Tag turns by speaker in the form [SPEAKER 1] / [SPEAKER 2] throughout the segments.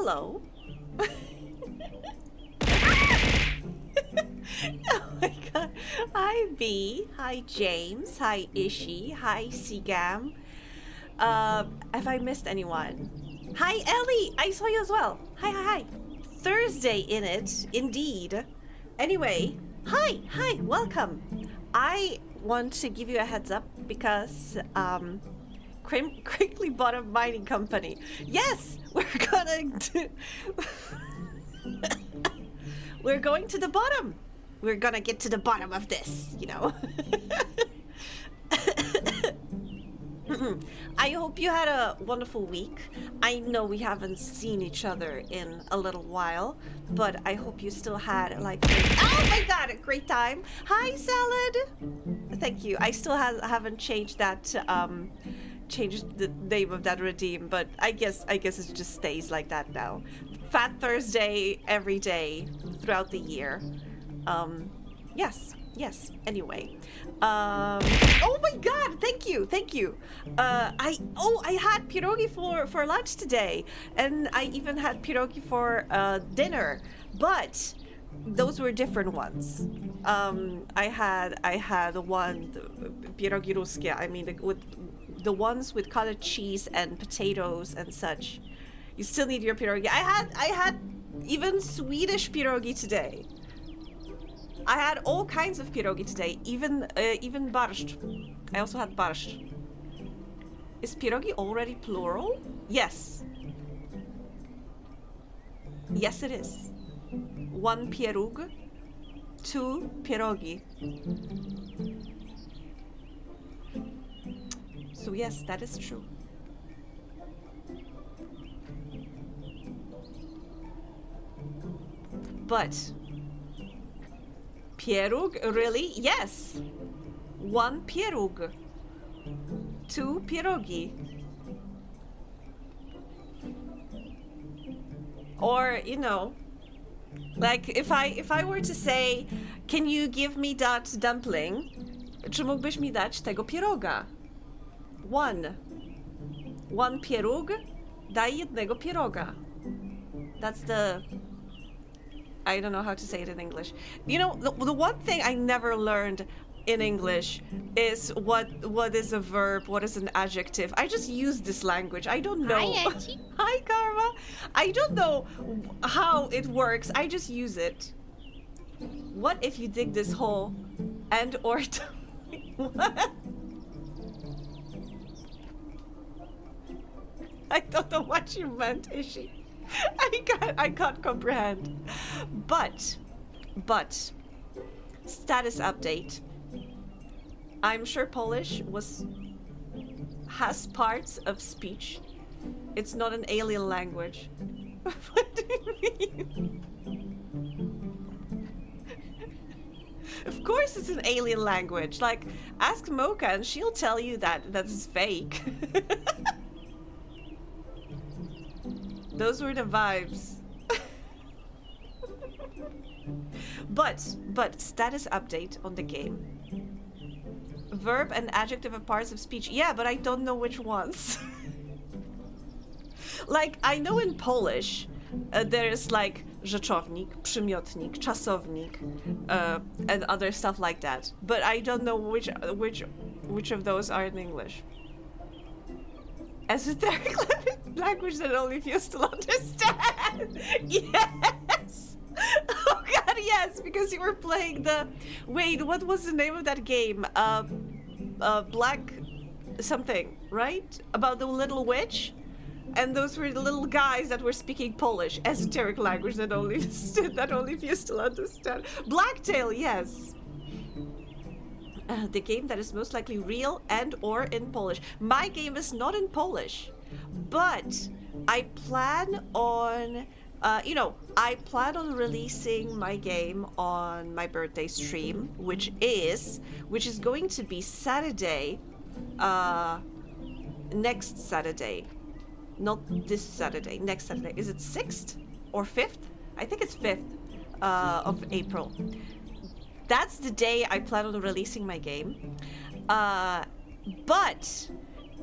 [SPEAKER 1] hello. Oh my god. Hi B. Hi James. Hi Ishi. Hi Sigam. Have I missed anyone? Hi Ellie! I saw you as well. Hi. Thursday in it, indeed. Anyway, hi, welcome. I want to give you a heads up because Quickly Bottom Mining Company. Yes, we're going to the bottom. We're gonna get to the bottom of this, you know. I hope you had a wonderful week. I know we haven't seen each other in a little while, but I hope you still had like oh my god, a great time. Hi Salad. Thank you. I still haven't changed that changed the name of that redeem, but I guess it just stays like that now. Fat Thursday every day throughout the year. Yes. Anyway, oh my god, thank you. I had pierogi for lunch today, and I even had pierogi for dinner, but those were different ones. I had one pierogi ruskie. I mean, with the ones with cottage cheese and potatoes and such. You still need your pierogi. I had even Swedish pierogi today. I had all kinds of pierogi today, even borscht. I also had borscht. Is pierogi already plural? Yes. Yes, it is. 1 pieróg, 2 pierogi. So yes, that is true. But pieróg, really? Yes. 1 pieróg, 2 pierogi. Or, you know, like if I were to say, can you give me that dumpling? Czy mógłbyś mi dać tego pieroga? 1 pieróg, daj jednego pieroga. That's the... I don't know how to say it in English. You know, the one thing I never learned in English is what is a verb, what is an adjective. I just use this language. I don't know.
[SPEAKER 2] Hi, Auntie.
[SPEAKER 1] Hi, Karma. I don't know how it works. I just use it. What if you dig this hole and or what? I don't know what you meant, Ishi. I can't comprehend. But status update. I'm sure Polish has parts of speech. It's not an alien language. What do you mean? Of course it's an alien language. Like, ask Mocha and she'll tell you that is fake. Those were the vibes. But status update on the game. Verb and adjective of parts of speech. Yeah, but I don't know which ones. Like, I know in Polish there's like rzeczownik, przymiotnik, czasownik, and other stuff like that. But I don't know which of those are in English. Esoteric language that only few still understand. Yes. Oh god, yes, because you were playing the... Wait, what was the name of that game? Black something, right? About the little witch? And those were the little guys that were speaking Polish. Esoteric language that only few still understand. Blacktail, yes. The game that is most likely real and or in Polish. My game is not in Polish, but I plan on, I plan on releasing my game on my birthday stream, which is going to be Saturday, next Saturday. Not this Saturday, next Saturday. Is it 6th or 5th? I think it's 5th of April. That's the day I plan on releasing my game. But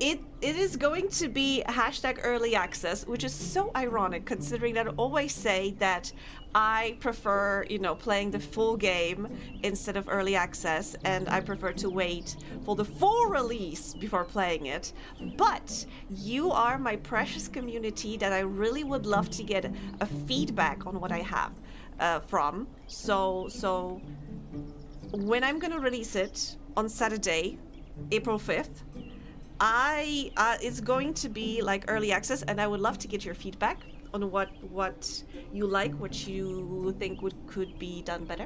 [SPEAKER 1] it is going to be hashtag early access, which is so ironic considering that I always say that I prefer, you know, playing the full game instead of early access, and I prefer to wait for the full release before playing it. But you are my precious community that I really would love to get a feedback on what I have from. So when I'm gonna release it on Saturday, April 5th, it's going to be like early access, and I would love to get your feedback on what you like, what you think could be done better.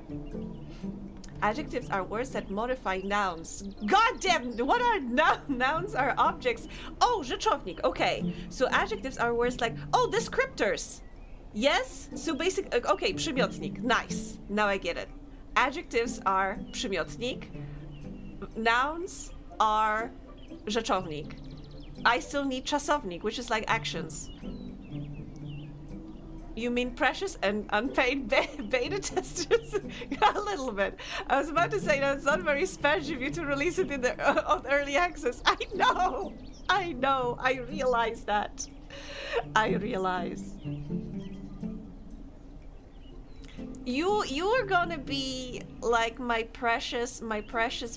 [SPEAKER 1] Adjectives are words that modify nouns. God damn, what are nouns? Are objects. Oh, rzeczownik. Okay, so adjectives are words like, oh, descriptors. Yes, so basic. Okay, przymiotnik. Nice. Now I get it. Adjectives are przymiotnik. Nouns are rzeczownik. I still need czasownik, which is like actions. You mean precious and unpaid beta testers? A little bit. I was about to say that it's not very special of you to release it in the on early access. I know. I realize that. I realize. You are gonna be like my precious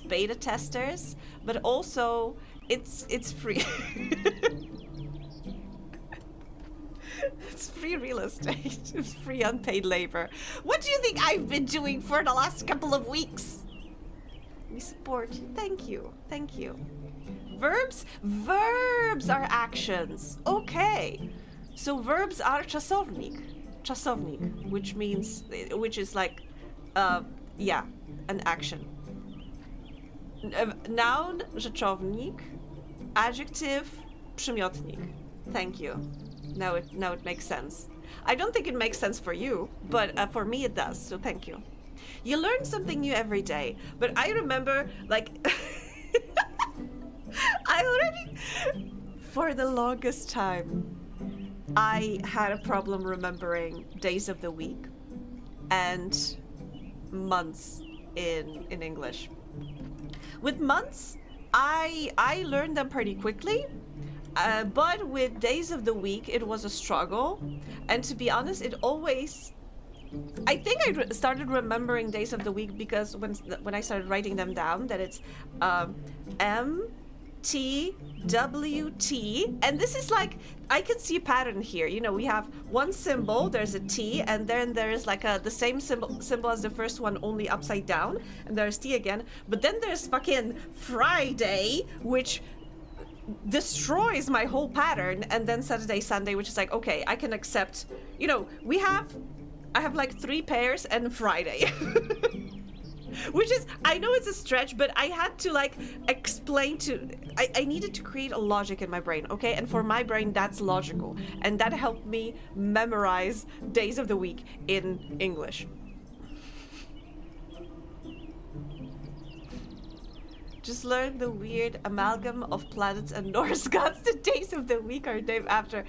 [SPEAKER 1] beta testers, but also it's free. It's free real estate. It's free unpaid labor. What do you think I've been doing for the last couple of weeks? We support you. Thank you. Thank you. Verbs? Verbs are actions. Okay. So verbs are czasownik. Czasownik, which is like, yeah, an action. Noun, rzeczownik. Adjective, przymiotnik. Thank you. Now it makes sense. I don't think it makes sense for you, but for me it does, so thank you. You learn something new every day, but I remember, like, for the longest time, I had a problem remembering days of the week and months in English. With months, I learned them pretty quickly. But with days of the week, it was a struggle. And to be honest, I think I started remembering days of the week because when I started writing them down, that it's MTWT. And this is like, I can see a pattern here. You know, we have one symbol, there's a T, and then there's like the same symbol as the first one, only upside down. And there's T again. But then there's fucking Friday, which destroys my whole pattern, and then Saturday, Sunday, which is like, okay, I can accept, you know, I have like 3 pairs and Friday. Which is, I know it's a stretch, but I had to like explain I needed to create a logic in my brain, okay? And for my brain, that's logical. And that helped me memorize days of the week in English. Just learn the weird amalgam of planets and Norse gods. The days of the week are named after.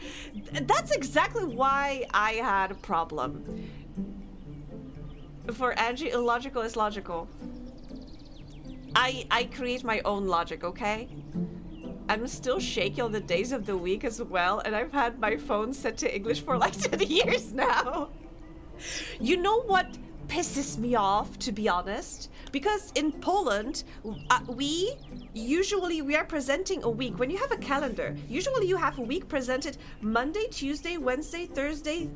[SPEAKER 1] That's exactly why I had a problem. For Angie, illogical is logical. I create my own logic, okay? I'm still shaky on the days of the week as well, and I've had my phone set to English for like 10 years now. You know what pisses me off, to be honest? Because in Poland, we are presenting a week. When you have a calendar, usually you have a week presented Monday, Tuesday, Wednesday, Thursday,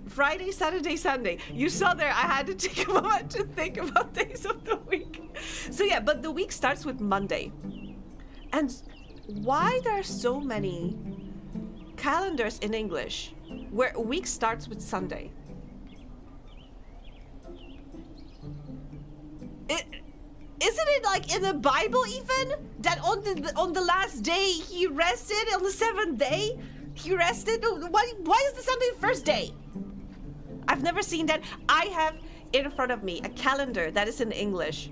[SPEAKER 1] Friday, Saturday, Sunday. You saw there I had to take a moment to think about days of the week. So yeah, but the week starts with Monday. And why there are so many calendars in English where a week starts with Sunday? Isn't it like in the Bible even that on the last day he rested, on the 7th day he rested? Why is the Sunday the first day? I've never seen that. I have in front of me a calendar that is in English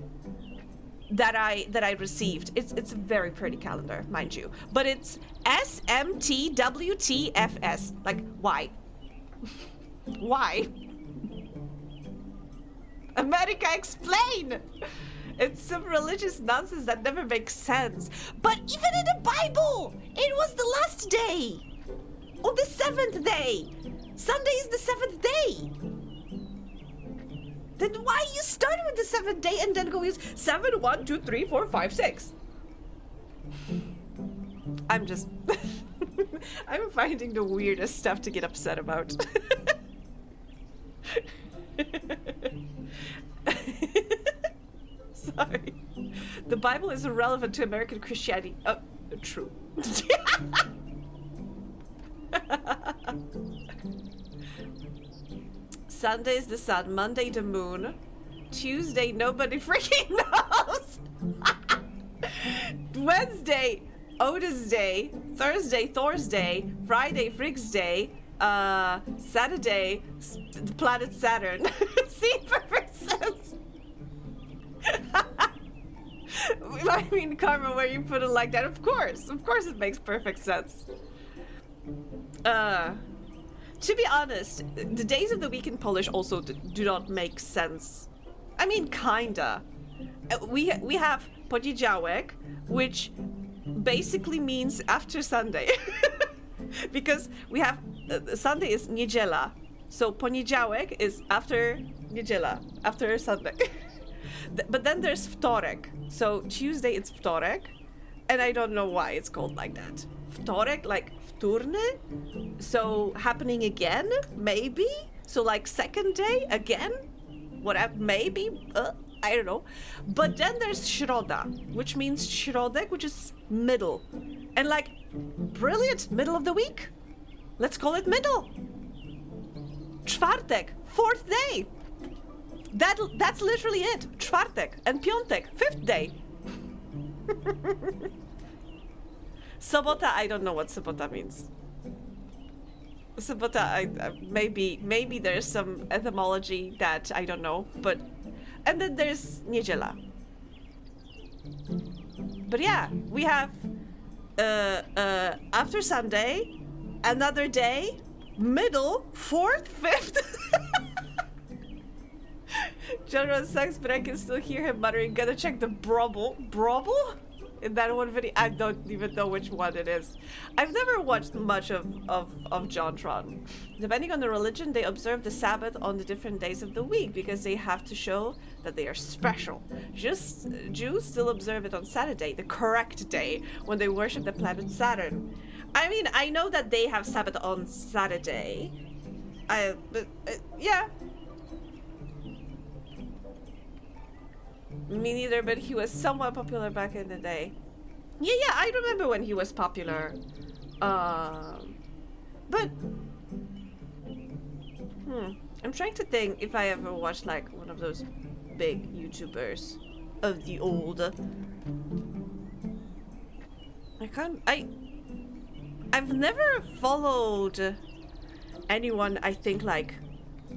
[SPEAKER 1] that I received. It's a very pretty calendar, mind you, but it's SMTWTFS. Like, why? Why? America, explain! It's some religious nonsense that never makes sense. But even in the Bible, it was the last day. On the 7th day. Sunday is the 7th day. Then why you start with the 7th day and then go use 7, 1, 2, 3, 4, 5, 6? I'm just... I'm finding the weirdest stuff to get upset about. Sorry. The Bible is irrelevant to American Christianity. Oh, true. Sunday is the sun, Monday the moon, Tuesday nobody freaking knows. Wednesday, Otis Day, Thursday, Thor's Day, Friday, Frigg's Day, Saturday, the planet Saturn. See, perfect sense. I mean, Karma, where you put it like that, of course it makes perfect sense. To be honest, the days of the week in Polish also do not make sense. I mean, kinda. We have poniedziałek, which basically means after Sunday. Because we have Sunday is niedziela. So poniedziałek is after niedziela, after Sunday. But then there's wtorek. So Tuesday it's wtorek, and I don't know why it's called like that. Wtorek, like wtórny? So happening again, maybe? So like second day again? Whatever, maybe? I don't know. But then there's środa, which means środek, which is middle. And like, brilliant, middle of the week. Let's call it middle. Czwartek, 4th day. That's literally it. Czwartek and piątek, 5th day. Sobota, I don't know what sobota means. Sobota, maybe there's some etymology that I don't know, but... And then there's niedziela. But yeah, we have after Sunday, another day, middle, 4th, 5th. General sucks, but I can still hear him muttering, gotta check the brobble. Brobble? In that one video? I don't even know which one it is. I've never watched much of JonTron. Depending on the religion, they observe the Sabbath on the different days of the week because they have to show that they are special. Jews still observe it on Saturday, the correct day, when they worship the planet Saturn. I mean, I know that they have Sabbath on Saturday. Yeah. Me neither, but he was somewhat popular back in the day. Yeah, I remember when he was popular. But... I'm trying to think if I ever watched, like, one of those big YouTubers of the old. I've never followed anyone, I think, like,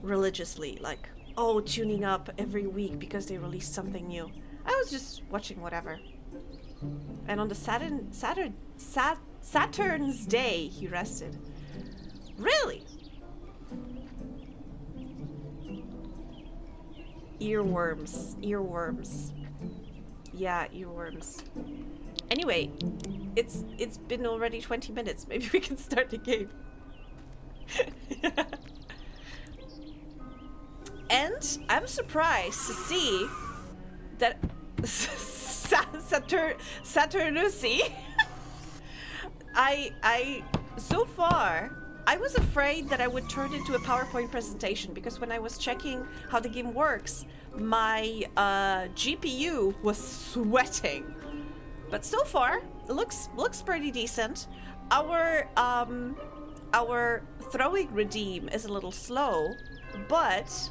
[SPEAKER 1] religiously, like, oh, tuning up every week because they released something new. I was just watching whatever. And on the Saturn's day, he rested. Really? Earworms. Yeah, earworms. Anyway, it's been already 20 minutes. Maybe we can start the game. And I'm surprised to see that Saturnusi, so far, I was afraid that I would turn into a PowerPoint presentation because when I was checking how the game works, my GPU was sweating. But so far, it looks pretty decent. Our throwing redeem is a little slow, but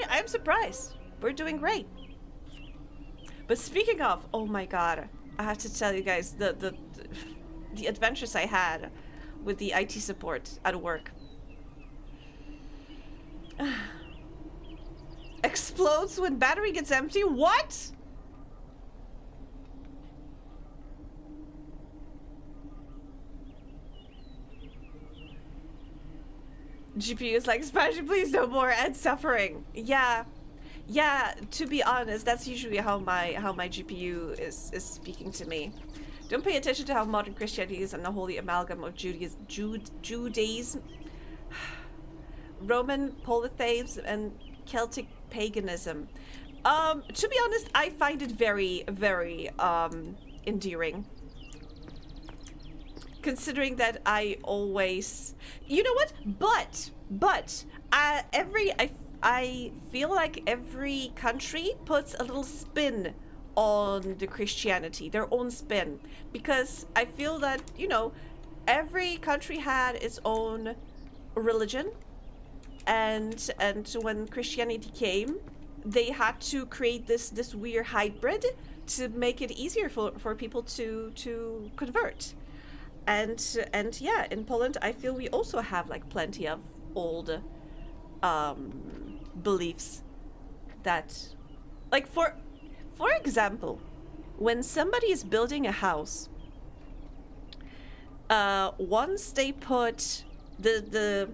[SPEAKER 1] I'm surprised. We're doing great. But speaking of, oh my god, I have to tell you guys the adventures I had with the IT support at work. Explodes when battery gets empty? What? GPU is like, Spanish, please no more, and suffering. Yeah. Yeah, to be honest, that's usually how my GPU is speaking to me. Don't pay attention to how modern Christianity is an unholy amalgam of Judaism, Roman polytheism, and Celtic paganism. To be honest, I find it very, very endearing. Considering that I always, you know what? But I feel like every country puts a little spin on the Christianity, their own spin, because I feel that, you know, every country had its own religion, and when Christianity came, they had to create this weird hybrid to make it easier for people to convert. And yeah, in Poland, I feel we also have like plenty of old beliefs that, like, for example, when somebody is building a house, once they put the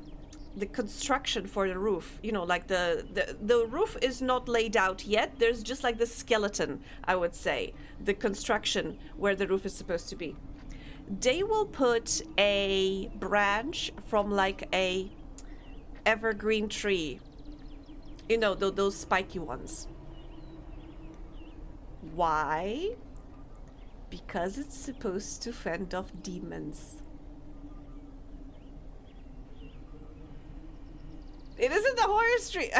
[SPEAKER 1] construction for the roof, you know, like the roof is not laid out yet, there's just like the skeleton, I would say, the construction where the roof is supposed to be. They will put a branch from like a evergreen tree, you know, those spiky ones. Why? Because it's supposed to fend off demons. It isn't the horror street.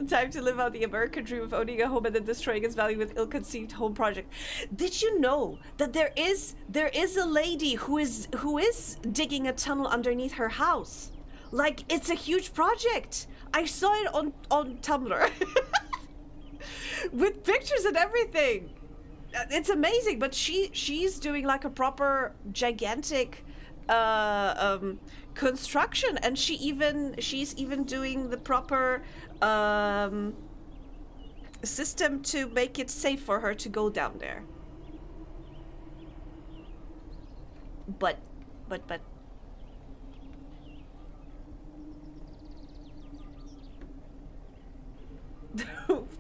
[SPEAKER 1] Time to live out the American dream of owning a home and then destroying its value with ill-conceived home project. Did you know that there is a lady who is digging a tunnel underneath her house? Like, it's a huge project. I saw it on Tumblr with pictures and everything. It's amazing, but she's doing like a proper gigantic construction, and she's even doing the proper system to make it safe for her to go down there. But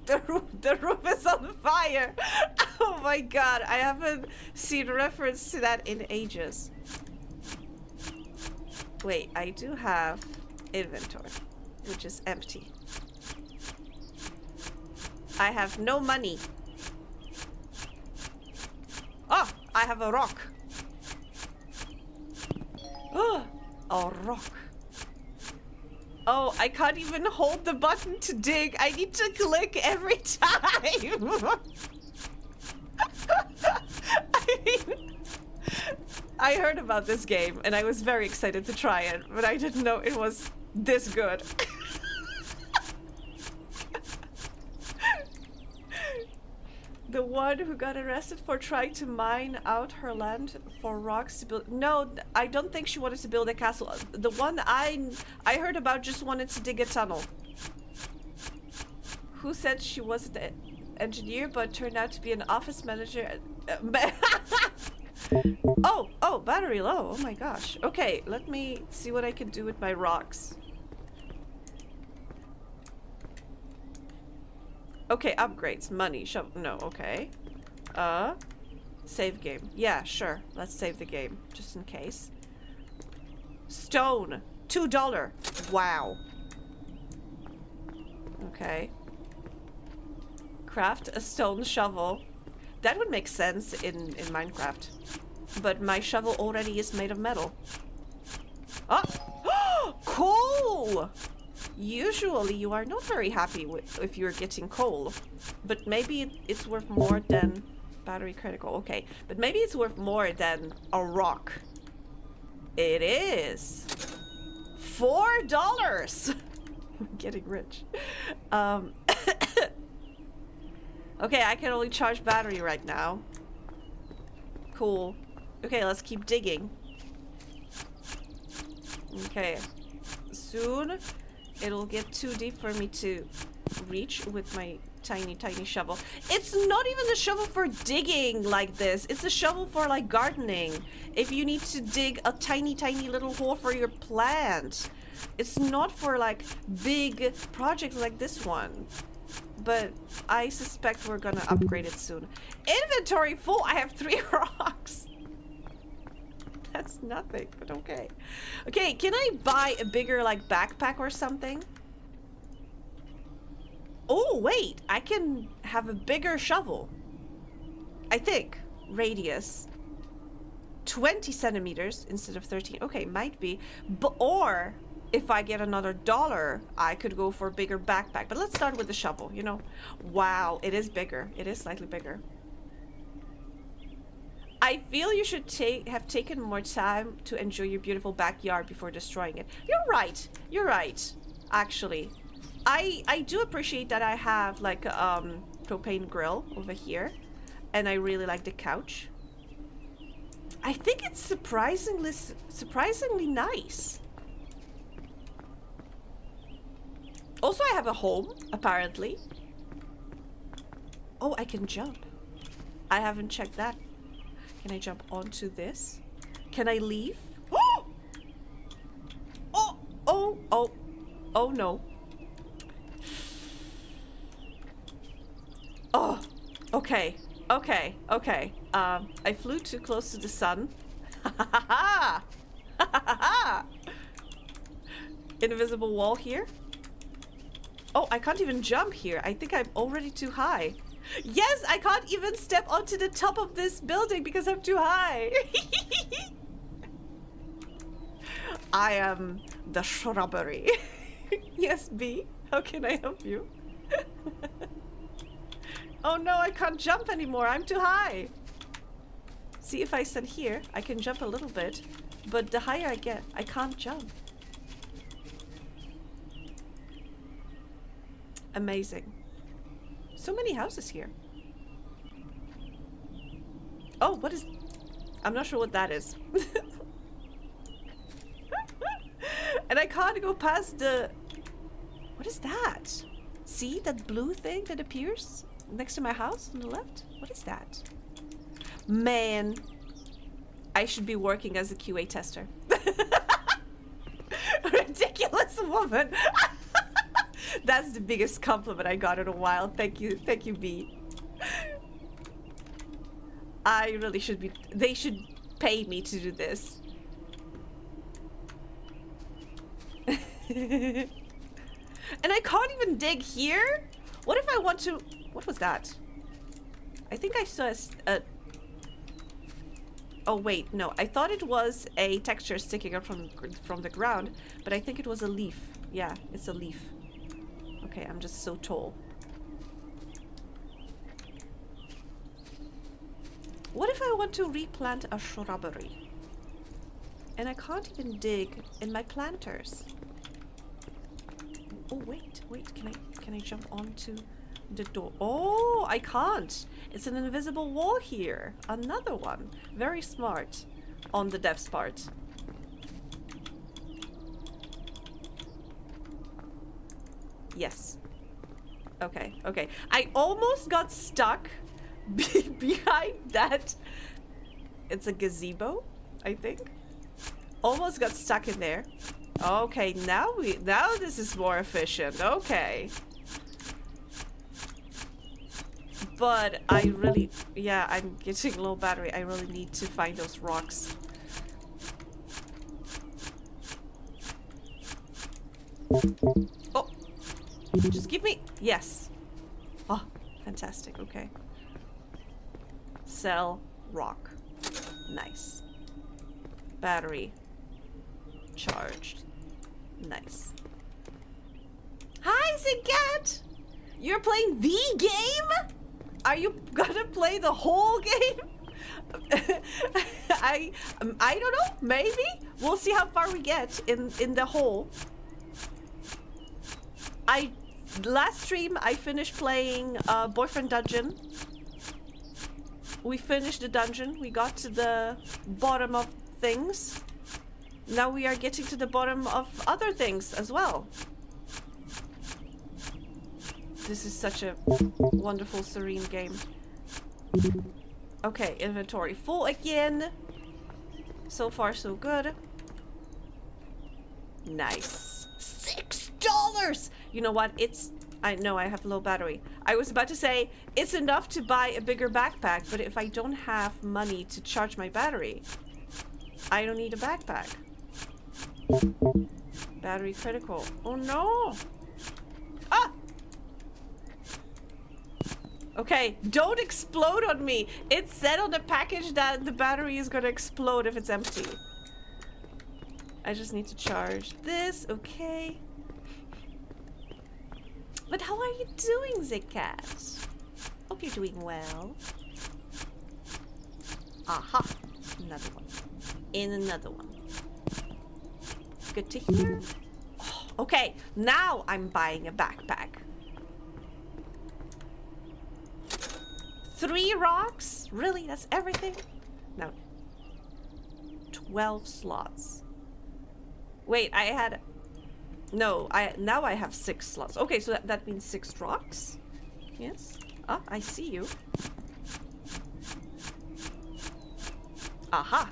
[SPEAKER 1] the roof is on fire. Oh my god, I haven't seen reference to that in ages. Wait, I do have inventory, which is empty. I have no money. Oh, I have a rock. Oh, a rock. Oh, I can't even hold the button to dig. I need to click every time. I mean, I heard about this game and I was very excited to try it, but I didn't know it was this good. The one who got arrested for trying to mine out her land for rocks to build... No, I don't think she wanted to build a castle. The one I heard about just wanted to dig a tunnel. Who said she was an engineer but turned out to be an office manager? Oh, battery low. Oh my gosh. Okay, let me see what I can do with my rocks. Okay, upgrades, money, no, okay. Save game. Yeah, sure. Let's save the game, just in case. Stone, $2. Wow. Okay. Craft a stone shovel. That would make sense in Minecraft. But my shovel already is made of metal. Oh! Coal! Usually you are not very happy if you're getting coal, but maybe it's worth more than battery critical. Okay, but maybe it's worth more than a rock. It is $4. I'm getting rich. Okay, I can only charge battery right now. Cool. Okay, let's keep digging. Okay, soon it'll get too deep for me to reach with my tiny shovel. It's not even a shovel for digging like this. It's a shovel for like gardening. If you need to dig a tiny little hole for your plant. It's not for like big projects like this one. But I suspect we're gonna upgrade it soon. Inventory full! I have 3 rocks! That's nothing, but okay. Okay, can I buy a bigger like backpack or something? Oh, wait! I can have a bigger shovel. I think. Radius. 20 centimeters instead of 13. Okay, might be. Or if I get another $1, I could go for a bigger backpack. But let's start with the shovel, you know. Wow, it is bigger. It is slightly bigger. I feel you should have taken more time to enjoy your beautiful backyard before destroying it. You're right. You're right. Actually, I do appreciate that I have like a propane grill over here, and I really like the couch. I think it's surprisingly nice. Also, I have a home, apparently. Oh, I can jump. I haven't checked that. Can I jump onto this? Can I leave? Oh! Oh! Oh! Oh! Oh no. Oh! Okay. Okay. Okay. I flew too close to the sun. Invisible wall here. Oh, I can't even jump here. I think I'm already too high. Yes, I can't even step onto the top of this building because I'm too high. I am the shrubbery. Yes, B. How can I help you? Oh no, I can't jump anymore. I'm too high. See, if I stand here, I can jump a little bit. But the higher I get, I can't jump. Amazing. So many houses here. Oh, what is... I'm not sure what that is. And I can't go past the... What is that? See that blue thing that appears next to my house on the left? What is that? Man, I should be working as a QA tester. Ridiculous woman. That's the biggest compliment I got in a while. Thank you, B. I really should be... They should pay me to do this. And I can't even dig here? What if I want to... What was that? I think I saw a... Oh wait, no. I thought it was a texture sticking out from the ground, but I think it was a leaf. Yeah, it's a leaf. Okay, I'm just so tall. What if I want to replant a shrubbery? And I can't even dig in my planters. Oh wait, can I jump onto the door? Oh, I can't. It's an invisible wall here. Another one. Very smart on the dev's part. Yes. Okay, okay. I almost got stuck behind that. It's a gazebo, I think. Almost got stuck in there. Okay, now this is more efficient. Okay. But I really, yeah, I'm getting low battery. I really need to find those rocks. Oh, just give me, yes. Oh, fantastic, okay. Cell, rock, nice. Battery, charged, nice. Hi, Zincat! You're playing the game? Are you gonna play the whole game? I don't know, maybe? We'll see how far we get in the hole. Last stream I finished playing Boyfriend Dungeon. We finished the dungeon, we got to the bottom of things. Now we are getting to the bottom of other things as well. This is such a wonderful, serene game. Okay, inventory full again. So far, so good. Nice. $10. You know what? I know I have low battery. I was about to say it's enough to buy a bigger backpack, but if I don't have money to charge my battery, I don't need a backpack. Battery critical. Oh no! Ah! Okay, don't explode on me. It said on the package that the battery is gonna explode if it's empty. I just need to charge this. Okay. But how are you doing, Zigcat? Hope you're doing well. Aha! Another one. In another one. Good to hear. Oh, okay, now I'm buying a backpack. 3 rocks? Really? That's everything? No. 12 slots. Wait, I had... No, now I have 6 slots. Okay, so that means 6 rocks? Yes. Ah, I see you. Aha.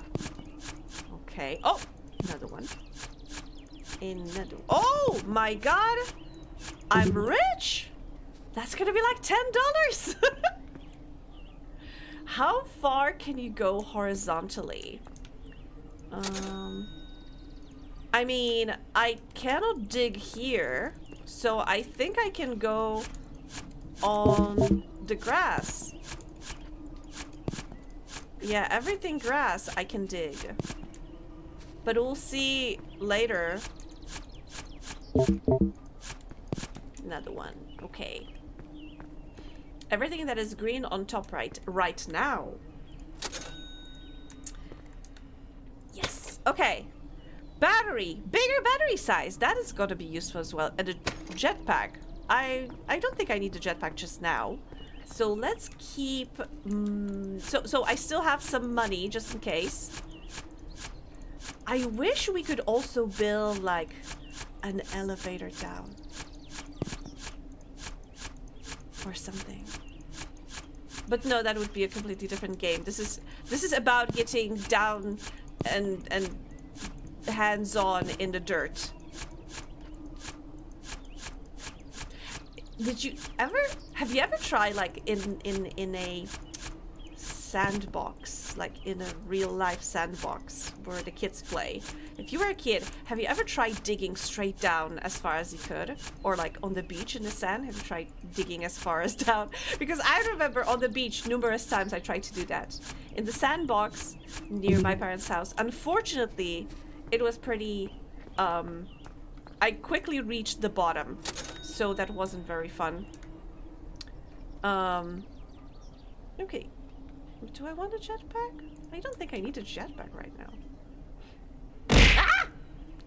[SPEAKER 1] Okay. Oh, another one. Another. Oh my god! I'm rich! That's gonna be like $10! How far can you go horizontally? I mean, I cannot dig here, so I think I can go on the grass. Yeah, everything grass I can dig. But we'll see later. Another one. Okay. Everything that is green on top right now. Yes. Okay. Battery. Bigger battery size. That is going to be useful as well. And a jetpack. I don't think I need a jetpack just now. So let's keep... So I still have some money just in case. I wish we could also build like an elevator down. Or something. But no, that would be a completely different game. This is about getting down and hands-on in the dirt. Have you ever tried like in a sandbox, like in a real life sandbox where the kids play? If you were a kid, have you ever tried digging straight down as far as you could? Or like on the beach in the sand, have you tried digging as far as down? Because I remember on the beach numerous times I tried to do that. In the sandbox near my parents' house, unfortunately, it was pretty, I quickly reached the bottom, so that wasn't very fun. Okay. Do I want a jetpack? I don't think I need a jetpack right now. Ah!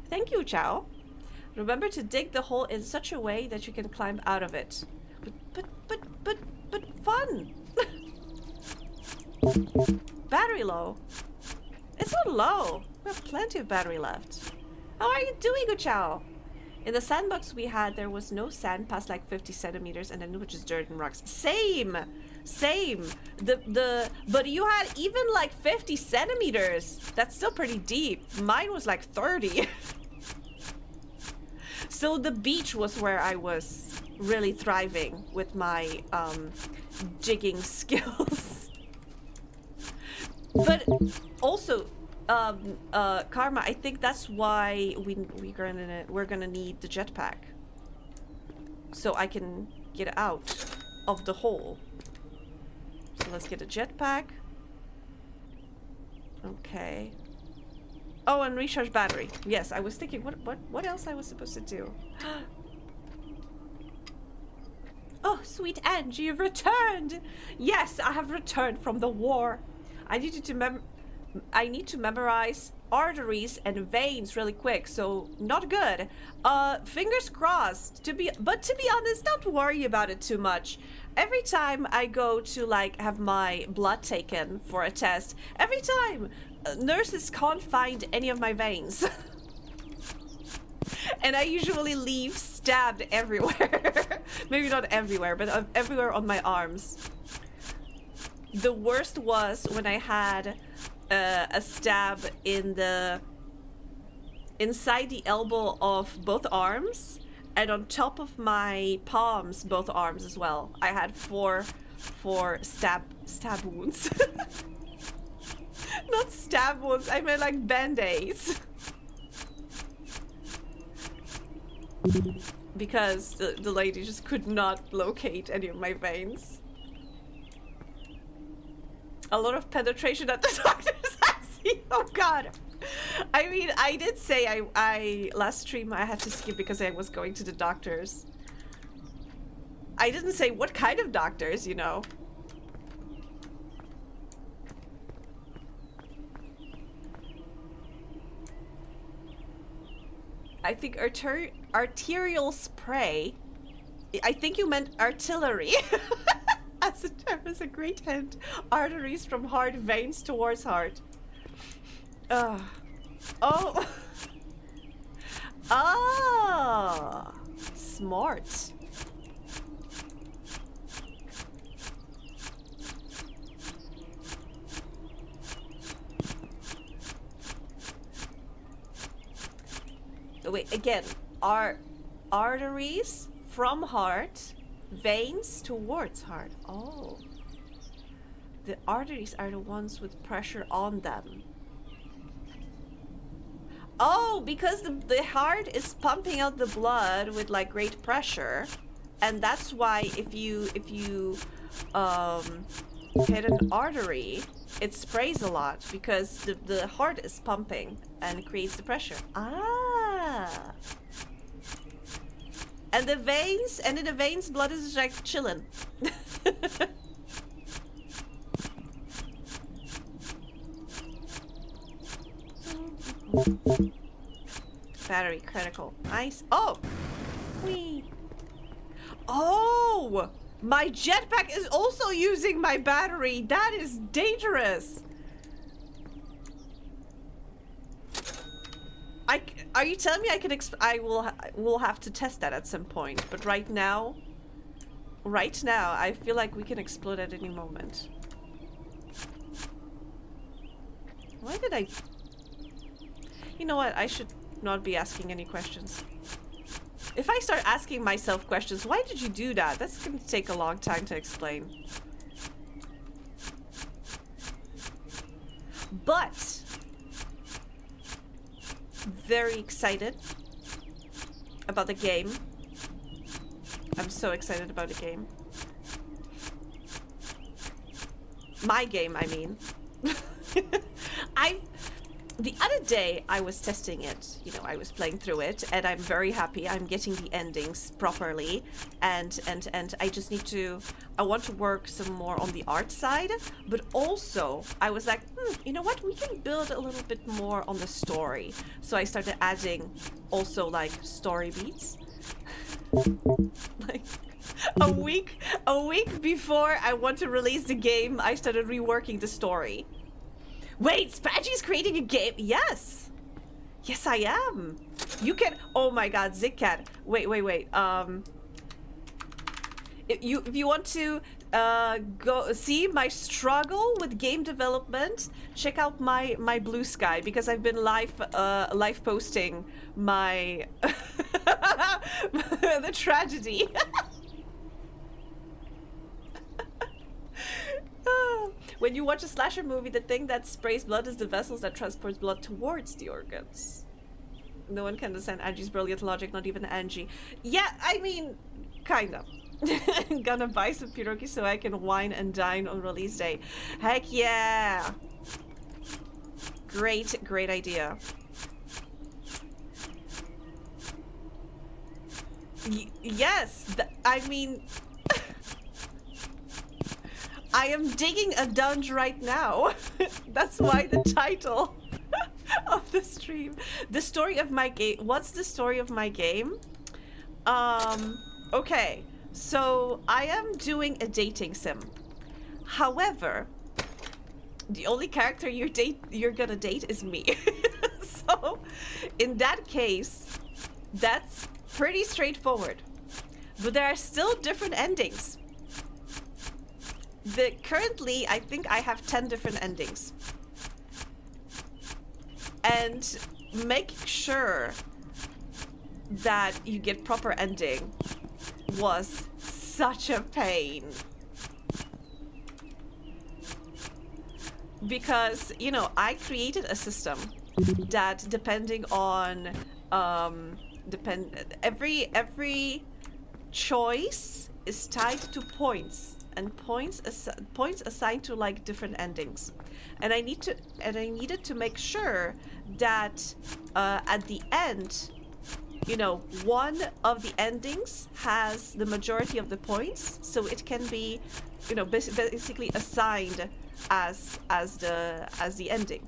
[SPEAKER 1] Thank you, Chow. Remember to dig the hole in such a way that you can climb out of it. But fun! Battery low. It's not low. We have plenty of battery left. How are you doing, Chow? In the sandbox we had, there was no sand past like 50 centimeters, and then it was just dirt and rocks. Same. But you had even like 50 centimeters. That's still pretty deep. Mine was like 30. So the beach was where I was really thriving with my digging skills. But also, Karma, I think that's why we're gonna need the jetpack, so I can get out of the hole. So let's get a jetpack. Okay. Oh, and recharge battery. Yes, I was thinking what else I was supposed to do. Oh, sweet Angie, you've returned. Yes, I have returned from the war. I need to memorize arteries and veins really quick, so not good. Fingers crossed. But to be honest, don't worry about it too much. Every time I go to like have my blood taken for a test, every time nurses can't find any of my veins. And I usually leave stabbed everywhere. Maybe not everywhere, but everywhere on my arms. The worst was when I had a stab in inside the elbow of both arms, And on top of my palms, both arms as well, I had four stab wounds. Not stab wounds, I meant like band-aids. Because the lady just could not locate any of my veins. A lot of penetration at the doctor's house. Oh god. I mean, I did say I last stream I had to skip because I was going to the doctors. I didn't say what kind of doctors, you know. I think arterial spray. I think you meant artillery. As a term is a great hint. Arteries from heart, veins towards heart. Oh. Ah. Smart. Wait, again, arteries from heart, veins towards heart. Oh. The arteries are the ones with pressure on them. Oh, because the heart is pumping out the blood with like great pressure, and that's why if you hit an artery, it sprays a lot because the heart is pumping and creates the pressure. Ah. And the veins, and in the veins, blood is like chilling. Battery critical. Nice. Oh! Whee! Oh! My jetpack is also using my battery. That is dangerous. Are you telling me I can I will have to test that at some point, but right now I feel like we can explode at any moment. Why did I... You know what? I should not be asking any questions. If I start asking myself questions, why did you do that? That's gonna take a long time to explain. But very excited about the game. I'm so excited about the game. My game, I mean. The other day I was testing it, you know, I was playing through it, and I'm very happy. I'm getting the endings properly, and I just need to, I want to work some more on the art side, but also I was like, you know what, we can build a little bit more on the story. So I started adding also like story beats. Like a week before I want to release the game, I started reworking the story. Wait, Spadgy's creating a game? Yes! Yes, I am! You can... Oh my god, Zigcat. Wait. If you want to go see my struggle with game development, check out my Blue Sky, because I've been live posting my... the tragedy. When you watch a slasher movie, the thing that sprays blood is the vessels that transports blood towards the organs. No one can understand Angie's brilliant logic, not even Angie. Yeah, I mean, kind of. Gonna buy some pierogi so I can wine and dine on release day. Heck yeah! Great idea. Yes, I mean... I am digging a dungeon right now. That's why the title of the stream. The story of my game. What's the story of my game? Okay. So I am doing a dating sim. However, the only character you're gonna date is me. So in that case, that's pretty straightforward. But there are still different endings. Currently, I think I have 10 different endings. And make sure that you get proper ending was such a pain. Because, you know, I created a system that depending on every choice is tied to points, and points assigned to like different endings. And I needed to make sure that at the end, you know, one of the endings has the majority of the points, so it can be, you know, basically assigned as the ending.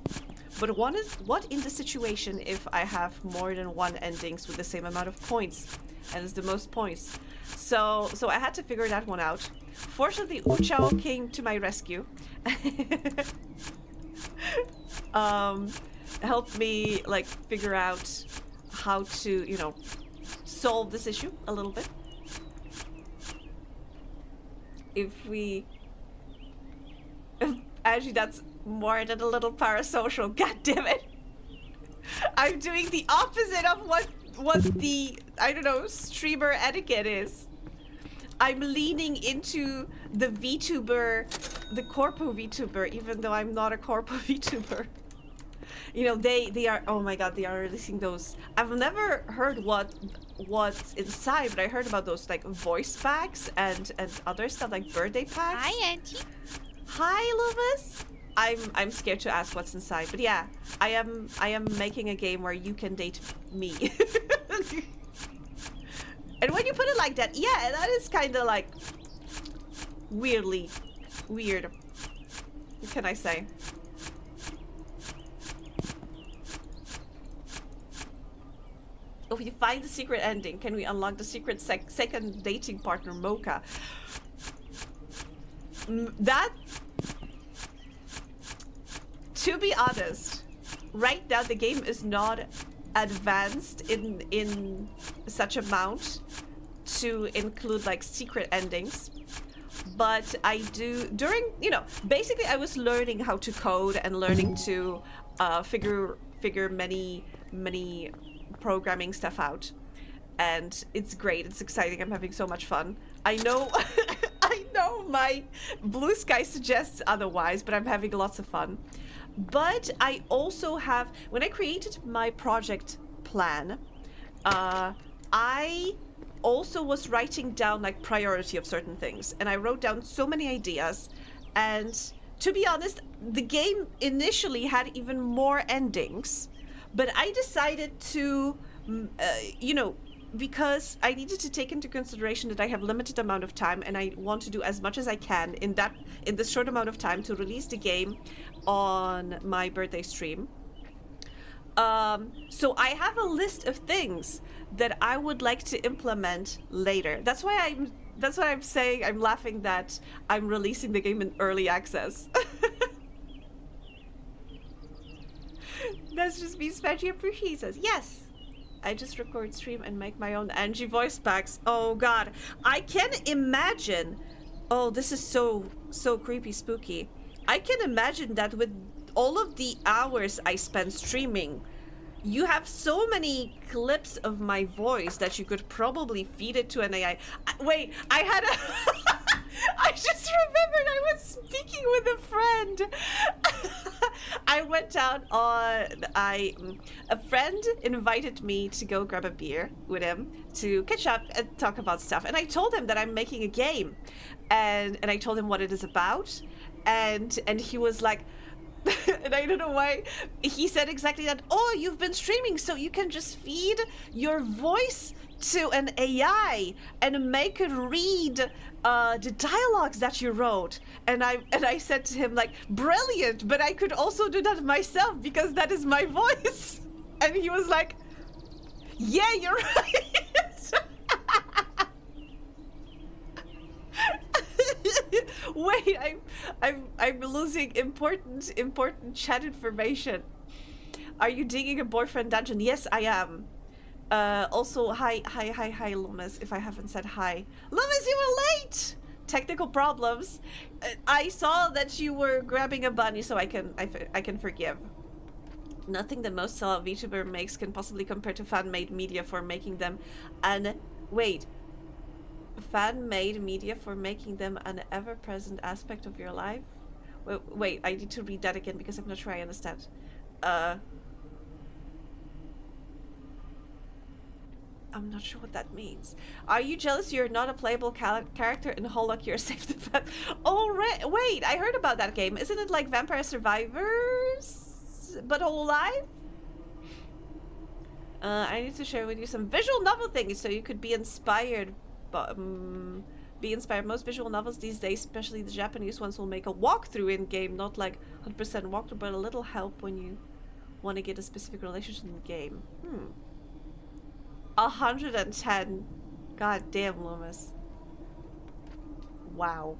[SPEAKER 1] But what in the situation if I have more than one endings with the same amount of points, and it's the most points? So I had to figure that one out. Fortunately, Uchao came to my rescue. Helped me like figure out how to, you know, solve this issue a little bit. Actually, that's more than a little parasocial. God damn it! I'm doing the opposite of what the, I don't know, streamer etiquette is. I'm leaning into the VTuber, the corpo VTuber, even though I'm not a corpo VTuber. You know, they are, oh my god, they are releasing those. I've never heard what's inside, but I heard about those like voice packs and other stuff like birthday packs.
[SPEAKER 2] Hi, Auntie.
[SPEAKER 1] Hi, Loomis. I'm scared to ask what's inside, but yeah, I am making a game where you can date me. And when you put it like that, yeah, that is kind of like weirdly weird. What can I say? If you find the secret ending, can we unlock the secret second dating partner, Mocha? That, to be honest, right now the game is not advanced in such amount to include like secret endings. But I do, during, you know, basically I was learning how to code and learning to figure many programming stuff out, and it's great, it's exciting, I'm having so much fun. I know I know my blue sky suggests otherwise, but I'm having lots of fun. But I also have, when I created my project plan, I also was writing down like priority of certain things, and I wrote down so many ideas. And to be honest, the game initially had even more endings, but I decided to, you know, because I needed to take into consideration that I have limited amount of time and I want to do as much as I can in this short amount of time to release the game on my birthday stream. So I have a list of things that I would like to implement later. That's why I'm saying, I'm laughing that I'm releasing the game in early access. That's just me, Spatchy appreciates us. Yes. I just record stream and make my own Angie voice packs. Oh god, I can imagine. Oh, this is so creepy, spooky. I can imagine that with all of the hours I spend streaming, you have so many clips of my voice that you could probably feed it to an AI. Wait, I had a... I just remembered I was speaking with a friend. I went out on... A friend invited me to go grab a beer with him to catch up and talk about stuff. And I told him that I'm making a game. And I told him what it is about. And he was like... and I don't know why he said exactly that. Oh, you've been streaming, so you can just feed your voice to an AI and make it read the dialogues that you wrote. And I said to him like, brilliant, but I could also do that myself because that is my voice. And he was like, yeah, you're right. Wait, I'm losing important chat information. Are you digging a boyfriend dungeon? Yes, I am. Also, hi, Loomis, if I haven't said hi. Loomis, you were late! Technical problems. I saw that you were grabbing a bunny, so I can forgive. Nothing the most sellout VTuber makes can possibly compare to fan-made media for making them an... Wait. Fan-made media for making them an ever-present aspect of your life? Wait, I need to read that again because I'm not sure I understand. I'm not sure what that means. Are you jealous you're not a playable character in Hollock? You're safe to fan? Oh, wait, I heard about that game. Isn't it like Vampire Survivors, but whole life? I need to share with you some visual novel things so you could be inspired. Most visual novels these days, especially the Japanese ones, will make a walkthrough in game, not like 100% walkthrough, but a little help when you want to get a specific relationship in the game. 110. God damn, Loomis. Wow.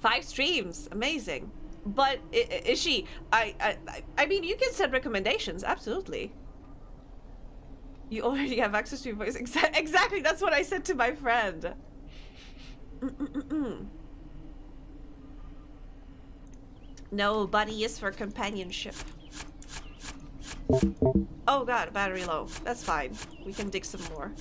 [SPEAKER 1] 5 streams. Amazing. But is she? I mean, you can send recommendations. Absolutely. You already have access to your voice. Exactly. That's what I said to my friend. No, Bunny is for companionship. Oh god, battery low. That's fine. We can dig some more.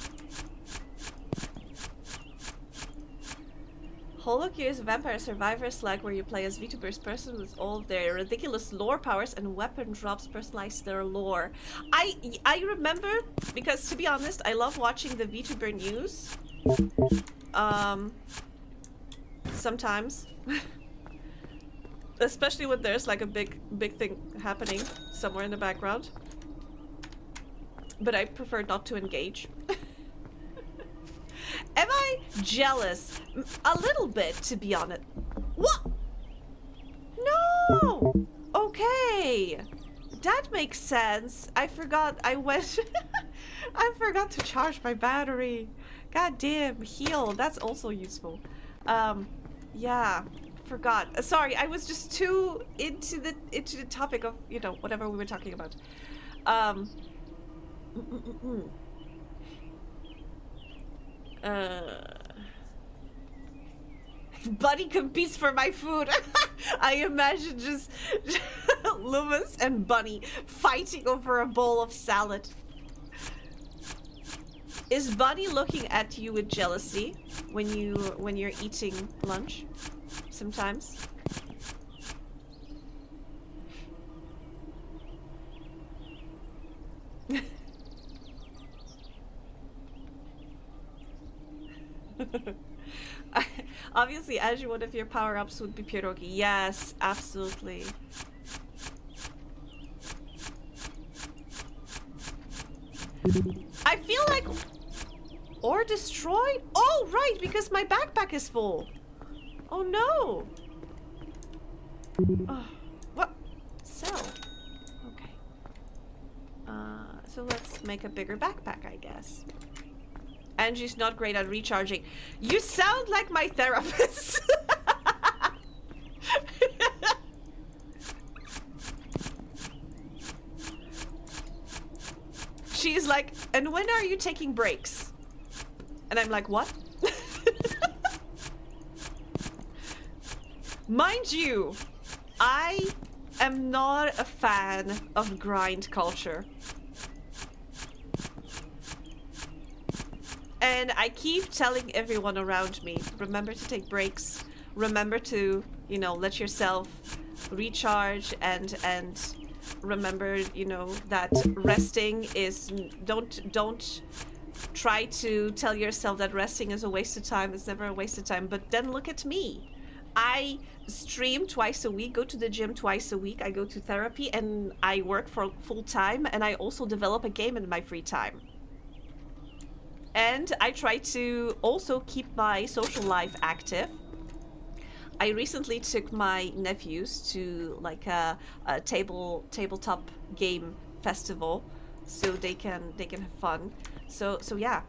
[SPEAKER 1] Hollock is a Vampire Survivor slag where you play as VTuber's person with all their ridiculous lore powers and weapon drops personalized their lore. I remember, because to be honest, I love watching the VTuber news. Sometimes. Especially when there's like a big thing happening somewhere in the background. But I prefer not to engage. Am I jealous? A little bit, to be honest. What? No! Okay. That makes sense. I forgot I went... I forgot to charge my battery. God damn, heal. That's also useful. Yeah. Forgot. Sorry, I was just too into the topic of, you know, whatever we were talking about. Bunny competes for my food. I imagine just Loomis and Bunny fighting over a bowl of salad. Is Bunny looking at you with jealousy when you're eating lunch? Sometimes. Obviously, Azure, one of your power-ups would be pierogi. Yes, absolutely. I feel like... Or destroyed? Oh, right, because my backpack is full. Oh no! Oh, what? Sell. Okay. So let's make a bigger backpack, I guess. Angie's not great at recharging. You sound like my therapist. She's like, and when are you taking breaks? And I'm like, what? Mind you, I am not a fan of grind culture. And I keep telling everyone around me, remember to take breaks, remember to, you know, let yourself recharge, and remember, you know, that resting is, don't try to tell yourself that resting is a waste of time. It's never a waste of time. But then look at me. I stream twice a week, go to the gym twice a week, I go to therapy, and I work for full time, and I also develop a game in my free time. And I try to also keep my social life active. I recently took my nephews to like a tabletop game festival, so they can have fun. So yeah.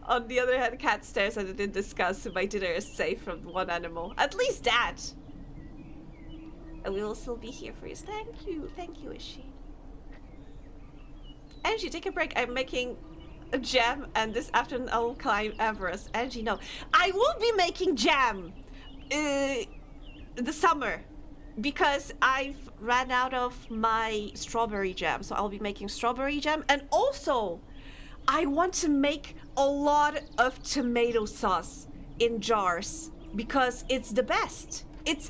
[SPEAKER 1] On the other hand, cat stares at it in disgust, so my dinner is safe from one animal. At least that! And we will still be here for you. Thank you, Ishi. Angie, take a break. I'm making jam, and this afternoon I will climb Everest. Angie, no. I will be making jam the summer because I've ran out of my strawberry jam. So I'll be making strawberry jam. And also, I want to make a lot of tomato sauce in jars because it's the best. It's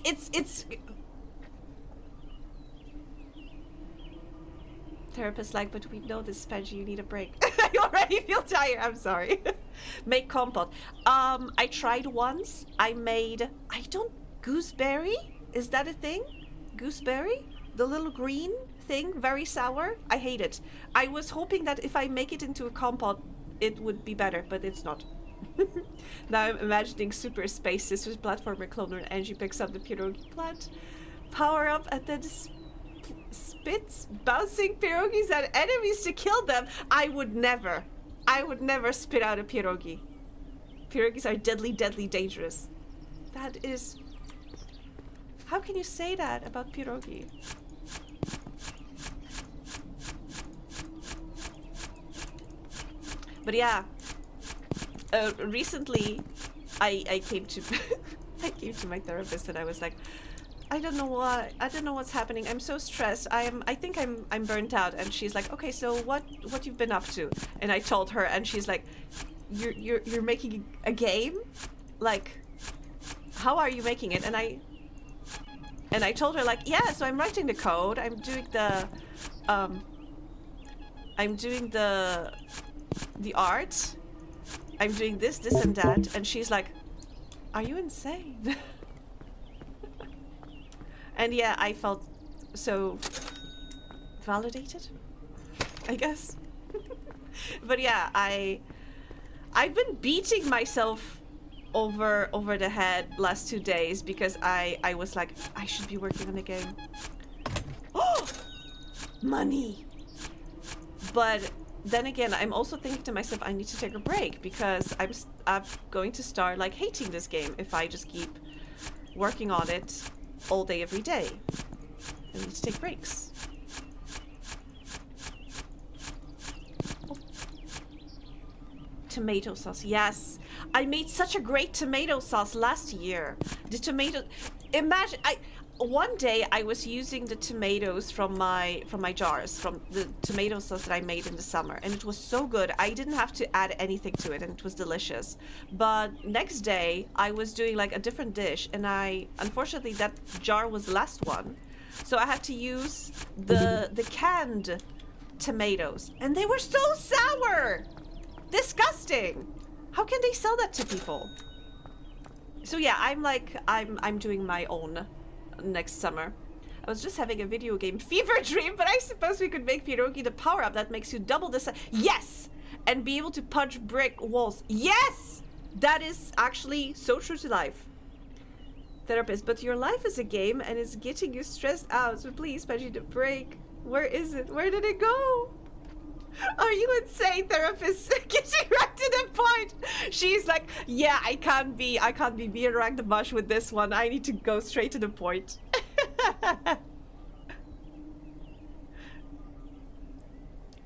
[SPEAKER 1] Therapist like, but we know this, Spengy, you need a break. I already feel tired, I'm sorry. Make compote. I tried once. I made, gooseberry? Is that a thing? Gooseberry? The little green thing, very sour. I hate it. I was hoping that if I make it into a compote, it would be better, but it's not. Now I'm imagining Super Space Sisters platformer cloner and Angie picks up the pierogi plant. Power up and then spits bouncing pierogies at enemies to kill them. I would never spit out a pierogi. Pierogies are deadly, deadly dangerous. That is... How can you say that about pierogi? But yeah, recently I came to I came to my therapist and I was like, I don't know what's happening. I'm so stressed. I think I'm burnt out. And she's like, okay, so what you've been up to? And I told her, and she's like, you're making a game? Like, how are you making it? And I told her, like, yeah, so I'm writing the code. I'm doing the art. I'm doing this and that. And she's like, are you insane? And yeah, I felt so validated, I guess. But yeah, I've been beating myself over the head last 2 days because I was like, I should be working on the game. Oh, money. But then again, I'm also thinking to myself, I need to take a break because I'm going to start like hating this game if I just keep working on it all day, every day. I need to take breaks. Oh. Tomato sauce, yes. I made such a great tomato sauce last year. The tomato, imagine, one day I was using the tomatoes from my jars, from the tomato sauce that I made in the summer, and it was so good. I didn't have to add anything to it, and it was delicious. But next day I was doing like a different dish, and unfortunately that jar was the last one, so I had to use the canned tomatoes, and they were so sour, disgusting. How can they sell that to people? So yeah, I'm doing my own next summer. I was just having a video game fever dream, but I suppose we could make pierogi the power-up that makes you double the size. Yes! And be able to punch brick walls. Yes! That is actually so true to life. Therapist, but your life is a game and it's getting you stressed out, so please, I need a break. Where is it? Where did it go? Are you insane, therapist? Getting right to the point. She's like, yeah, I can't be being around the bush with this one. I need to go straight to the point.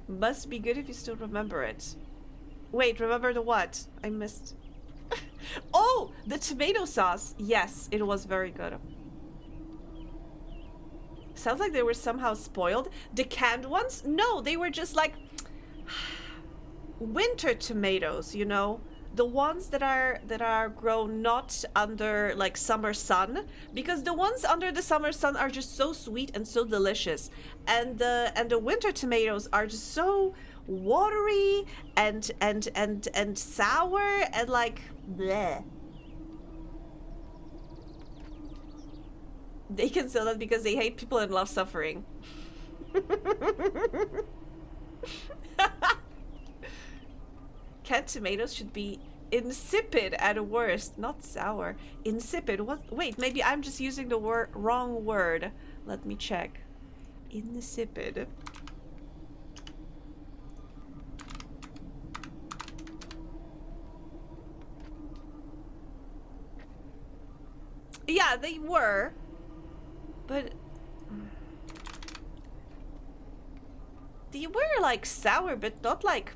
[SPEAKER 1] Must be good if you still remember it. Wait, remember the what? I missed. Oh, the tomato sauce. Yes, it was very good. Sounds like they were somehow spoiled. The canned ones? No, they were just like winter tomatoes, you know, the ones that are grown not under like summer sun, because the ones under the summer sun are just so sweet and so delicious, and the winter tomatoes are just so watery and sour and like bleh. They can sell that because they hate people and love suffering. Canned tomatoes should be insipid at worst, not sour. Insipid? What? Wait, maybe I'm just using the wrong word. Let me check. Insipid. Yeah, they were. But they were like sour, but not like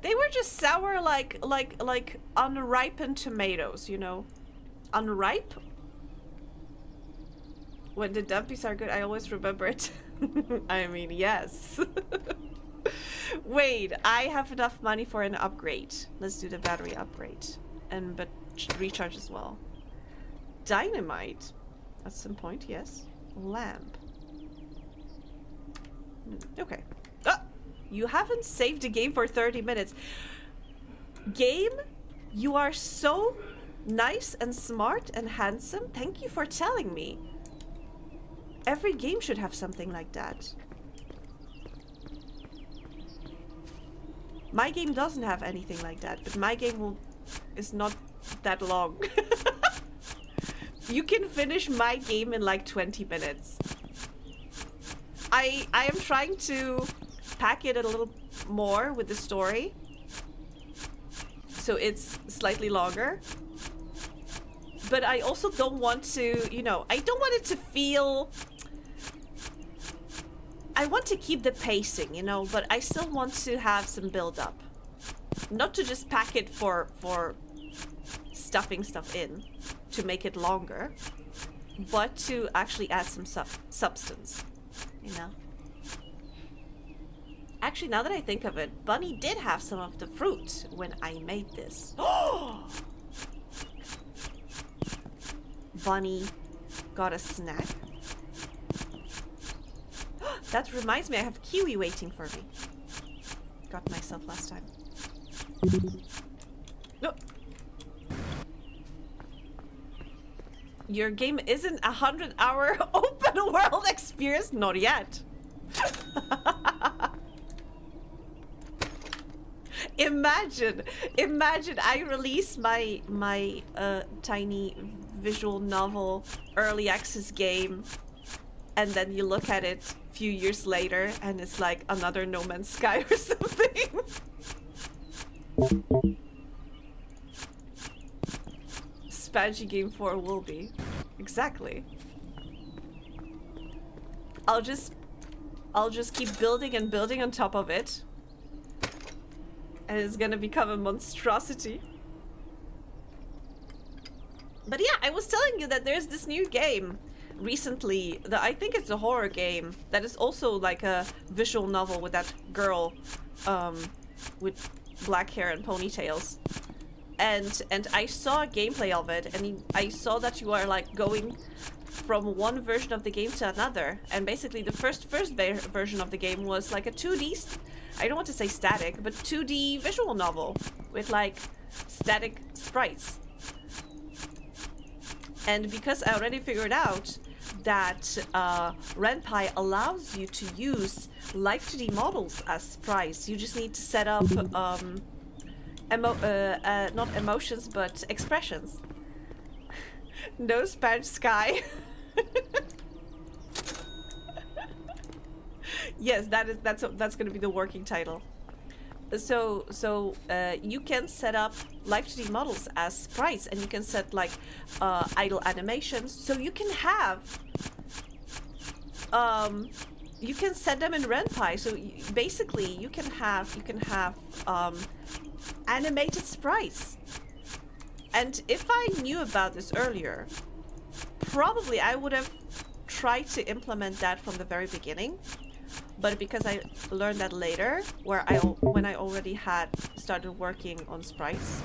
[SPEAKER 1] They were just sour like unripened tomatoes, you know? Unripe? When the dumpies are good, I always remember it. I mean, yes. Wait, I have enough money for an upgrade. Let's do the battery upgrade. But recharge as well. Dynamite. At some point, yes. Lamp. Okay. Ah! You haven't saved the game for 30 minutes. Game, you are so nice and smart and handsome. Thank you for telling me. Every game should have something like that. My game doesn't have anything like that, but my game is not that long. You can finish my game in like 20 minutes. I am trying to pack it a little more with the story, so it's slightly longer. But I also don't want to, you know, I don't want it to feel... I want to keep the pacing, you know, but I still want to have some build-up. Not to just pack it for stuffing stuff in, to make it longer, but to actually add some substance, you know? Actually, now that I think of it, Bunny did have some of the fruit when I made this. Oh! Bunny got a snack. That reminds me, I have kiwi waiting for me. Got myself last time. No. Your game isn't 100-hour open world experience? Not yet. Imagine I release my tiny visual novel early access game, and then you look at it a few years later and it's like another No Man's Sky or something. Spangy Game 4 will be. Exactly. I'll just keep building and building on top of it. And it's gonna become a monstrosity. But yeah, I was telling you that there's this new game recently that I think it's a horror game that is also like a visual novel with that girl with black hair and ponytails. And I saw a gameplay of it, and I saw that you are like going from one version of the game to another, and basically the first version of the game was like a 2D, I don't want to say static, but 2D visual novel with like static sprites. And because I already figured out that Ren'Py allows you to use live 2D models as sprites, you just need to set up not emotions, but expressions. No Spanish Sky. Yes, that's gonna be the working title. So you can set up live 2D models as sprites, and you can set like idle animations. So you can have you can set them in Ren'Py. So basically, you can have animated sprites. And if I knew about this earlier, probably I would have tried to implement that from the very beginning. But because I learned that later, when I already had started working on sprites,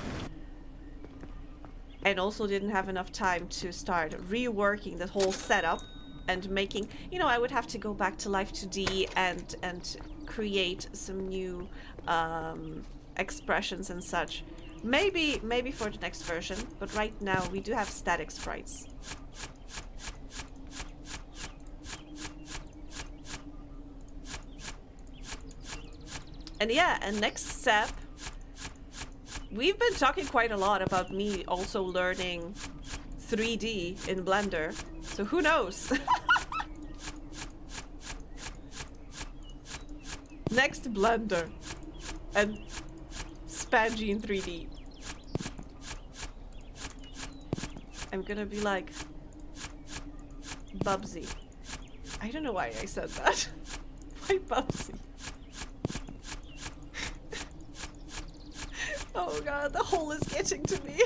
[SPEAKER 1] and also didn't have enough time to start reworking the whole setup and making, you know, I would have to go back to Live 2D and create some new expressions and such. Maybe for the next version, but right now we do have static sprites. And yeah, and next step, we've been talking quite a lot about me also learning 3D in Blender, so who knows? Next, Blender and Spangy in 3D. I'm gonna be like Bubsy. I don't know why I said that. Why Bubsy? Oh god, the hole is getting to me.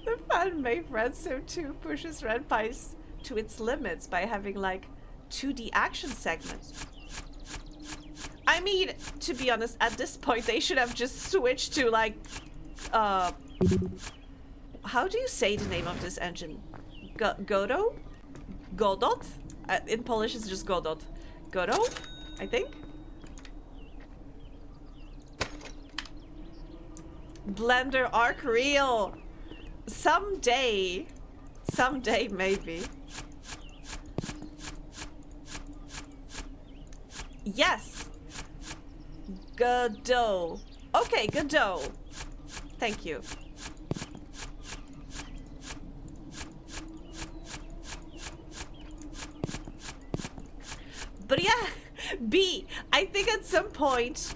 [SPEAKER 1] The fan made Red So 2 pushes Red Pies to its limits by having like 2D action segments. I mean, to be honest, at this point they should have just switched to like how do you say the name of this engine? Godot? Godot? In Polish it's just Godot. Godot? I think? Blender Arc Real! Someday. Someday, maybe. Yes! Godot. Okay, Godot. Thank you. But yeah, B, I think at some point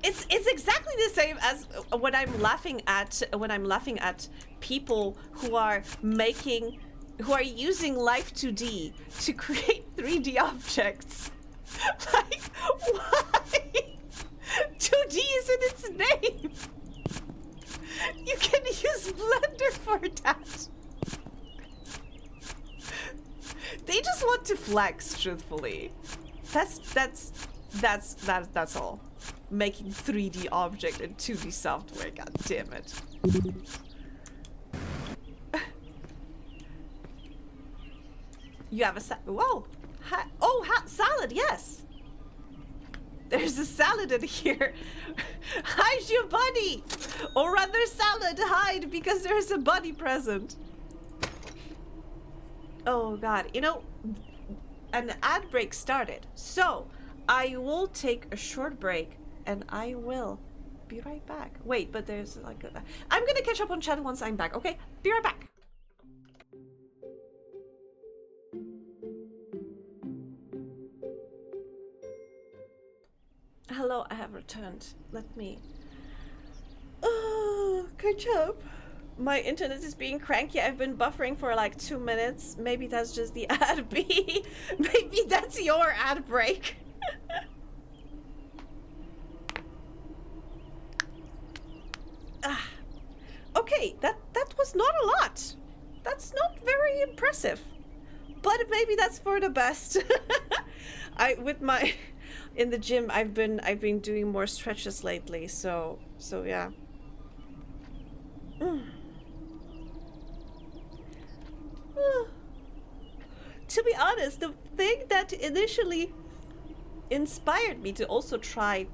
[SPEAKER 1] it's exactly the same as when I'm laughing at people who are using Life 2D to create 3D objects. Like, why? 2D is in its name. You can use Blender for that. They just want to flex, truthfully. That's all. Making 3D object and 2D software, god damn it. You have a whoa! Salad, yes! There's a salad in here. Hide your bunny! Or rather, salad, hide, because there's a bunny present. Oh god, you know, an ad break started. So, I will take a short break and I will be right back. Wait, but there's like I'm gonna catch up on chat once I'm back, okay? Be right back. Hello, I have returned. Let me catch up. My internet is being cranky. I've been buffering for like 2 minutes. Maybe that's just the ad B. Maybe that's your ad break. Okay, that was not a lot. That's not very impressive. But maybe that's for the best. In the gym I've been doing more stretches lately, so yeah. To be honest, the thing that initially inspired me to also try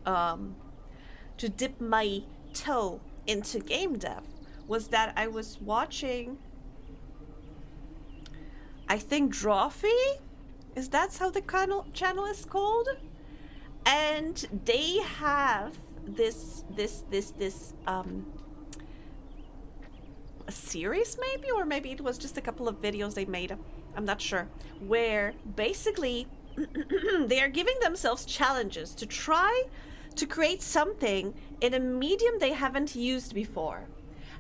[SPEAKER 1] to dip my toe into game dev was that I was watching, I think, Drawfee? Is that how the channel is called? And they have this a series maybe, or maybe it was just a couple of videos they made, I'm not sure, where basically they are giving themselves challenges to try to create something in a medium they haven't used before.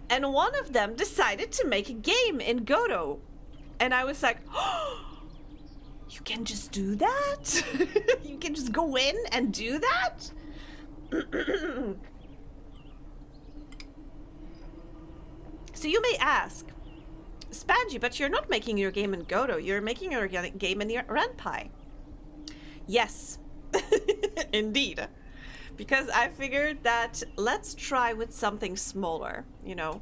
[SPEAKER 1] And one of them decided to make a game in Godot. And I was like, oh, you can just do that? You can just go in and do that? So you may ask, Spangy, but you're not making your game in Godot, you're making your game in RenPy. Yes, indeed. Because I figured that let's try with something smaller, you know.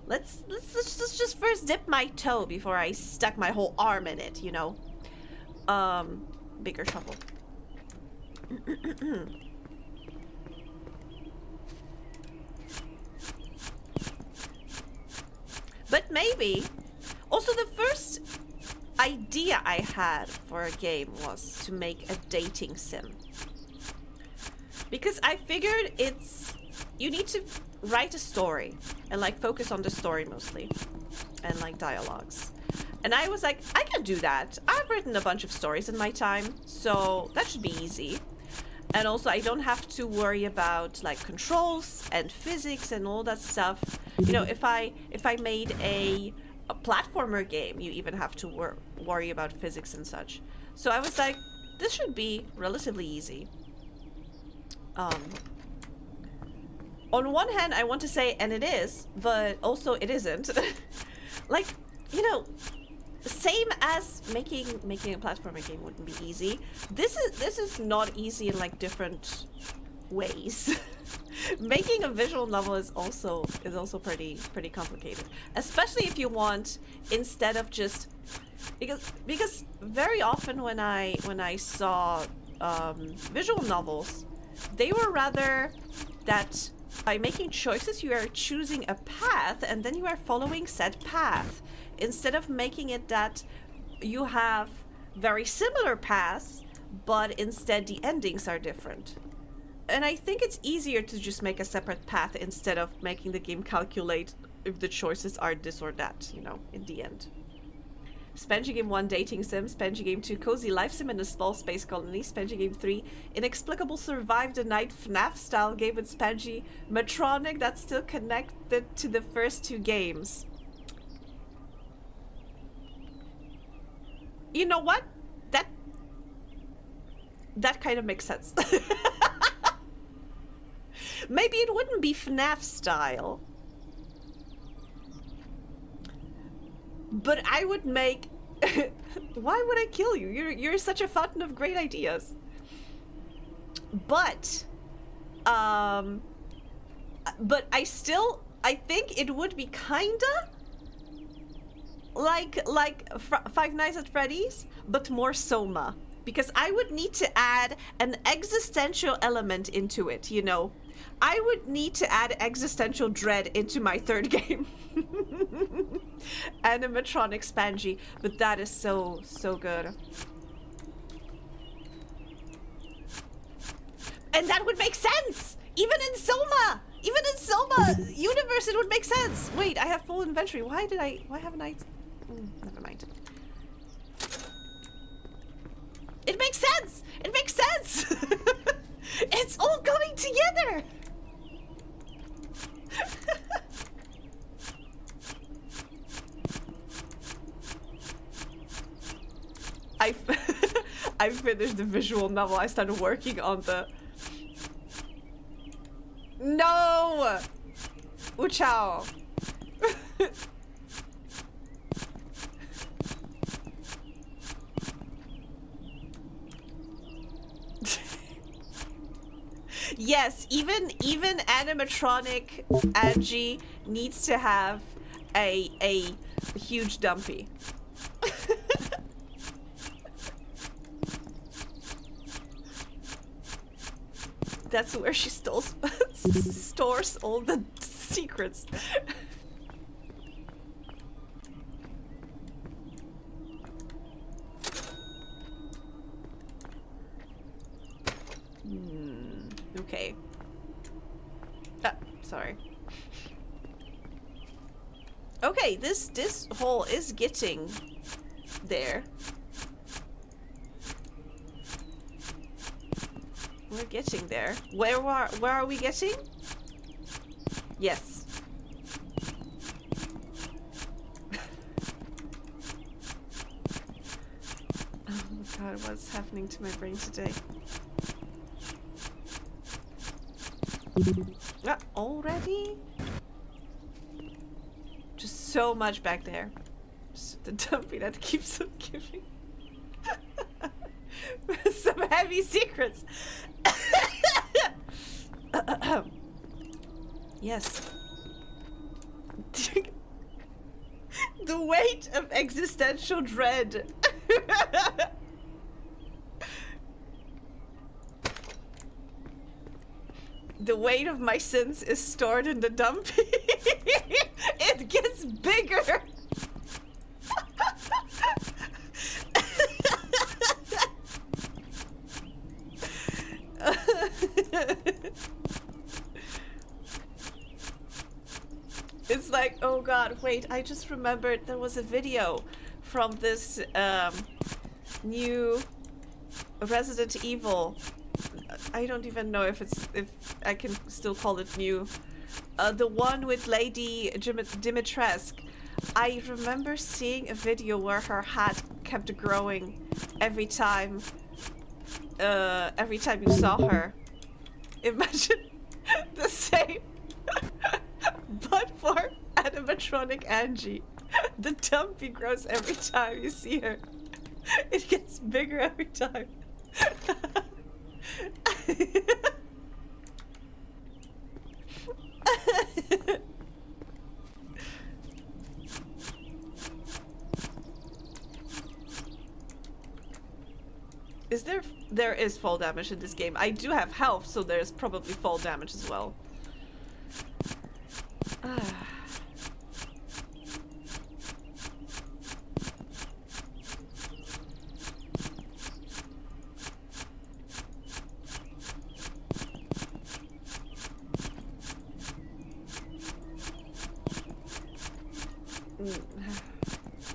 [SPEAKER 1] Let's just first dip my toe before I stuck my whole arm in it, you know. Bigger shovel. But maybe also the first idea I had for a game was to make a dating sim. Because I figured you need to write a story and like focus on the story mostly and like dialogues. And I was like, I can do that. I've written a bunch of stories in my time, so that should be easy. And also I don't have to worry about like controls and physics and all that stuff. You know, if I made a a platformer game, you even have to worry about physics and such. So I was like, this should be relatively easy. On one hand, I want to say, and it is, but also it isn't. Like, you know, same as making a platformer game wouldn't be easy. This is not easy in like different ways. Making a visual novel is also pretty complicated, especially if you want, instead of just because very often when I saw visual novels, they were rather that by making choices you are choosing a path and then you are following said path, instead of making it that you have very similar paths but instead the endings are different. And I think it's easier to just make a separate path instead of making the game calculate if the choices are this or that, you know, in the end. Spangy Game 1, Dating Sim. Spangy Game 2, Cozy Life Sim in a Small Space Colony. Spangy Game 3, Inexplicable Survive the Night FNAF-style game with Spangy Matronic that's still connected to the first two games. You know what? That kind of makes sense. Maybe it wouldn't be FNAF style, but I would make... Why would I kill you? You're such a fountain of great ideas. But I think it would be kinda like Five Nights at Freddy's, but more Soma. Because I would need to add an existential element into it, you know? I would need to add existential dread into my third game. Animatronic Spangy, but that is so good. And that would make sense! Even in Soma universe, it would make sense! Wait, I have full inventory. Why haven't I... never mind. It makes sense! It makes sense! It's all coming together! I finished the visual novel. I started working on the... No! Uchao! Yes, even animatronic Angie needs to have a huge dumpy. That's where she stores all the secrets. Okay. Sorry. Okay, this hole is getting there. We're getting there. Where are we getting? Yes. Oh my god, what's happening to my brain today? Already? Just so much back there. Just the dumpy that keeps on giving. Some heavy secrets. Yes. The weight of existential dread. The weight of my sins is stored in the dumpy. It gets bigger. It's like, oh god, wait, I just remembered there was a video from this new Resident Evil. I don't even know if I can still call it new. The one with Lady Dimitrescu. I remember seeing a video where her hat kept growing every time you saw her. Imagine the same, but for animatronic Angie. The dumpy grows every time you see her. It gets bigger every time. There is fall damage in this game. I do have health, so there's probably fall damage as well.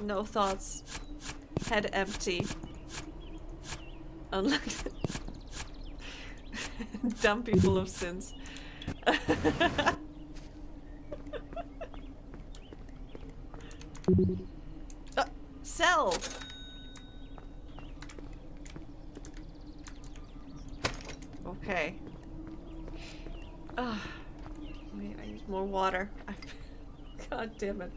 [SPEAKER 1] No thoughts. Head empty. Unlike dumpy full of sins. Sell! Okay. Wait, I need more water. God damn it.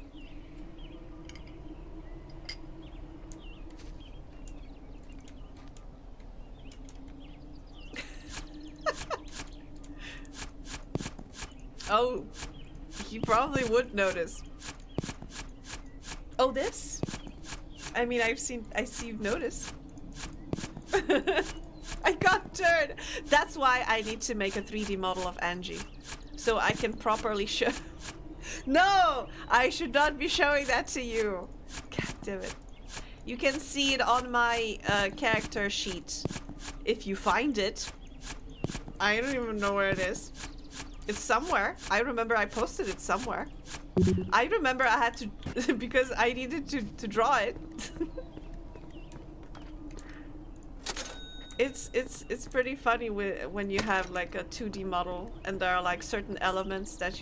[SPEAKER 1] Oh, you probably would notice. Oh, this? I mean, I see you've noticed. I got turned. That's why I need to make a 3D model of Angie, so I can properly show. No, I should not be showing that to you. God damn it. You can see it on my character sheet if you find it. I don't even know where it is. It's somewhere. I remember I posted it somewhere. I remember I had to because I needed to draw it. It's pretty funny when you have like a 2D model and there are like certain elements that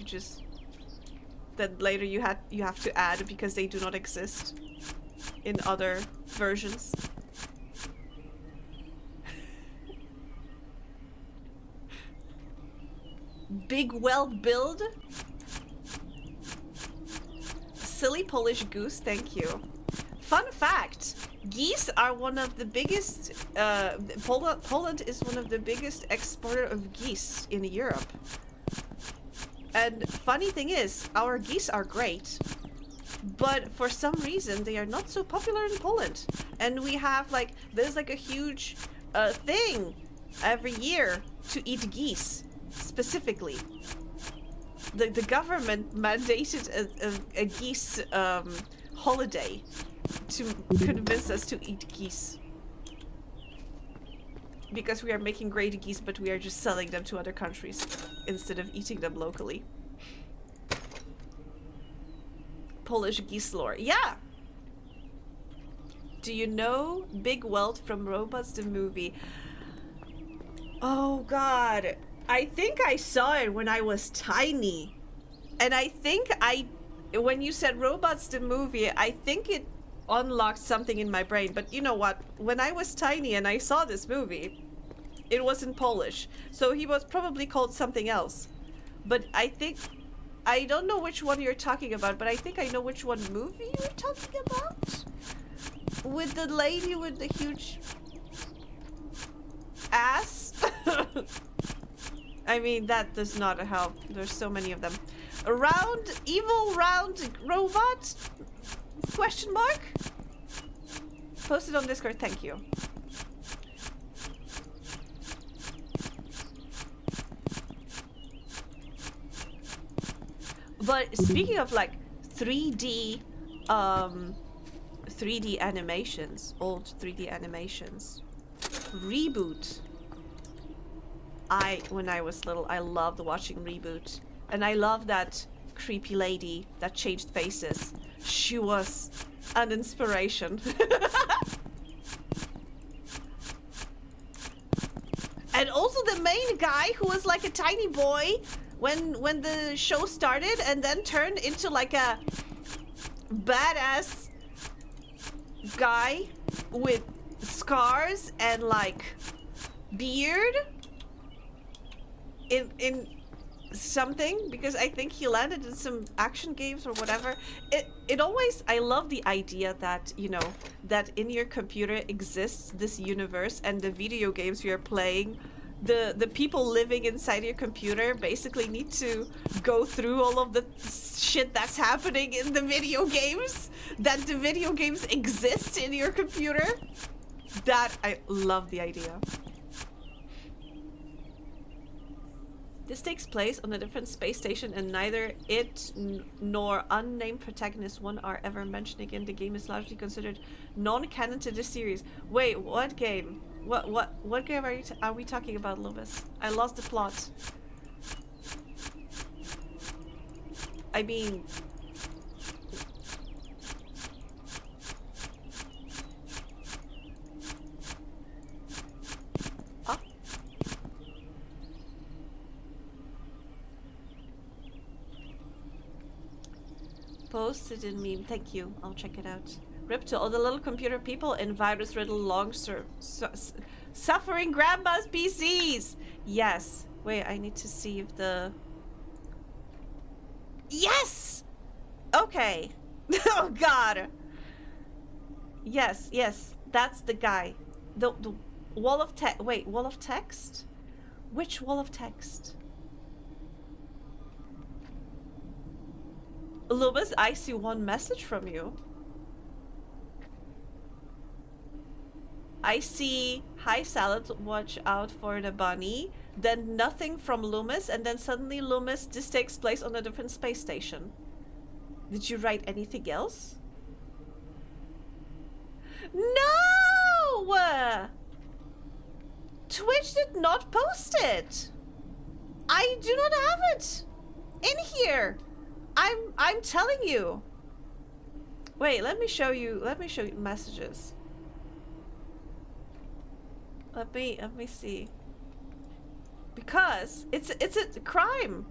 [SPEAKER 1] that later you have to add because they do not exist in other versions. Big well build. Silly Polish goose, thank you. Fun fact, geese are one of the biggest, Poland is one of the biggest exporter of geese in Europe. And funny thing is, our geese are great, but for some reason they are not so popular in Poland. And we have like, there's like a huge thing every year to eat geese. Specifically, the government mandated a geese holiday to convince us to eat geese because we are making great geese, but we are just selling them to other countries instead of eating them locally. Polish geese lore, yeah. Do you know Big Weld from Robots the movie? Oh God. I think I saw it when I was tiny. And I think when you said Robots the movie, I think it unlocked something in my brain. But you know what? When I was tiny and I saw this movie, it was in Polish. So he was probably called something else. But I don't know which one you're talking about, but I think I know which one movie you're talking about. With the lady with the huge ass. I mean, that does not help. There's so many of them. A round, evil round robot? Question mark? Post it on Discord, thank you. But speaking of like 3D animations, old 3D animations, Reboot. When I was little, I loved watching Reboot. And I love that creepy lady that changed faces. She was an inspiration. And also the main guy who was like a tiny boy when the show started and then turned into like a badass guy with scars and like beard in something, because I think he landed in some action games or whatever. It always, I love the idea that, you know, that in your computer exists this universe, and the video games you're playing, the people living inside your computer basically need to go through all of the shit that's happening in the video games, that the video games exist in your computer. That, I love the idea. This takes place on a different space station, and neither it nor unnamed protagonist one are ever mentioned again. The game is largely considered non-canon to this series. Wait, what game? What game are we talking about, Loomis? I lost the plot. I mean, posted in meme. Thank you. I'll check it out. Rip to all the little computer people in virus-riddled suffering grandma's PCs. Yes. Wait, I need to see if the... Yes! Okay. Oh god. Yes, yes. That's the guy. The wall of text. Wait, wall of text? Which wall of text? Loomis, I see one message from you. I see, hi Salad, watch out for the bunny. Then nothing from Loomis, and then suddenly Loomis, this takes place on a different space station. Did you write anything else? No! Twitch did not post it. I do not have it in here. I'm telling you. Wait, let me show you messages. Let me see. Because it's a crime.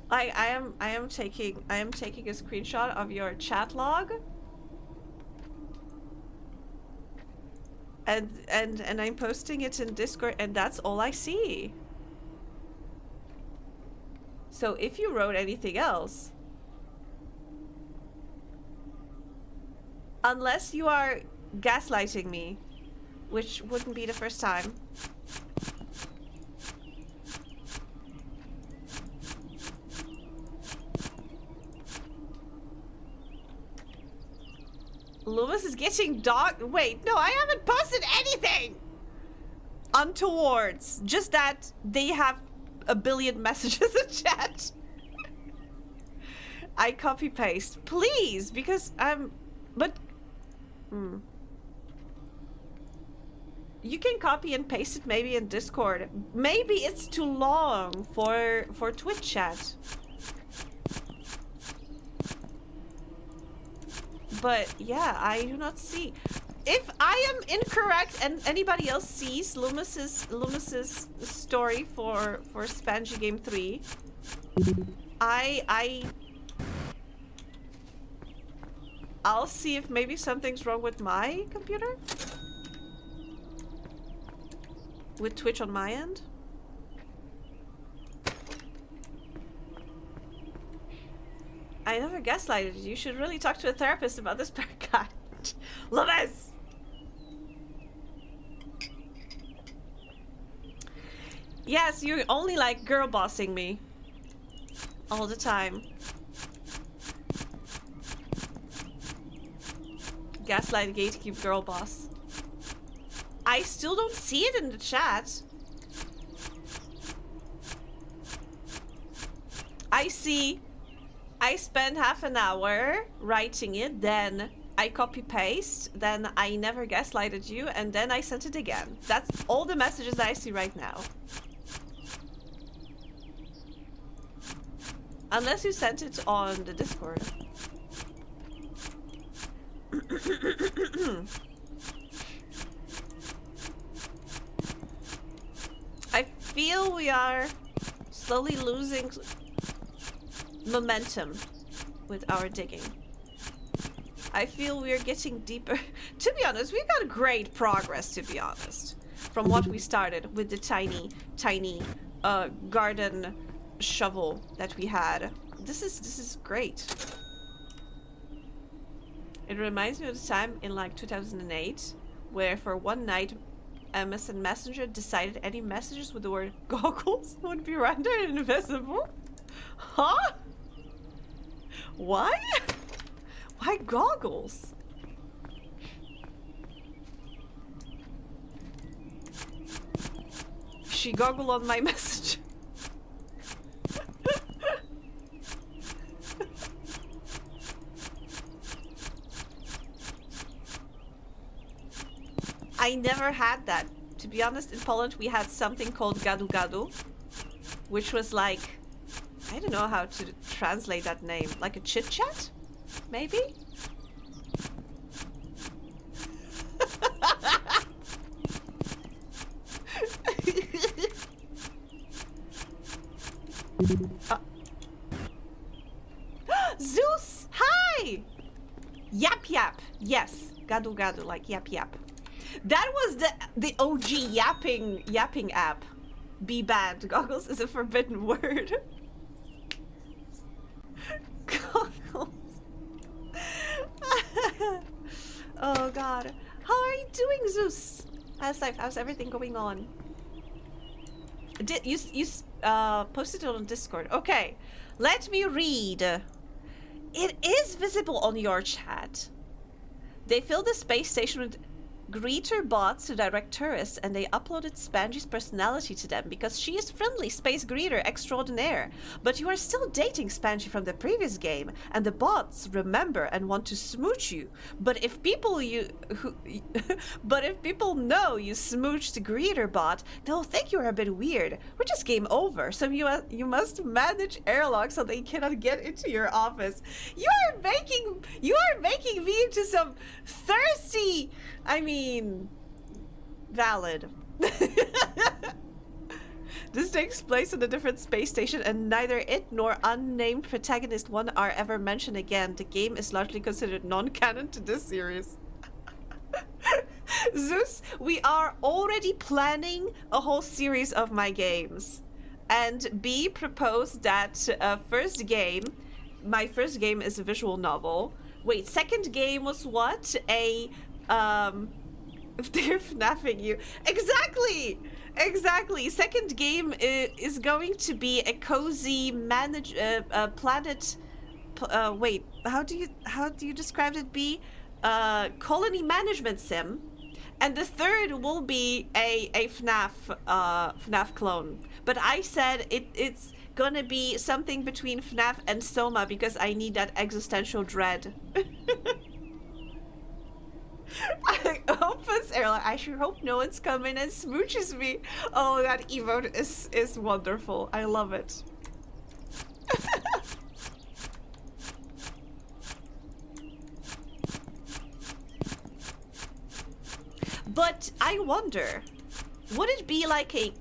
[SPEAKER 1] I am taking a screenshot of your chat log. And I'm posting it in Discord, and that's all I see. So if you wrote anything else, unless you are gaslighting me, which wouldn't be the first time. Loomis is getting dog. Wait, no, I haven't posted anything untowards. Just that they have a billion messages in chat. I copy paste, please, because I'm. But you can copy and paste it maybe in Discord. Maybe it's too long for Twitch chat. But yeah, I do not see. If I am incorrect and anybody else sees Loomis's story for Spangy Game 3, I'll see if maybe something's wrong with my computer. With Twitch on my end. I never gaslighted you. You should really talk to a therapist about this guy. Loomis! Yes, you're only like girl bossing me. All the time. Gaslight, gatekeep, girl boss. I still don't see it in the chat. I see. I spent half an hour writing it, then I copy paste, then I never gaslighted you, and then I sent it again. That's all the messages that I see right now. Unless you sent it on the Discord. feel we are slowly losing momentum with our digging. I feel we are getting deeper. To be honest, we got great progress, to be honest. From what we started with the tiny garden shovel that we had. This is great. It reminds me of the time in like 2008 where for one night MSN Messenger decided any messages with the word goggles would be rendered invisible. Huh? Why? Why goggles? She goggled on my message. I never had that. To be honest, in Poland we had something called gadu gadu, which was like, I don't know how to translate that name, like a chit chat, maybe? Zeus, hi! Yap yap, yes, gadu gadu, like yap yap. That was the OG yapping app. Be bad. Goggles is a forbidden word. Goggles. Oh god. How are you doing, Zeus? How's life? How's everything going on? You posted it on Discord. Okay. Let me read. It is visible on your chat. They filled the space station with greeter bots to direct tourists, and they uploaded Spangy's personality to them because she is friendly space greeter extraordinaire. But you are still dating Spangy from the previous game, and the bots remember and want to smooch you. But if people know you smooched the greeter bot, they'll think you are a bit weird, which is game over. So you must manage airlock so they cannot get into your office. You are making me into some thirsty. I mean, valid. This takes place on a different space station, and neither it nor unnamed protagonist one are ever mentioned again. The game is largely considered non-canon to this series. Zeus, we are already planning a whole series of my games. And B proposed that my first game is a visual novel. Wait, second game was what? If they're FNAFing you. Exactly. Second game is going to be a cozy planet. Wait, how do you describe it? Colony management sim, and the third will be a FNAF clone. But I said it's gonna be something between FNAF and Soma because I need that existential dread. Opus airline. I sure hope no one's coming and smooches me. Oh, that emote is wonderful. I love it. But I wonder, would it be like a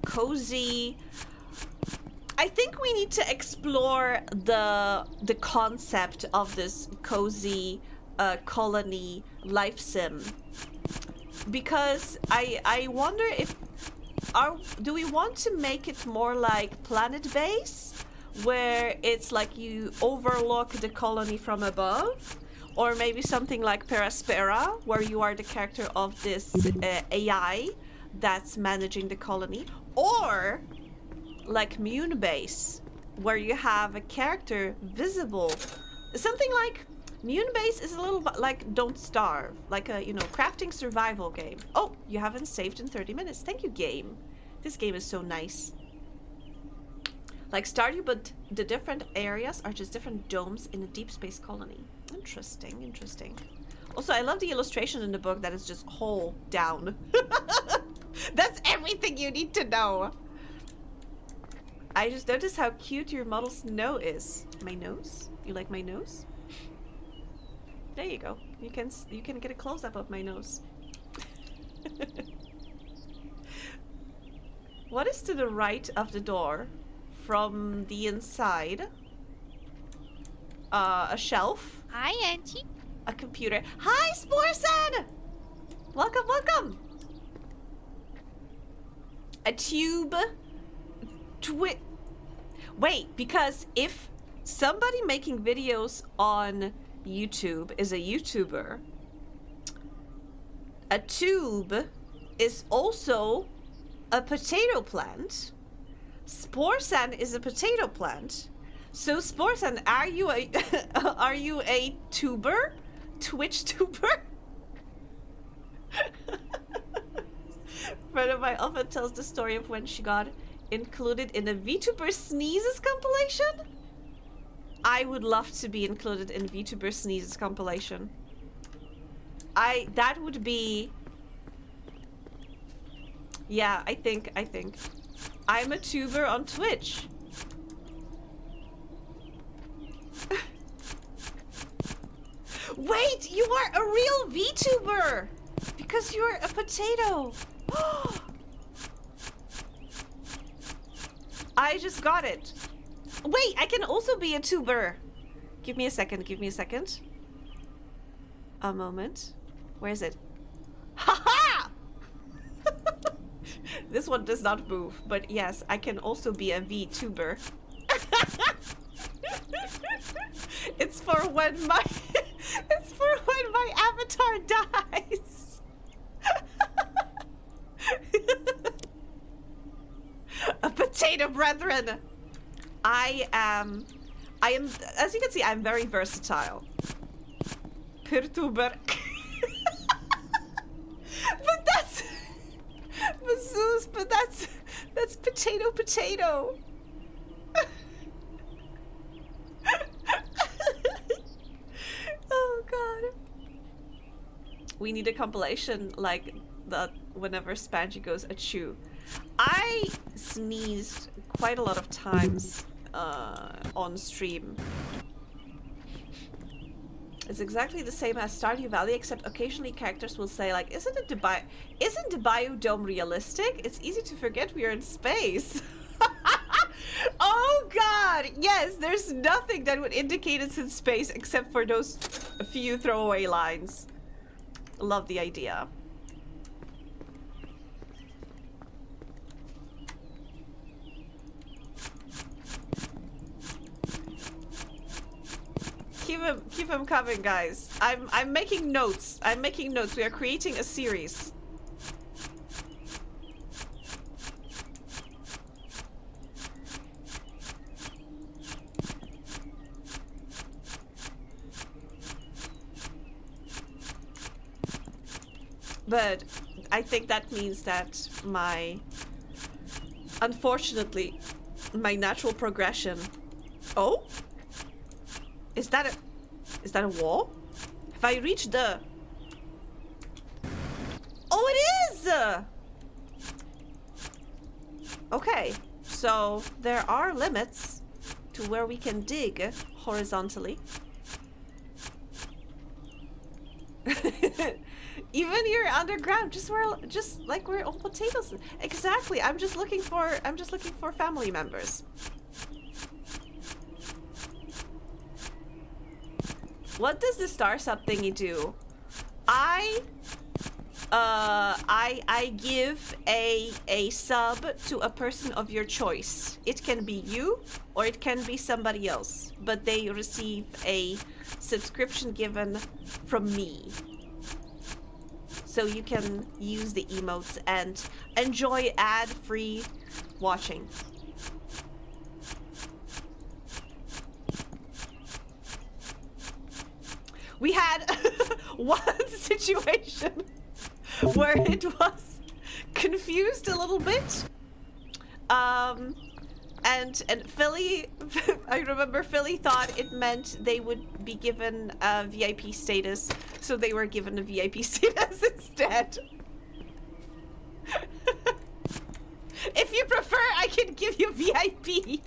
[SPEAKER 1] cozy? I think we need to explore the concept of this cozy colony life sim, because I wonder if do we want to make it more like Planet Base, where it's like you overlook the colony from above, or maybe something like Peraspera, where you are the character of this AI that's managing the colony, or like Moonbase, where you have a character visible, something like Moonbase is a little bit like Don't Starve, like a, crafting survival game. Oh, you haven't saved in 30 minutes. Thank you, game. This game is so nice. Like Stardew, but the different areas are just different domes in a deep space colony. Interesting. Also, I love the illustration in the book that is just hole down. That's everything you need to know. I just noticed how cute your model's nose is. My nose? You like my nose? There you go. You can get a close-up of my nose. What is to the right of the door from the inside? A shelf.
[SPEAKER 2] Hi, Auntie.
[SPEAKER 1] A computer. Hi, Sporson! Welcome, welcome! A tube. Wait, because if somebody making videos on YouTube is a YouTuber, a tube is also a potato plant. Sporsan is a potato plant. So Sporsan, are you a tuber? Twitch tuber? Friend of mine often tells the story of when she got included in a VTuber Sneezes compilation. I would love to be included in VTuber Sneezes compilation. That would be... Yeah, I think. I'm a tuber on Twitch. Wait, you are a real VTuber! Because you're a potato. I just got it. Wait, I can also be a tuber. Give me a second, A moment. Where is it? Haha! This one does not move, but yes, I can also be a VTuber. It's for when my avatar dies. A potato brethren. I am, as you can see, I'm very versatile. Perturber. But that's, Mazoos, but that's potato. Oh god. We need a compilation like that whenever Spangy goes achoo. I sneezed quite a lot of times on stream. It's exactly the same as Stardew Valley, except occasionally characters will say like, isn't the biodome realistic? It's easy to forget we are in space. Oh god! Yes, there's nothing that would indicate it's in space except for those few throwaway lines. Love the idea. Keep him coming, guys. I'm making notes. We are creating a series. But I think that means that unfortunately, my natural progression. Oh? Is that a wall? Have I reached the... Oh, it is! Okay, so there are limits to where we can dig horizontally. Even here underground, just like where all potatoes. Exactly. I'm just looking for family members. What does the star sub thingy do? I give a sub to a person of your choice. It can be you or it can be somebody else, but they receive a subscription given from me. So you can use the emotes and enjoy ad-free watching. We had one situation where it was confused a little bit. And Philly, I remember Philly thought it meant they would be given a VIP status, so they were given a VIP status instead. If you prefer, I can give you VIP.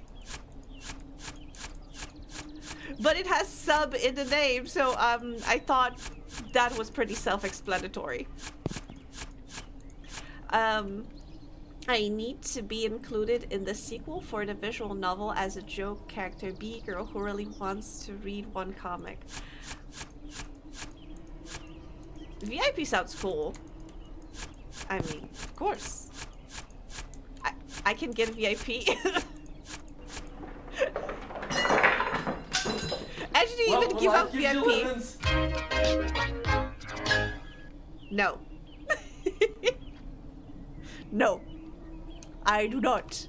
[SPEAKER 1] But it has sub in the name, so I thought that was pretty self-explanatory. I need to be included in the sequel for the visual novel as a joke character. Be a girl who really wants to read one comic. VIP sounds cool. I mean, of course. I can get VIP. I didn't even give out VIP. No. No. I do not.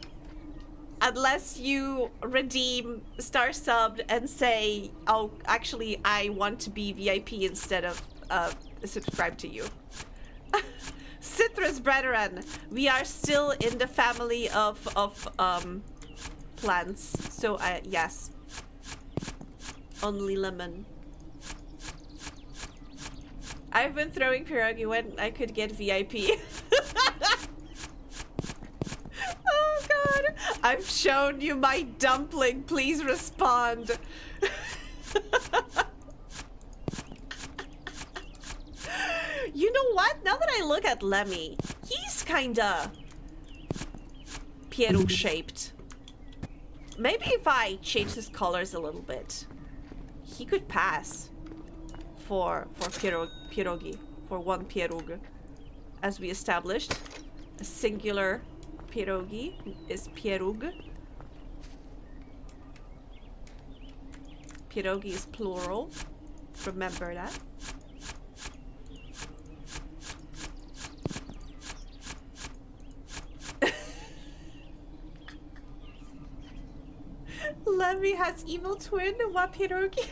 [SPEAKER 1] Unless you redeem star subbed and say, oh, actually, I want to be VIP instead of subscribe to you. Citrus brethren, we are still in the family of plants. So yes, only lemon. I've been throwing pierogi when I could get VIP. Oh god, I've shown you my dumpling. Please respond. You know what? Now that I look at Lemmy, he's kinda pierrot shaped. Maybe if I change his colors a little bit, he could pass for pierogi, for one pierog. As we established, a singular pierogi is pierog. Pierogi is plural. Remember that. Lemmy has evil twin. What pierogi?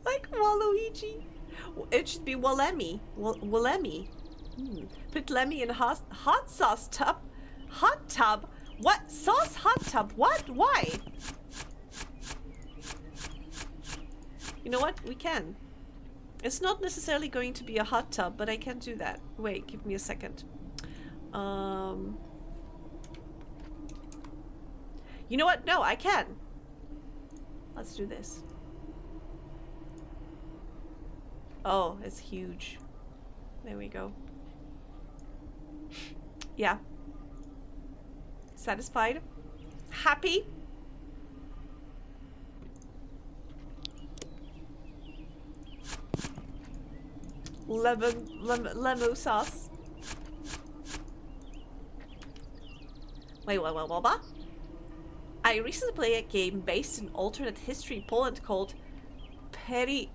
[SPEAKER 1] Like Waluigi. It should be Walemi. Walemi. Put Lemmy in hot sauce tub. Hot tub? What? Sauce hot tub? What? Why? You know what? We can. It's not necessarily going to be a hot tub, but I can do that. Wait, give me a second. You know what? No, I can. Let's do this. Oh, it's huge. There we go. Yeah. Satisfied? Happy? Lemon sauce. Wait, what? I recently played a game based in alternate history Poland called Peripetia?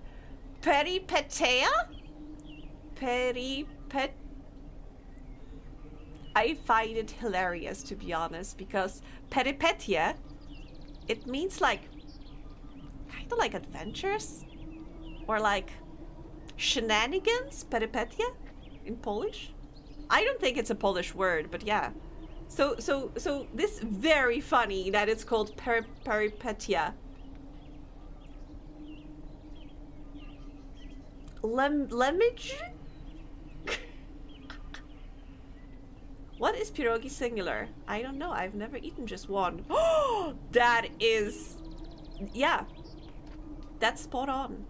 [SPEAKER 1] I find it hilarious, to be honest, because peripetia, it means like, kind of like adventures, or like shenanigans, peripetia, in Polish. I don't think it's a Polish word, but yeah. So this very funny that it's called peripetia. Lemage? What is pierogi singular? I don't know. I've never eaten just one. Oh, that is... Yeah. That's spot on.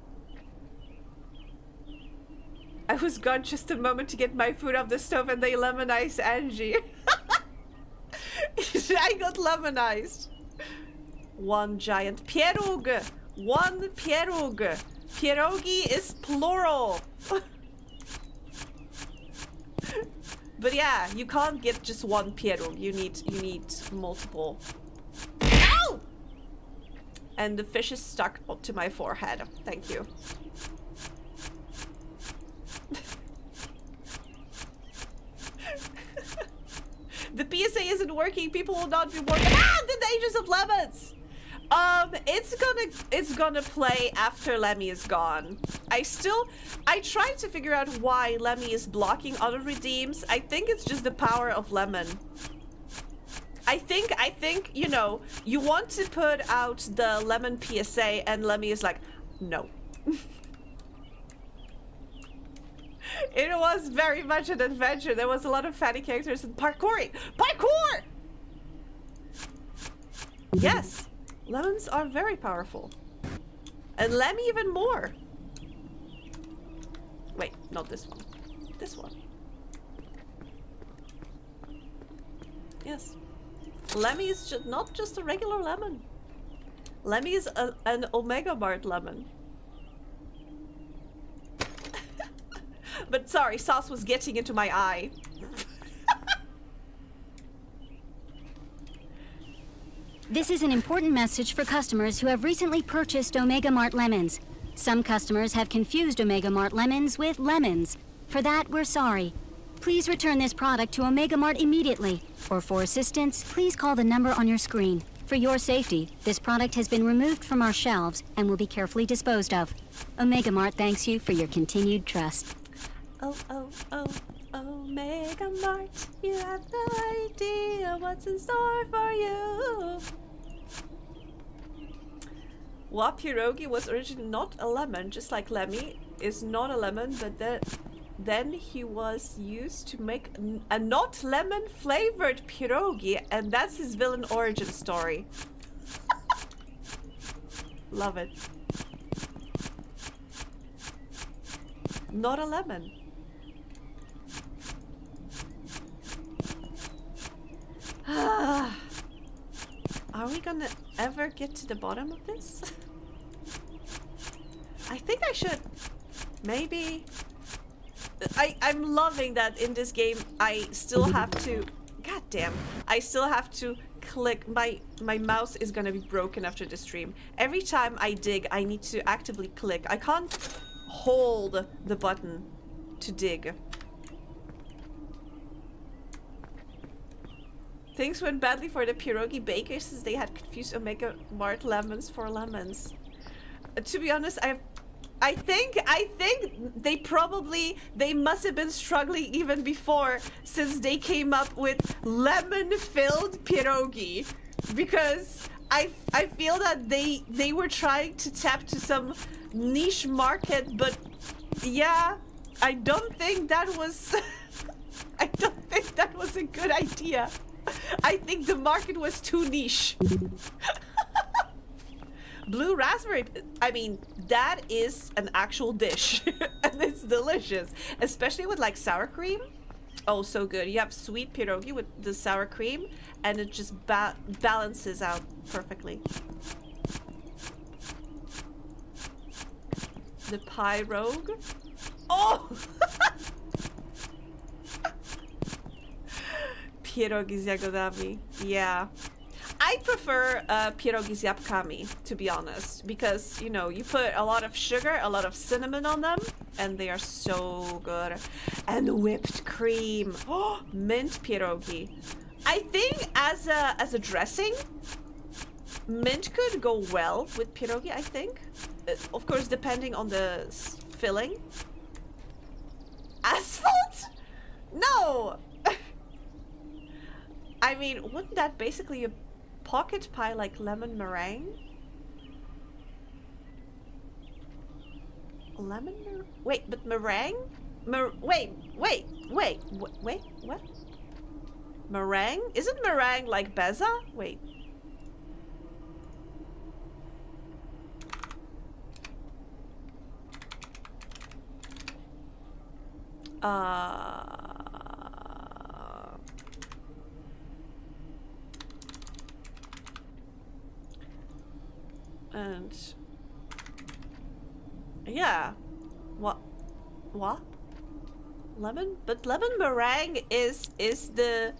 [SPEAKER 1] I was gone just a moment to get my food off the stove and they lemonized Angie. I got lemonized. One giant pierog. One pierog. Pierogi is plural. But yeah, you can't get just one pierog. You need multiple. Ow! And the fish is stuck up to my forehead. Thank you. The PSA isn't working. People will not be working. Ah, the dangers of lemons. It's gonna play after Lemmy is gone. I tried to figure out why Lemmy is blocking auto redeems. I think it's just the power of lemon. I think, you know, you want to put out the lemon PSA and Lemmy is like, no. It was very much an adventure. There was a lot of fatty characters and parkour! Parkour! Yes, lemons are very powerful. And Lemmy even more. Wait, not this one. This one. Yes. Lemmy is not just a regular lemon. Lemmy is an Omega Mart lemon. But sorry, sauce was getting into my eye.
[SPEAKER 2] This is an important message for customers who have recently purchased Omega Mart lemons. Some customers have confused Omega Mart lemons with lemons. For that, we're sorry. Please return this product to Omega Mart immediately. Or for assistance, please call the number on your screen. For your safety, this product has been removed from our shelves and will be carefully disposed of. Omega Mart thanks you for your continued trust.
[SPEAKER 1] Oh, oh, oh, Omega Mart, you have no idea what's in store for you. Wa Pierogi was originally not a lemon, just like Lemmy is not a lemon, but then he was used to make a not lemon flavored pierogi, and that's his villain origin story. Love it. Not a lemon. Are we gonna ever get to the bottom of this? I think I should. Maybe. I'm loving that in this game I still have to. God damn. I still have to click. My mouse is gonna be broken after the stream. Every time I dig, I need to actively click. I can't hold the button to dig. Things went badly for the pierogi bakers since they had confused Omega Mart lemons for lemons. To be honest, I think they must have been struggling even before, since they came up with lemon-filled pierogi, because I feel that they were trying to tap to some niche market, but yeah, I don't think that was I don't think that was a good idea. I think the market was too niche. Blue raspberry, I mean, that is an actual dish. And it's delicious, especially with like sour cream. Oh, so good. You have sweet pierogi with the sour cream and it just balances out perfectly. The pie rogue. Oh! Pierogi z jagodami. Yeah. I prefer pierogi z jabłkami, to be honest, because, you know, you put a lot of sugar, a lot of cinnamon on them, and they are so good. And whipped cream. Oh, mint pierogi. I think as a dressing, mint could go well with pierogi, I think. Of course, depending on the filling. Asphalt? No! I mean, wouldn't that basically a pocket pie like lemon meringue? Lemon meringue? Wait, but meringue? Wait, what? Meringue? Isn't meringue like Beza? Wait. And yeah, what lemon? But lemon meringue is the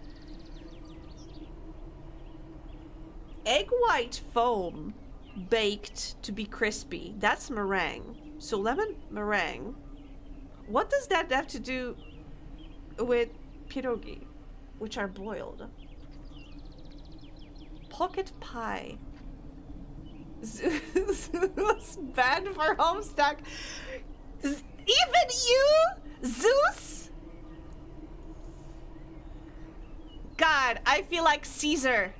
[SPEAKER 1] egg white foam baked to be crispy. That's meringue. So lemon meringue. What does that have to do with pierogi, which are boiled? Pocket pie. Zeus banned for Homestuck. Even you, Zeus? God, I feel like Caesar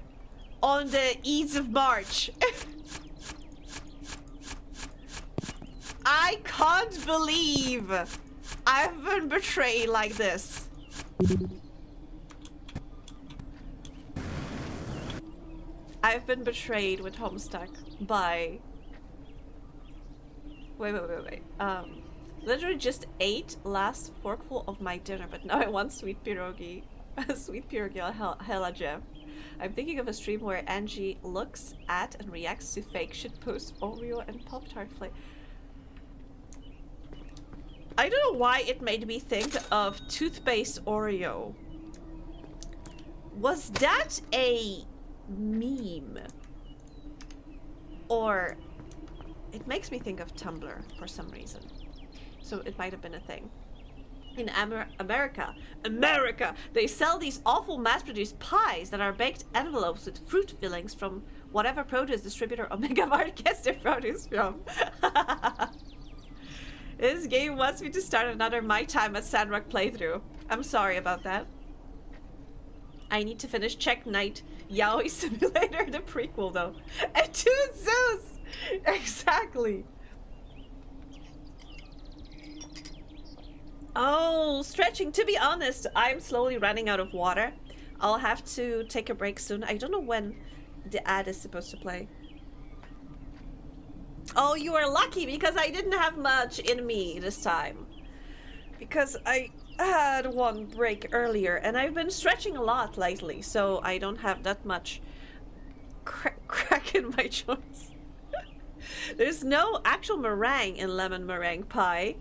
[SPEAKER 1] on the Ides of March. I can't believe I've been betrayed like this. I've been betrayed with Homestuck by... Wait. Literally just ate last forkful of my dinner, but now I want sweet pierogi. Sweet pierogi, hella Jeff. I'm thinking of a stream where Angie looks at and reacts to fake shit post Oreo and Pop-Tart flavor. I don't know why it made me think of toothpaste Oreo. Was that a meme? Or it makes me think of Tumblr for some reason. So it might have been a thing. In America, they sell these awful mass-produced pies that are baked envelopes with fruit fillings from whatever produce distributor Omega Mart gets their produce from. This game wants me to start another My Time at Sandrock playthrough. I'm sorry about that. I need to finish Check Night Yaoi Simulator, the prequel though. And to Zeus! Exactly. Oh, stretching. To be honest, I'm slowly running out of water. I'll have to take a break soon. I don't know when the ad is supposed to play. Oh, you are lucky because I didn't have much in me this time. Because I had one break earlier and I've been stretching a lot lately, so I don't have that much crack in my joints. There's no actual meringue in lemon meringue pie.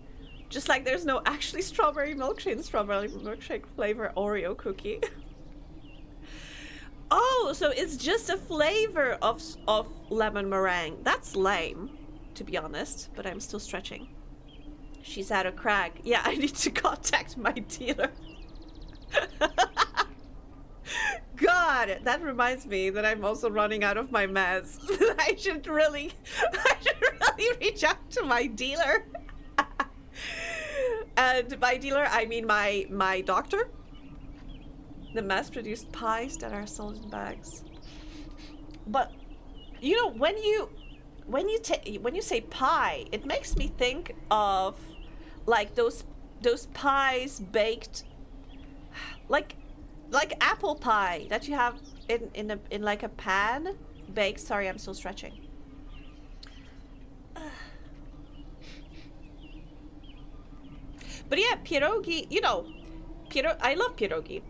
[SPEAKER 1] Just like there's no actually strawberry milkshake in strawberry milkshake flavor Oreo cookie. Oh, so it's just a flavor of lemon meringue. That's lame, to be honest, but I'm still stretching. She's out of crack. Yeah, I need to contact my dealer. God, that reminds me that I'm also running out of my meds. I should really reach out to my dealer. And by dealer, I mean my doctor. The mass-produced pies that are sold in bags. But you know, when you say pie, it makes me think of like those pies baked, like apple pie that you have in like a pan baked. Sorry, I'm still stretching. But yeah, pierogi, you know, I love pierogi,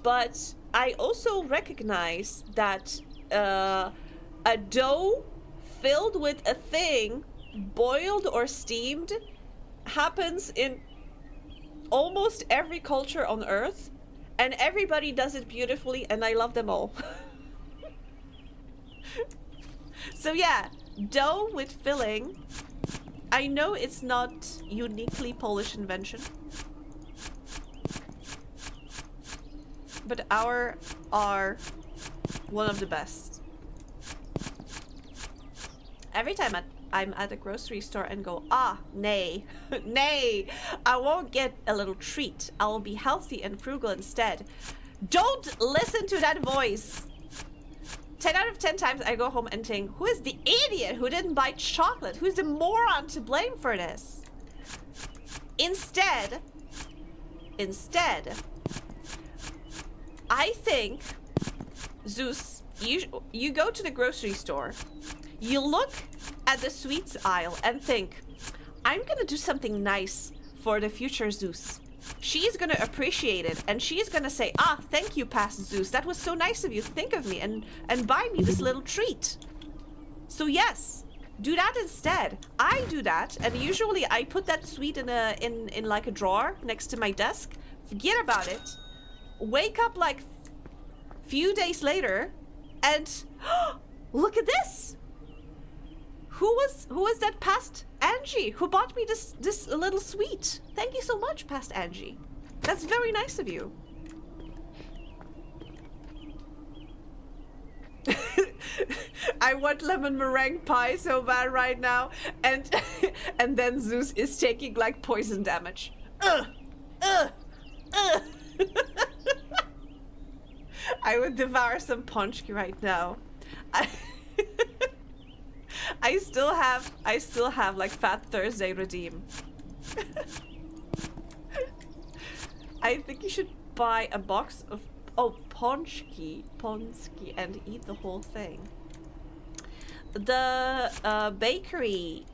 [SPEAKER 1] but I also recognize that a dough filled with a thing, boiled or steamed, happens in almost every culture on Earth, and everybody does it beautifully, and I love them all. So yeah, dough with filling. I know it's not uniquely Polish invention, but our are one of the best. Every time I'm at the grocery store and go, ah, nay, nay, I won't get a little treat. I will be healthy and frugal instead. Don't listen to that voice. 10 out of 10 times I go home and think, who is the idiot who didn't buy chocolate? Who's the moron to blame for this? Instead, I think, Zeus, you go to the grocery store, you look at the sweets aisle and think, I'm gonna do something nice for the future Zeus. She's gonna appreciate it, and she's gonna say, ah, thank you, past Zeus. That was so nice of you to think of me and buy me this little treat. So yes, do that instead. I do that, and usually I put that sweet in like a drawer next to my desk, forget about it, wake up like few days later, and look at this. Who was that past Angie who bought me this little sweet? Thank you so much, past Angie. That's very nice of you. I want lemon meringue pie so bad right now, and and then Zeus is taking like poison damage. I would devour some ponchki right now. I still have like Fat Thursday redeem. I think you should buy a box of ponchki and eat the whole thing. The bakery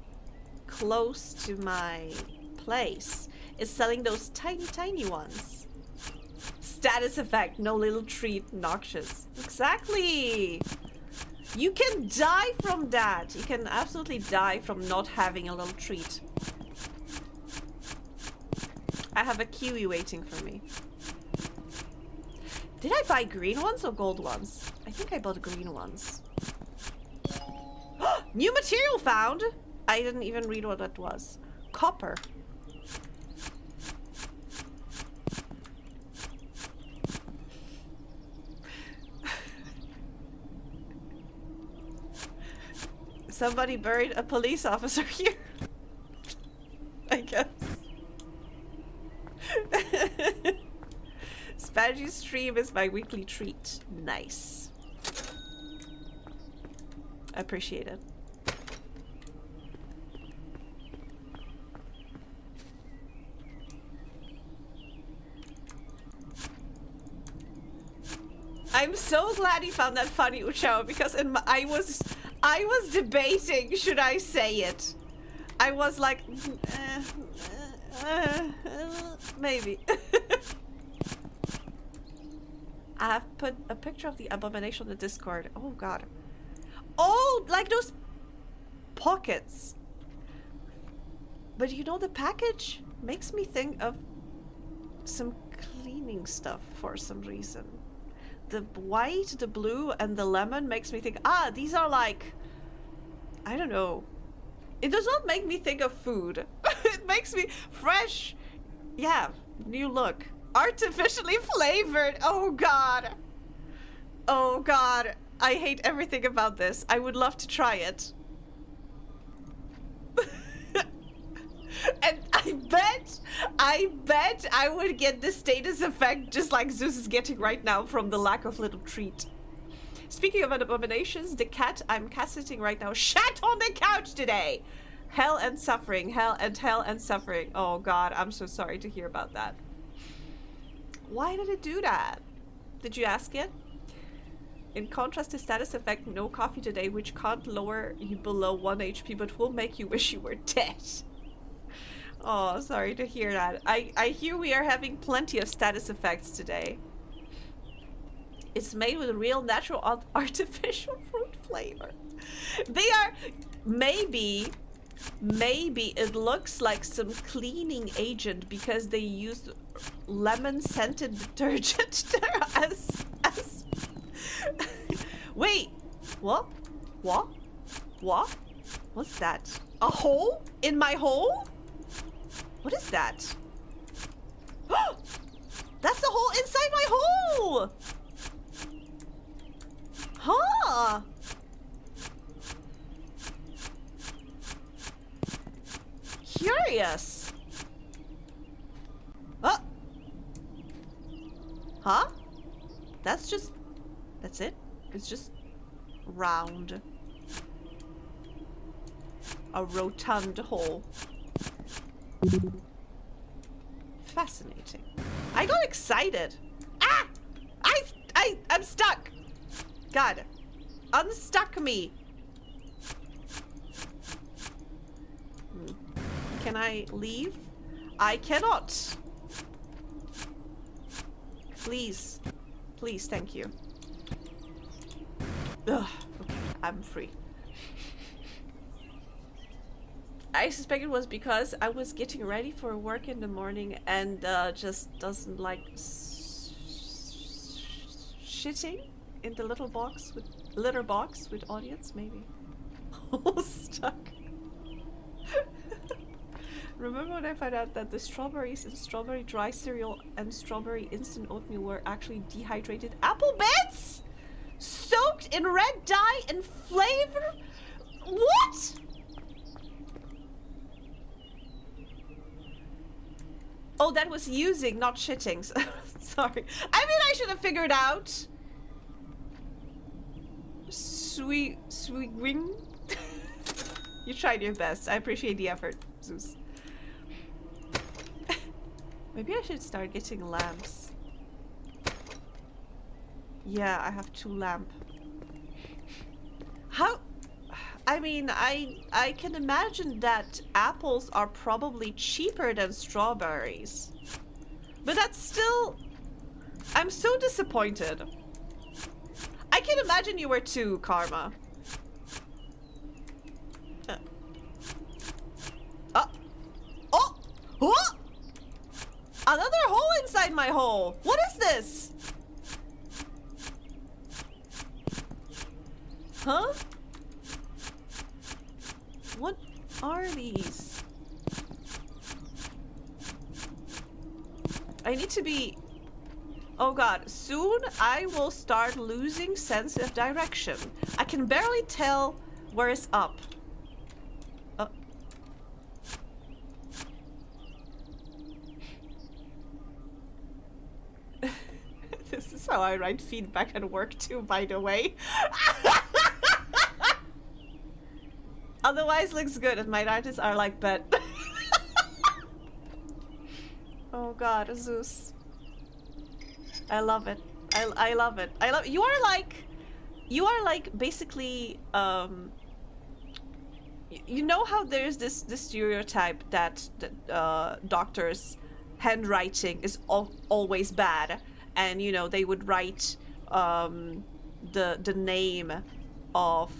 [SPEAKER 1] close to my place is selling those tiny ones. status effect. No little treat. Noxious. Exactly. You can die from that. You can absolutely die from not having a little treat. I have a kiwi waiting for me. Did I buy green ones or gold ones? I think I bought green ones. New material found! I didn't even read what that was. Copper. Somebody buried a police officer here. I guess. Spanish stream is my weekly treat. Nice. Appreciate it. I'm so glad you found that funny, Uchao, because I was debating, should I say it? I was like, maybe. I have put a picture of the abomination on the Discord. Oh god. Oh, like those pockets. But you know, the package makes me think of some cleaning stuff for some reason. The white, the blue, and the lemon makes me think, ah, these are like, I don't know. It does not make me think of food. It makes me fresh. Yeah, new look. Artificially flavored. Oh god. Oh god. I hate everything about this. I would love to try it. And I bet I would get the status effect just like Zeus is getting right now from the lack of little treat. Speaking of abominations, the cat I'm casting right now shat on the couch today. Hell and suffering, hell and suffering. Oh god, I'm so sorry to hear about that. Why did it do that? Did you ask it? In contrast to status effect, no coffee today, which can't lower you below 1 HP, but will make you wish you were dead. Oh, sorry to hear that. I hear we are having plenty of status effects today. It's made with real natural artificial fruit flavor. They are, maybe it looks like some cleaning agent because they used lemon scented detergent there as wait, what? What's that? A hole in my hole? What is that? Oh, that's the hole inside my hole. Huh. Curious. Oh. Huh? That's it? It's just round. A rotund hole. Fascinating. I got excited. Ah! I'm stuck. God. Unstuck me. Can I leave? I cannot. Please. Please, thank you. Ugh, okay, I'm free. I suspect it was because I was getting ready for work in the morning and just doesn't like shitting in the litter box with audience, maybe. All stuck. Remember when I found out that the strawberries in strawberry dry cereal and strawberry instant oatmeal were actually dehydrated apple bits? Soaked in red dye and flavor? What? Oh, that was using, not shitting. Sorry. I mean, I should have figured out. Sweet wing. You tried your best. I appreciate the effort, Zeus. Maybe I should start getting lamps. Yeah, I have 2 lamp. How? I mean, I can imagine that apples are probably cheaper than strawberries. But that's still I'm so disappointed. I can imagine you were too, Karma. Oh! Oh! Another hole inside my hole! What is this? Huh? What are these? I need to be... Oh god, soon I will start losing sense of direction. I can barely tell where is up. This is how I write feedback at work too, by the way. Otherwise looks good, and my writers are like, bet. Oh god, Zeus. I love it. I love it. I love you are like basically you know how there's this stereotype that doctors' handwriting is always bad, and you know they would write the name of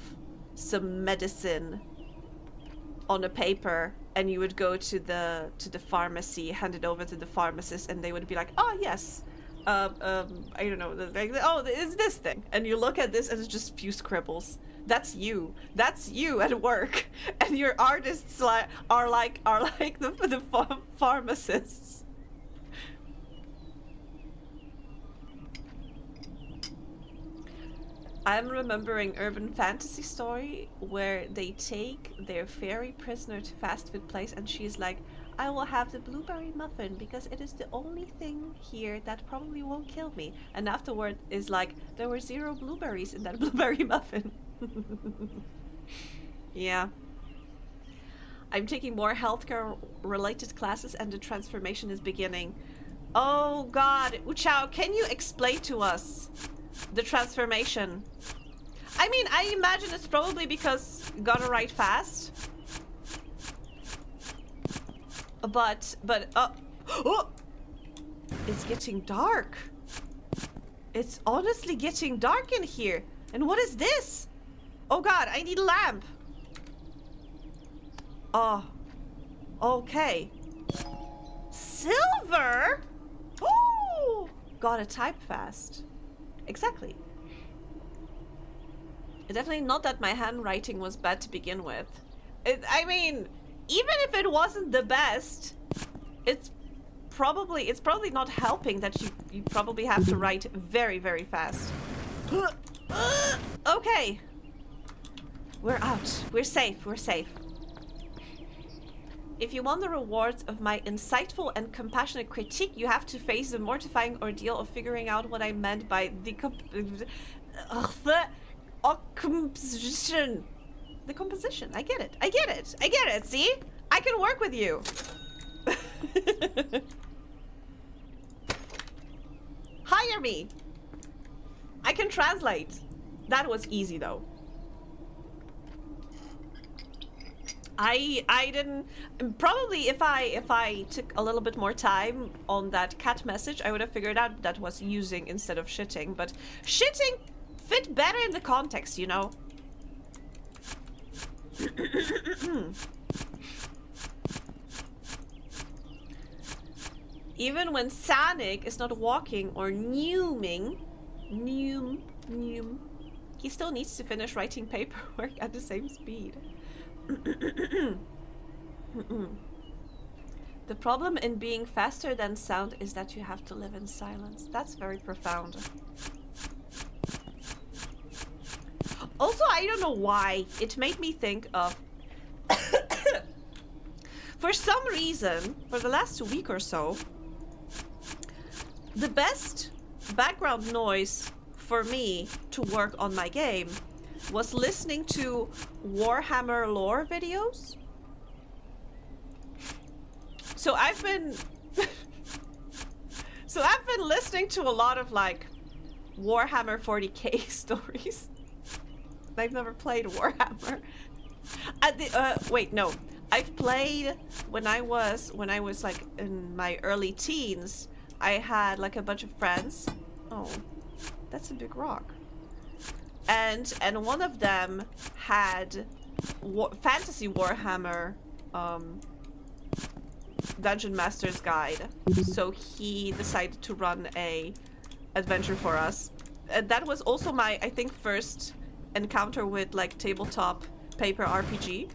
[SPEAKER 1] some medicine on a paper, and you would go to the pharmacy, hand it over to the pharmacist, and they would be like, oh yes, I don't know, like, oh, it's this thing, and you look at this and it's just few scribbles. That's you at work, and your artists are like the pharmacists. I'm remembering urban fantasy story where they take their fairy prisoner to fast food place, and she's like, I will have the blueberry muffin because it is the only thing here that probably won't kill me. And afterward is like, there were 0 blueberries in that blueberry muffin. Yeah. I'm taking more healthcare related classes and the transformation is beginning. Oh god, Uchao, can you explain to us the transformation? I mean, I imagine it's probably because you gotta write fast. But oh, it's getting dark. It's honestly getting dark in here. And what is this? Oh god, I need a lamp. Oh, okay. Silver? Oh, gotta type fast. Exactly. Definitely not that my handwriting was bad to begin with. I mean, even if it wasn't the best, it's probably not helping that you probably have to write very, very fast. Okay. We're out. We're safe. We're safe. If you want the rewards of my insightful and compassionate critique, you have to face the mortifying ordeal of figuring out what I meant by the composition. The composition. I get it. I get it. I get it. See? I can work with you. Hire me. I can translate. That was easy though. I didn't probably if I took a little bit more time on that cat message, I would have figured out that was using instead of shitting, but shitting fit better in the context, you know. Even when Sonic is not walking or newming, he still needs to finish writing paperwork at the same speed. The problem in being faster than sound is that you have to live in silence. That's very profound. Also, I don't know why, it made me think of... For some reason, for the last week or so, the best background noise for me to work on my game was listening to Warhammer lore videos. So I've been listening to a lot of like Warhammer 40k stories. I've never played Warhammer. Wait, no. I've played when I was like in my early teens. I had like a bunch of friends Oh, that's a big rock. And one of them had Fantasy Warhammer Dungeon Master's Guide. So he decided to run a adventure for us. That was also my, I think, first encounter with like tabletop paper RPG.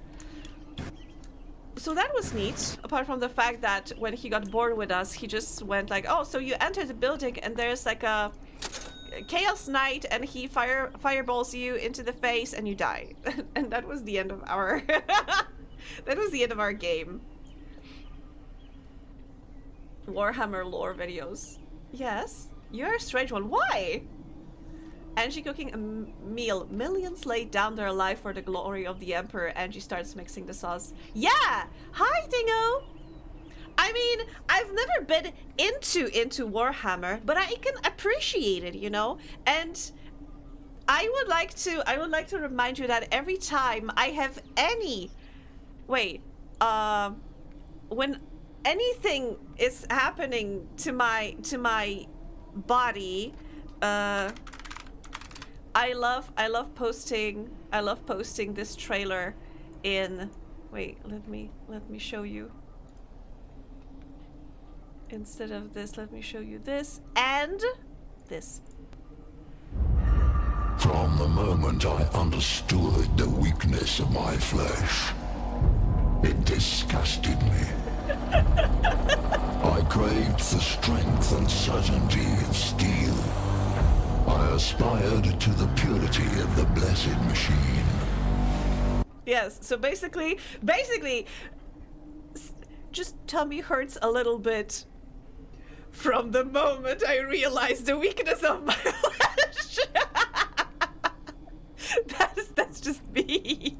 [SPEAKER 1] So that was neat, apart from the fact that when he got bored with us, he just went like, oh, so you enter the building and there's like a Chaos Knight and he fireballs you into the face and you die. And that was the end of our that was the end of our game. Warhammer lore videos. Yes, you're a strange one. Why? Angie cooking a meal. Millions laid down their life for the glory of the Emperor. Angie starts mixing the sauce. Yeah! Hi, Dingo! I mean, I've never been into Warhammer, but I can appreciate it, you know? And I would like to remind you that every time I have any... Wait, when anything is happening to my body, I love posting this trailer in, wait, let me show you. Instead of this, let me show you this and this.
[SPEAKER 3] From the moment I understood the weakness of my flesh, it disgusted me. I craved the strength and certainty of steel. I aspired to the purity of the blessed machine.
[SPEAKER 1] Yes, so basically, just tummy hurts a little bit from the moment I realized the weakness of my flesh. That's just me.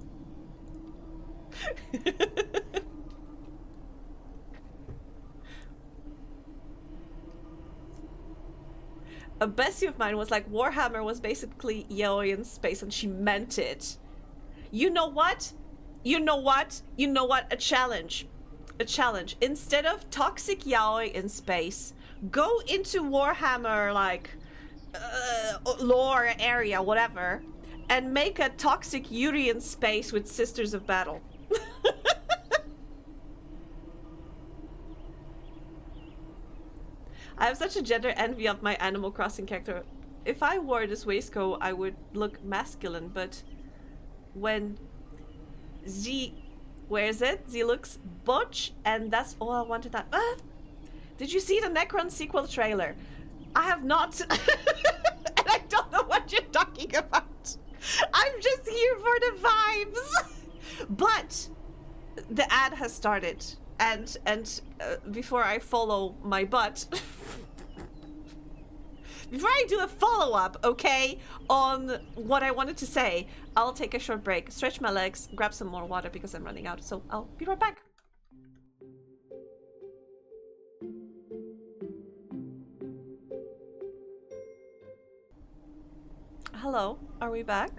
[SPEAKER 1] A bestie of mine was like, Warhammer was basically yaoi in space, and she meant it. You know what? You know what? You know what? A challenge. A challenge. Instead of toxic yaoi in space, go into Warhammer, like, lore area, whatever, and make a toxic Yuri in space with Sisters of Battle. I have such a gender envy of my Animal Crossing character. If I wore this waistcoat, I would look masculine, but when Z wears it, Z looks butch, and that's all I wanted to... Did you see the Necron sequel trailer? I have not. And I don't know what you're talking about. I'm just here for the vibes. But the ad has started. And before I follow my butt, before I do a follow-up, okay, on what I wanted to say, I'll take a short break, stretch my legs, grab some more water because I'm running out. So I'll be right back. Hello, are we back?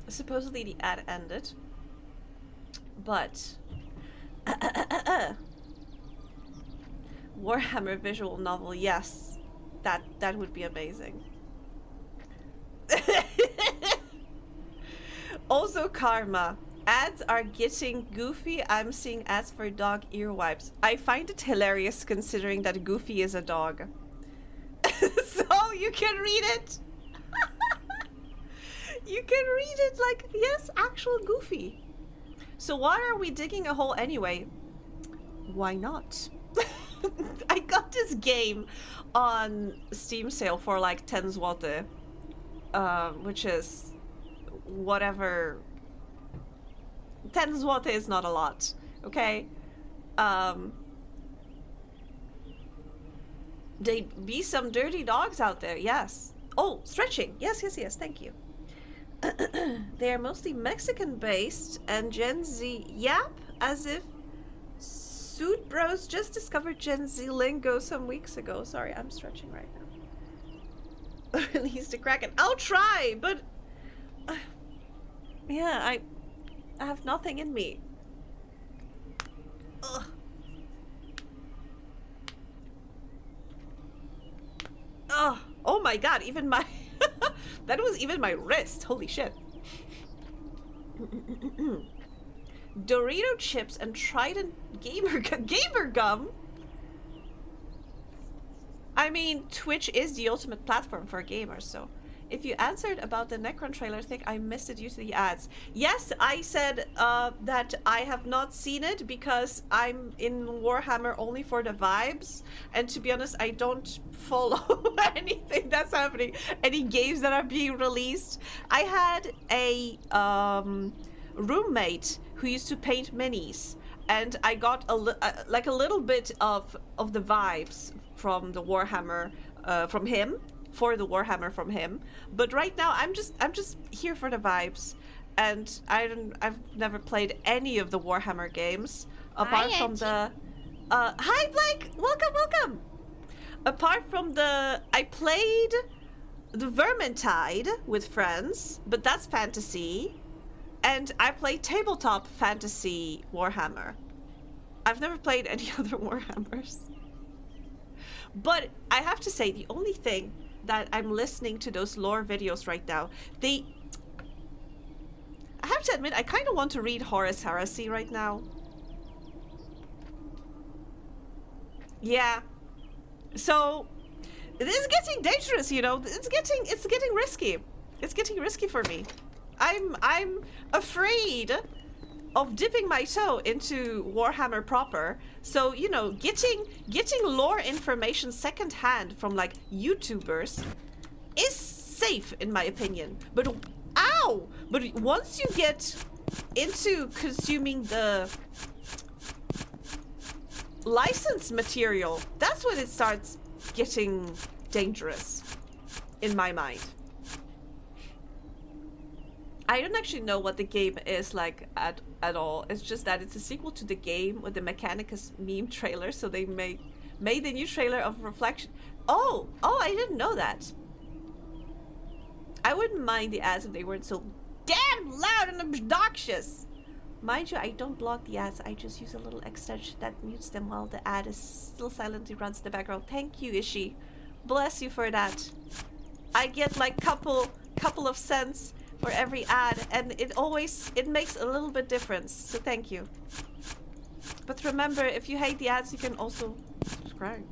[SPEAKER 1] Supposedly the ad ended, but Warhammer visual novel, yes, that would be amazing. Also, Karma, ads are getting goofy. I'm seeing ads for dog ear wipes. I find it hilarious considering that Goofy is a dog. So you can read it. You can read it like, yes, actual Goofy. So why are we digging a hole anyway? Why not? I got this game on Steam sale for like 10 zloty, which is whatever. 10 zloty is not a lot, okay? They be some dirty dogs out there, yes. Oh, stretching. Yes, thank you. They are mostly Mexican-based and Gen Z. Yep, as if Suit Bros just discovered Gen Z lingo some weeks ago. Sorry, I'm stretching right now. Release the Kraken. I'll try, but yeah, I have nothing in me. Ugh. my god, even my... that was even my wrist. Holy shit. Dorito chips and Trident gamer gum? I mean, Twitch is the ultimate platform for gamers, so... If you answered about the Necron trailer thing, I missed it due to the ads. Yes, I said that I have not seen it because I'm in Warhammer only for the vibes. And to be honest, I don't follow anything that's happening. Any games that are being released. I had a roommate who used to paint minis. And I got like a little bit of the vibes from the Warhammer from him. For the Warhammer from him, but right now I'm just here for the vibes, and I've never played any of the Warhammer games apart from the hi Blake, welcome. Apart from I played the Vermintide with friends, but that's fantasy, and I played tabletop fantasy Warhammer. I've never played any other Warhammers, but I have to say the only thing that I'm listening to those lore videos right now. I have to admit, I kind of want to read Horus Heresy right now. Yeah. So, it is getting dangerous, you know. It's getting risky. It's getting risky for me. I'm afraid of dipping my toe into Warhammer proper. So, you know, getting lore information secondhand from like YouTubers is safe in my opinion. But ow! But once you get into consuming the licensed material, that's when it starts getting dangerous in my mind. I don't actually know what the game is like at all. It's just that it's a sequel to the game with the Mechanicus meme trailer, so they made the new trailer of Reflection. Oh, I didn't know that. I wouldn't mind the ads if they weren't so damn loud and obnoxious. Mind you, I don't block the ads. I just use a little extension that mutes them while the ad is still silently runs in the background. Thank you, Ishi. Bless you for that. I get like couple of cents for every ad, and it makes a little bit difference, so thank you. But remember, if you hate the ads, you can also subscribe.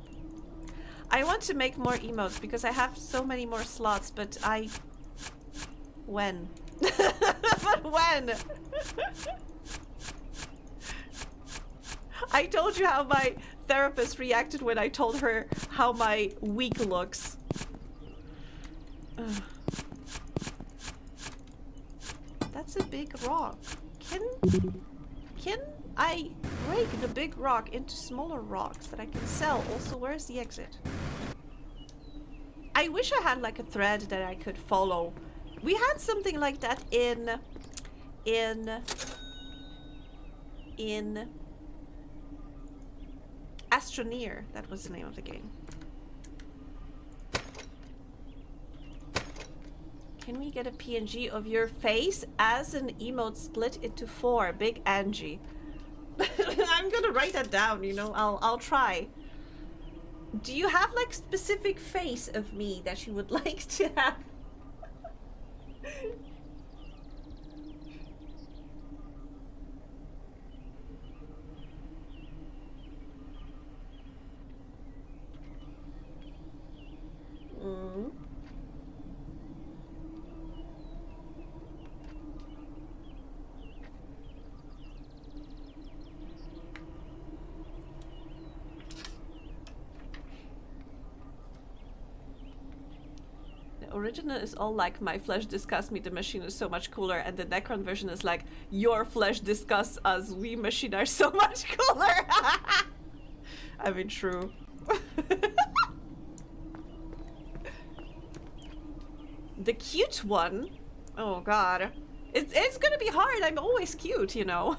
[SPEAKER 1] I want to make more emotes because I have so many more slots, but when? But when? I told you how my therapist reacted when I told her how my week looks. Ugh. That's a big rock. Can I break the big rock into smaller rocks that I can sell? Also, where's the exit? I wish I had like a thread that I could follow. We had something like that in Astroneer. That was the name of the game. Can we get a PNG of your face as an emote split into 4? Big Angie. I'm gonna write that down, you know. I'll try. Do you have like specific face of me that you would like to have? Original is all like, my flesh disgusts me, the machine is so much cooler, and the Necron version is like, your flesh disgusts us, we machine are so much cooler. I mean, true. The cute one? Oh god. It's gonna be hard, I'm always cute, you know.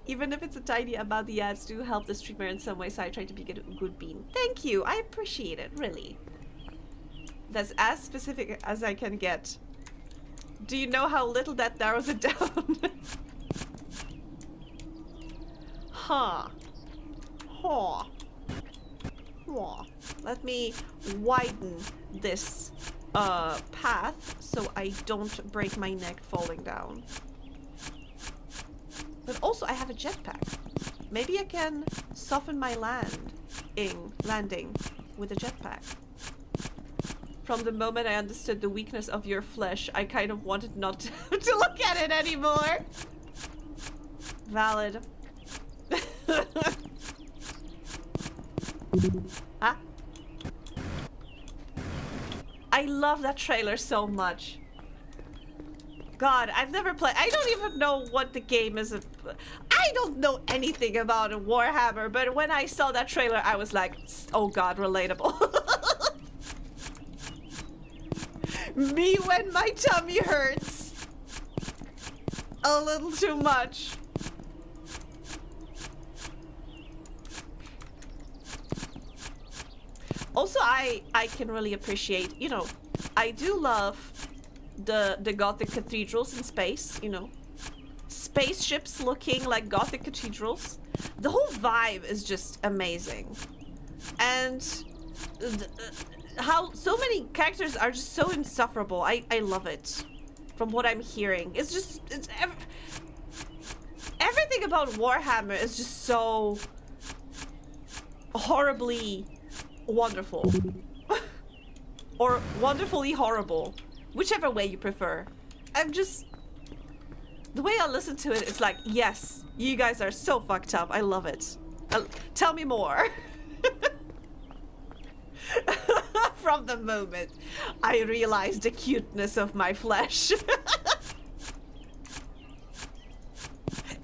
[SPEAKER 1] Even if it's a tiny amount, the ads do help the streamer in some way, so I try to be a good bean. Thank you, I appreciate it, really. That's as specific as I can get. Do you know how little that narrows it down? Huh. Huh. Aw. Let me widen this path so I don't break my neck falling down. But also I have a jetpack. Maybe I can soften my landing with a jetpack. From the moment I understood the weakness of your flesh, I kind of wanted not to look at it anymore. Valid. Huh? I love that trailer so much. God, I've never played. I don't even know what the game is. I don't know anything about Warhammer, but when I saw that trailer, I was like, oh God, relatable. Me when my tummy hurts. A little too much. Also, I can really appreciate, you know, I do love the Gothic cathedrals in space, you know. Spaceships looking like Gothic cathedrals. The whole vibe is just amazing. And how so many characters are just so insufferable. I love it. From what I'm hearing. It's just... everything about Warhammer is just so... horribly wonderful. Or wonderfully horrible. Whichever way you prefer. I'm just... the way I listen to it, it's like, yes, you guys are so fucked up. I love it. Tell me more. From the moment I realized the cuteness of my flesh.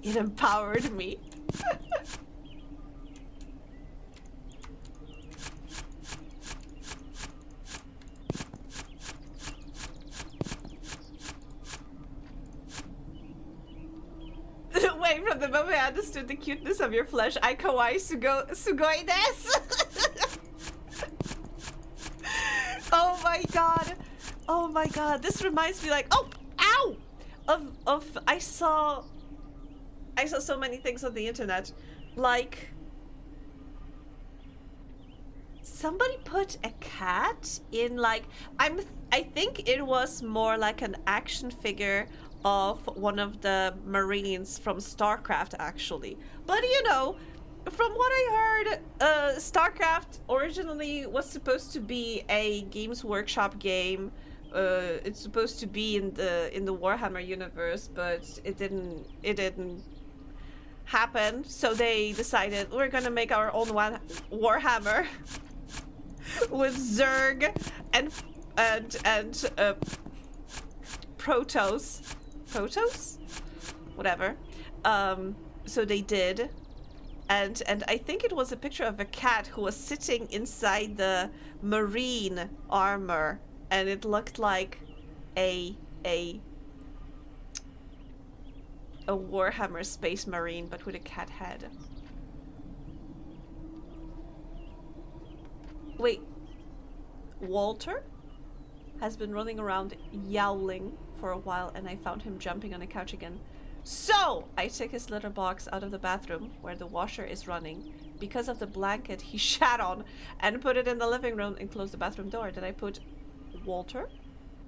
[SPEAKER 1] It empowered me. Wait, from the moment I understood the cuteness of your flesh, I kawaii sugoi desu. Oh my god. Oh my god. This reminds me like, oh, ow! Of I saw so many things on the internet. Like somebody put a cat in like I think it was more like an action figure of one of the Marines from StarCraft, actually. But you know, from what I heard, StarCraft originally was supposed to be a Games Workshop game. It's supposed to be in the Warhammer universe, but it didn't happen. So they decided we're gonna make our own Warhammer with Zerg and Protoss? Whatever. So they did. And I think it was a picture of a cat who was sitting inside the marine armor, and it looked like a Warhammer Space Marine, but with a cat head. Wait. Walter has been running around yowling for a while, and I found him jumping on the couch again. So I took his litter box out of the bathroom where the washer is running because of the blanket he shat on, and put it in the living room and closed the bathroom door. Did I put Walter?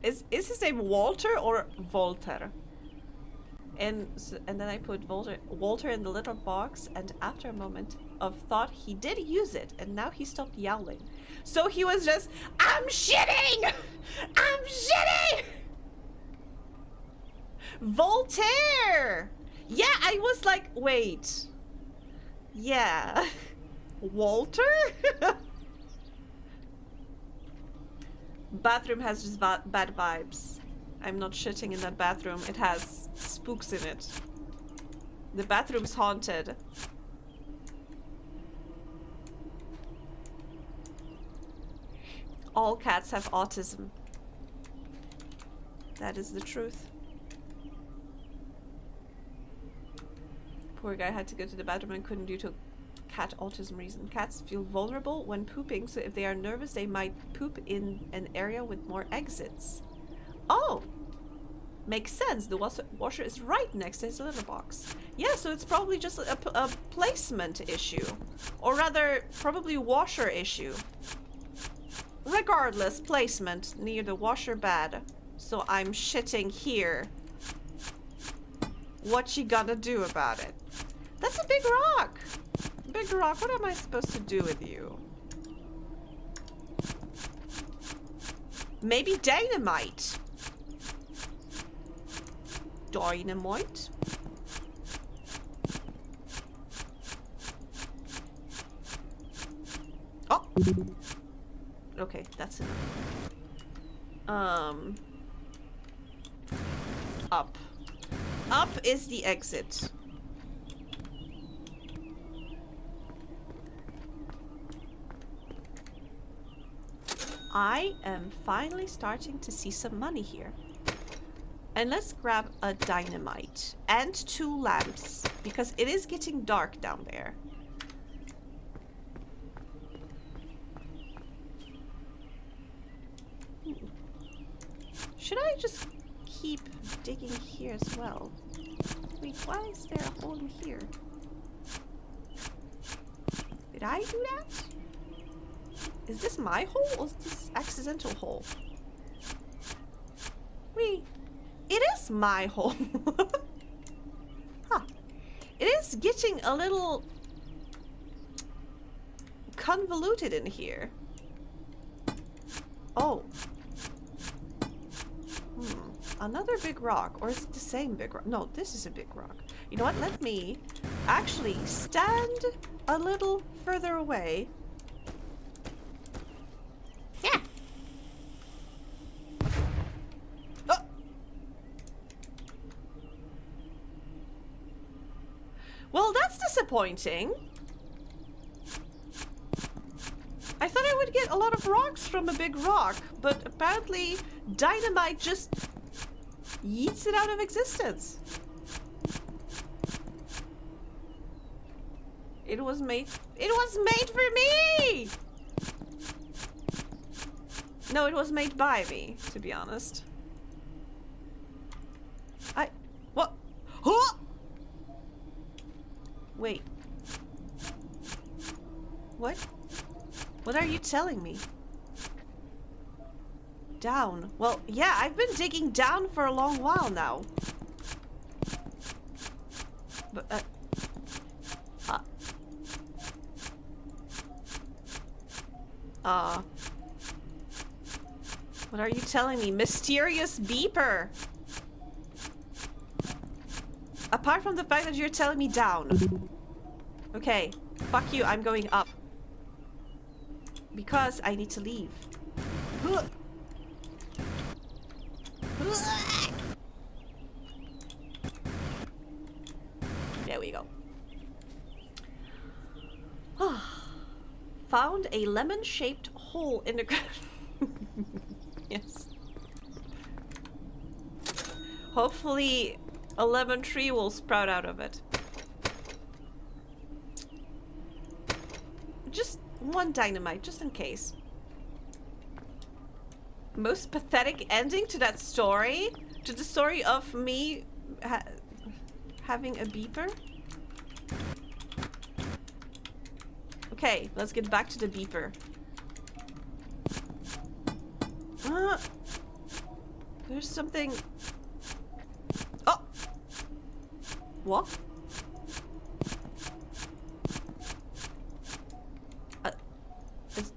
[SPEAKER 1] Is his name Walter or Volter? And then I put Walter in the litter box, and after a moment of thought, he did use it, and now he stopped yowling. So he was just, I'm shitting! I'm shitting! Voltaire! Yeah, I was like, wait. Yeah. Walter? Bathroom has just bad vibes. I'm not shitting in that bathroom. It has spooks in it. The bathroom's haunted. All cats have autism. That is the truth. Poor guy had to go to the bathroom and couldn't due to cat autism reason. Cats feel vulnerable when pooping, so if they are nervous, they might poop in an area with more exits. Oh! Makes sense. The washer is right next to his litter box. Yeah, so it's probably just a placement issue. Or rather, probably washer issue. Regardless, placement near the washer bed. So I'm shitting here. What you gonna do about it? That's a big rock! Big rock, what am I supposed to do with you? Maybe dynamite. Dynamite? Oh! Okay, that's it. Up. Up is the exit. I am finally starting to see some money here. And let's grab a dynamite and 2 lamps, because it is getting dark down there. Should I just keep digging here as well? Wait, why is there a hole in here? Did I do that? Is this my hole or is this accidental hole? Wait, it is my hole. Huh. It is getting a little convoluted in here. Oh. Another big rock, or is it the same big rock? No, this is a big rock. You know what? Let me actually stand a little further away. Yeah. Oh. Well, that's disappointing. I thought I would get a lot of rocks from a big rock, but apparently dynamite just yeets it out of existence. It was made for me! No, it was made by me, to be honest. What? Huh? Wait. What? What are you telling me? Down. Well, yeah, I've been digging down for a long while now. But, what are you telling me? Mysterious beeper. Apart from the fact that you're telling me down. Okay, fuck you, I'm going up. Because I need to leave. There we go. Found a lemon-shaped hole in the ground. Yes. Hopefully a lemon tree will sprout out of it. Just one dynamite, just in case. Most pathetic ending to that story? To the story of me having a beeper? Okay, let's get back to the beeper. There's something... Oh! What?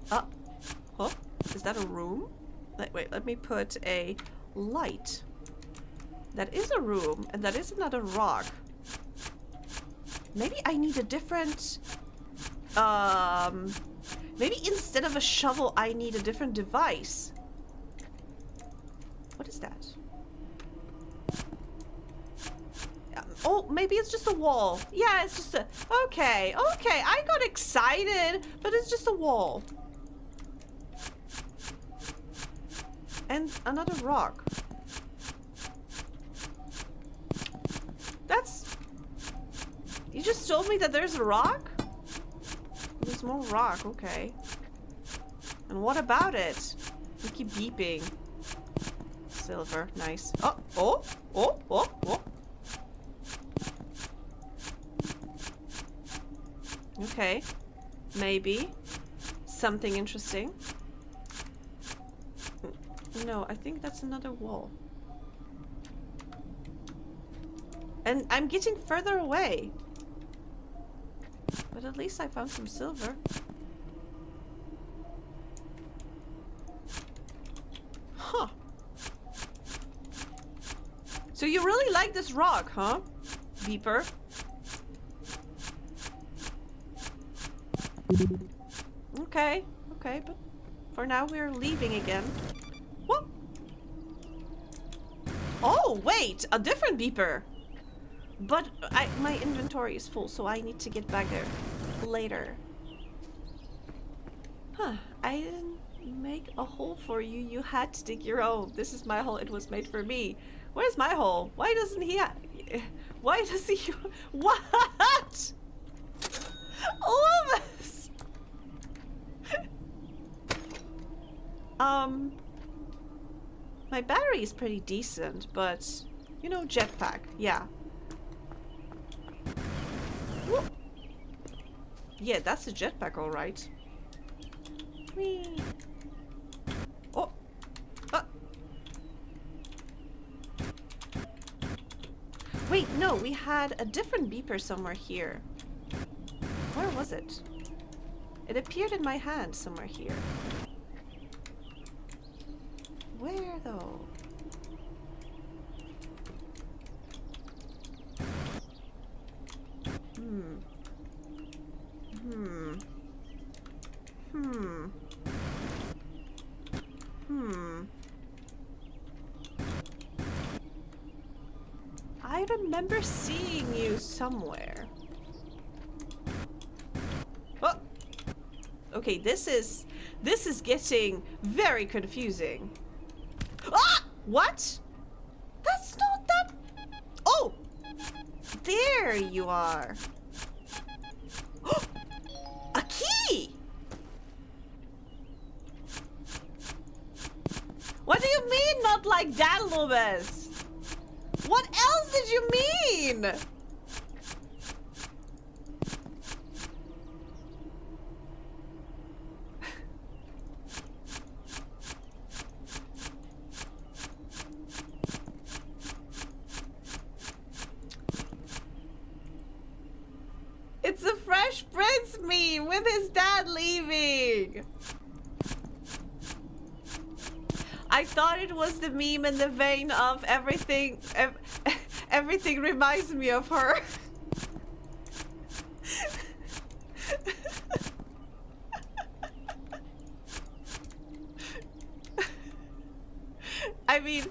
[SPEAKER 1] Huh? Is that a room? Wait, let me put a light. That is a room, and that is another rock. Maybe I need a different... Maybe instead of a shovel, I need a different device. What is that? Oh, maybe it's just a wall. Yeah, it's just a... Okay, okay, I got excited, but it's just a wall. And another rock. That's... You just told me that there's a rock? There's more rock, okay. And what about it? You keep beeping. silver. Nice. Oh, oh, oh, oh, oh. Okay. Maybe. Something interesting. No, I think that's another wall. And I'm getting further away. But at least I found some silver. Huh. So you really like this rock, huh? Beeper? Okay, okay, but for now we're leaving again. What? Oh, wait! A different beeper! But my inventory is full, so I need to get back there later. Huh, I didn't make a hole for you. You had to dig your own. This is my hole. It was made for me. Where's my hole? Why doesn't he why does he... What? All of us! My battery is pretty decent, but... You know, jetpack. Yeah. Whoop. Yeah, that's a jetpack, alright. Whee. Oh! Wait, no, we had a different beeper somewhere here. Where was it? It appeared in my hand somewhere here. Where, though? I remember seeing you somewhere. Oh! Okay, this is getting very confusing. Ah! What? That's not that... Oh! There you are. A key! What do you mean not like that, Lubez? What else did you mean? It's a Fresh Prince meme with his dad leaving. I thought it was the meme in the vein of everything reminds me of her. I mean,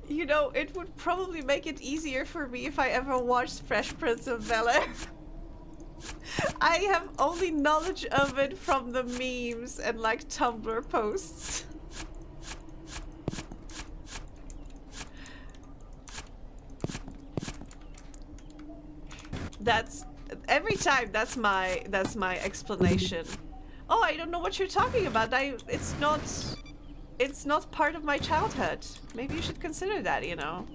[SPEAKER 1] you know, it would probably make it easier for me if I ever watched Fresh Prince of Bel-Air. I have only knowledge of it from the memes and like Tumblr posts. That's every time that's my explanation. Oh, I don't know what you're talking about. It's not part of my childhood. Maybe you should consider that, you know.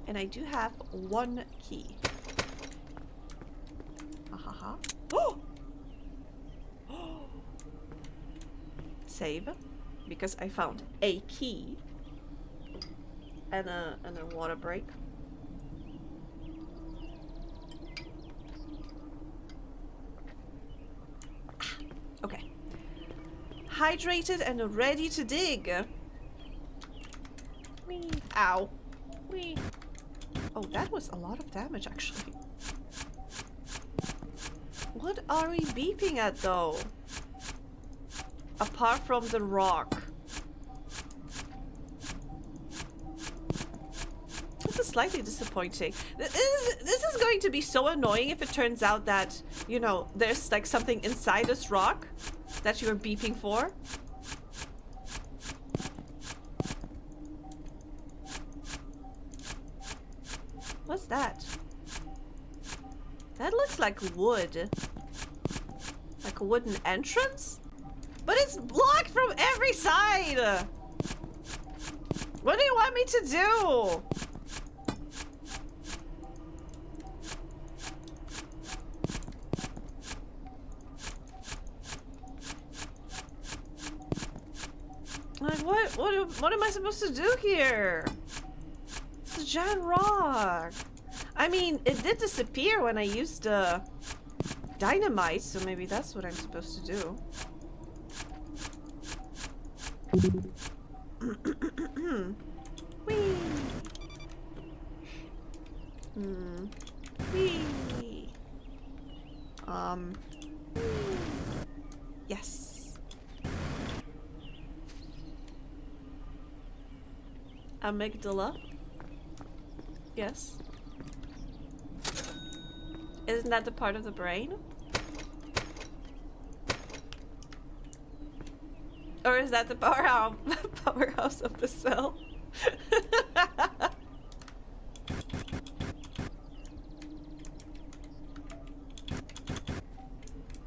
[SPEAKER 1] And I do have one key. Ha ha ha. Oh! Save. Because I found a key. And a water break. Okay. Hydrated and ready to dig. Whee. Ow. Whee. Oh, that was a lot of damage, actually. What are we beeping at, though? Apart from the rock. This is slightly disappointing. This is going to be so annoying if it turns out that, you know, there's like something inside this rock that you're beeping for. What's that? That looks like wood. Like a wooden entrance? But it's blocked from every side! What do you want me to do? Like, what am I supposed to do here? It's a giant rock. I mean, it did disappear when I used dynamite, so maybe that's what I'm supposed to do. Whee! Whee! Yes. Amygdala. Yes. Isn't that the part of the brain? Or is that the powerhouse of the cell?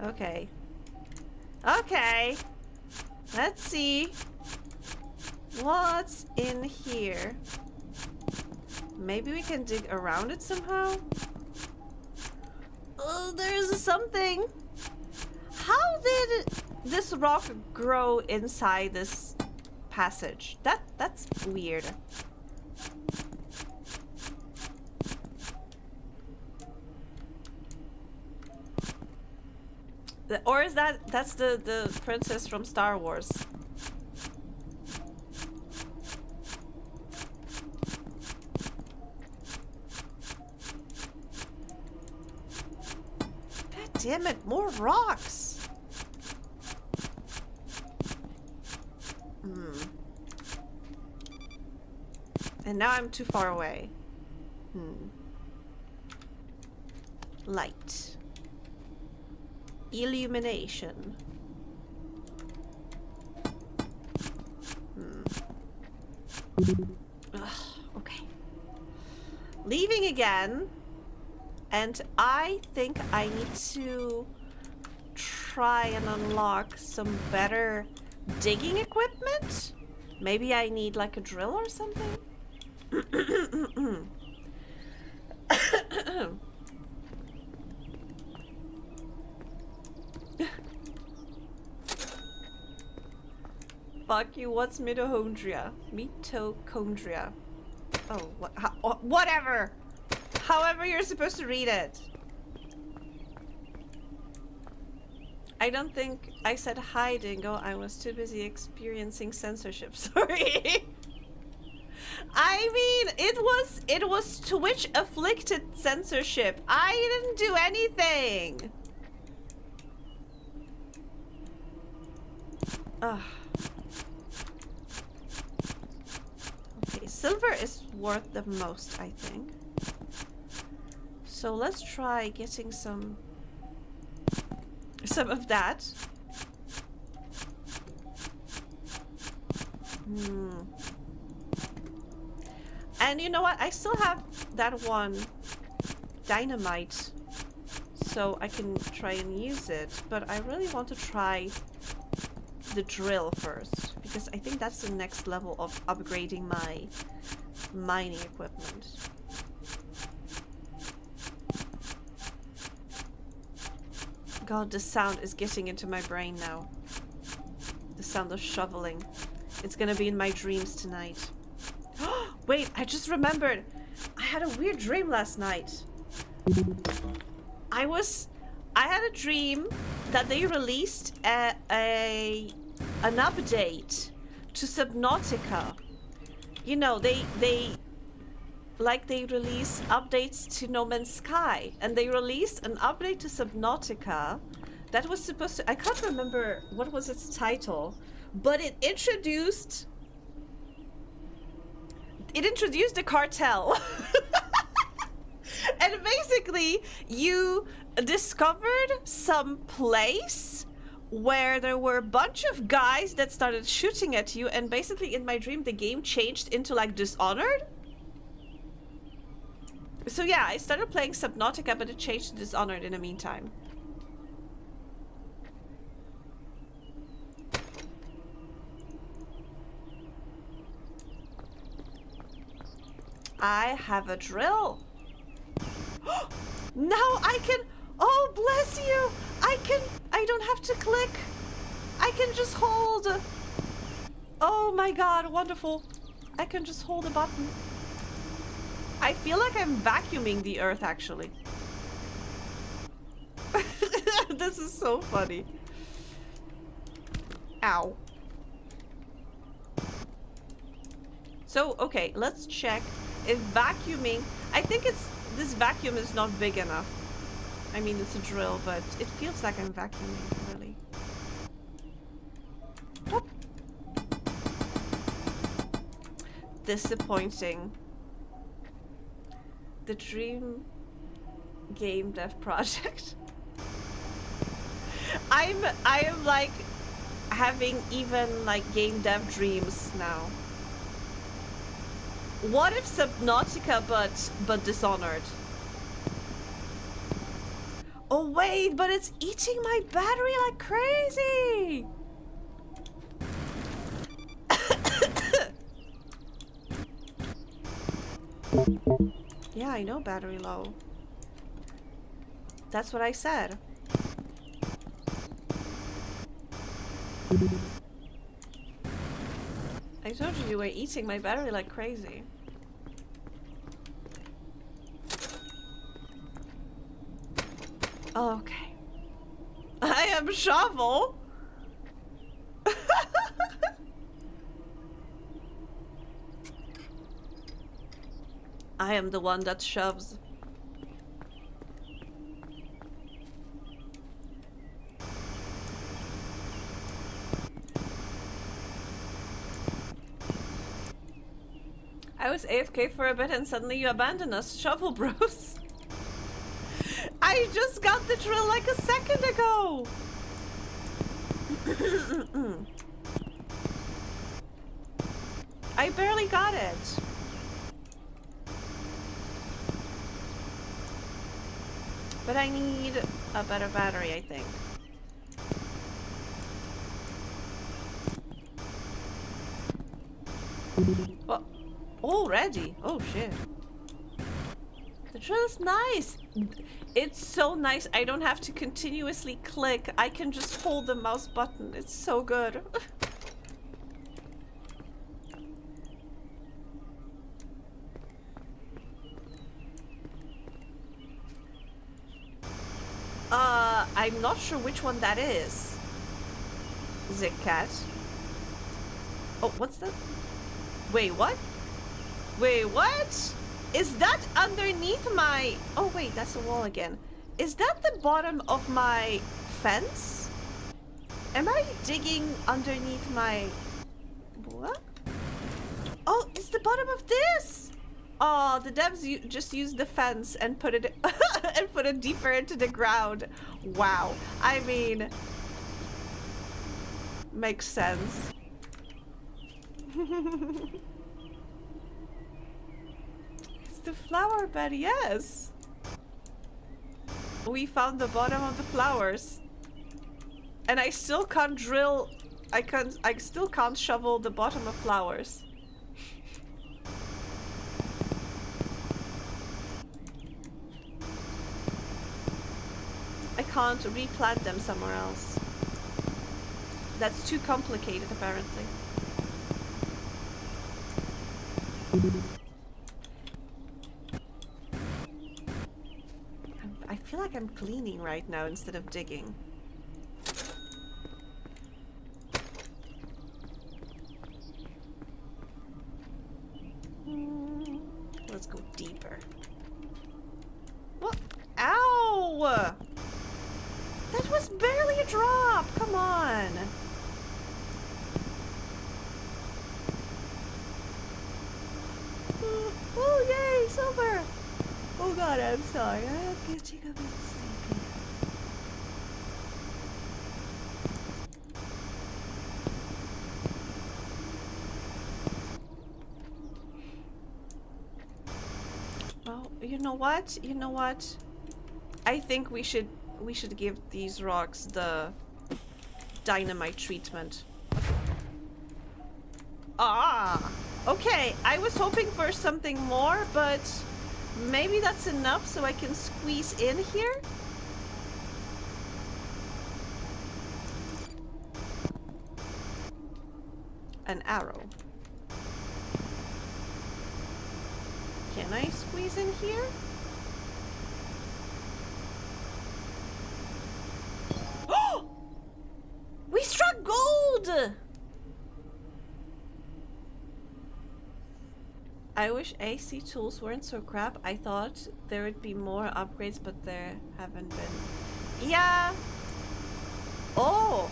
[SPEAKER 1] Okay. Okay. Let's see. What's in here? Maybe we can dig around it somehow? Oh, there's something. How did this rock grow inside this passage? That's weird. Or is that's the princess from Star Wars? Damn it, more rocks! And now I'm too far away. Light. Illumination. Ugh, okay. Leaving again. And I think I need to try and unlock some better digging equipment. Maybe I need like a drill or something. Fuck you, what's mitochondria? Mitochondria. Oh, whatever! However you're supposed to read it. I don't think I said hi, Dingo. I was too busy experiencing censorship. Sorry. I mean, it was Twitch afflicted censorship. I didn't do anything. Ugh. Okay, silver is worth the most, I think. So let's try getting some of that. And you know what? I still have that one dynamite, so I can try and use it. But I really want to try the drill first, because I think that's the next level of upgrading my mining equipment. God, the sound is getting into my brain now. The sound of shoveling. It's gonna be in my dreams tonight. Wait, I just remembered. I had a weird dream last night. I had a dream that they released an update to Subnautica. You know, they release updates to No Man's Sky, and they released an update to Subnautica that was supposed to, I can't remember what was its title, but it introduced the cartel. And basically you discovered some place where there were a bunch of guys that started shooting at you, and basically in my dream the game changed into like Dishonored. So yeah, I started playing Subnautica, but it changed to Dishonored in the meantime. I have a drill. Now I can... Oh, bless you! I don't have to click. I can just hold. Oh my god, wonderful. I can just hold a button. I feel like I'm vacuuming the earth, actually. This is so funny. Ow. So, okay, let's check if vacuuming... I think this vacuum is not big enough. I mean, it's a drill, but it feels like I'm vacuuming, really. Oh. Disappointing. The dream game dev project. I am like having even like game dev dreams now. What if Subnautica but Dishonored? Oh wait, but it's eating my battery like crazy. Yeah, I know battery low. That's what I said. I told you were eating my battery like crazy. Okay. I am Shovel. I am the one that shoves. I was AFK for a bit and suddenly you abandoned us, Shovel Bros. I just got the drill like a second ago. I barely got it. But I need a better battery, I think. Well, already? Oh shit. The drill is nice. It's so nice. I don't have to continuously click. I can just hold the mouse button. It's so good. I'm not sure which one that is. Zigcat. Oh, what's that? Wait, what? Wait, what? Is that underneath my... Oh, wait, that's a wall again. Is that the bottom of my fence? Am I digging underneath my... What? Oh, it's the bottom of this! Oh, the devs just used the fence and put it and put it deeper into the ground. Wow. I mean, makes sense. It's the flower bed, yes. We found the bottom of the flowers. And I still can't drill. I still can't shovel the bottom of flowers. I can't replant them somewhere else. That's too complicated, apparently. I feel like I'm cleaning right now instead of digging. Let's go deeper. What? Ow! That was barely a drop! Come on! Oh, yay! Silver! Oh god, I'm sorry. I'm getting a bit sleepy. Well, You know what? You know what? I think we should give these rocks the dynamite treatment. Ah, okay. I was hoping for something more, but maybe that's enough so I can squeeze in here. An arrow. Can I squeeze in here? Oh! We struck gold! I wish AC tools weren't so crap. I thought there would be more upgrades, but there haven't been. Yeah. Oh!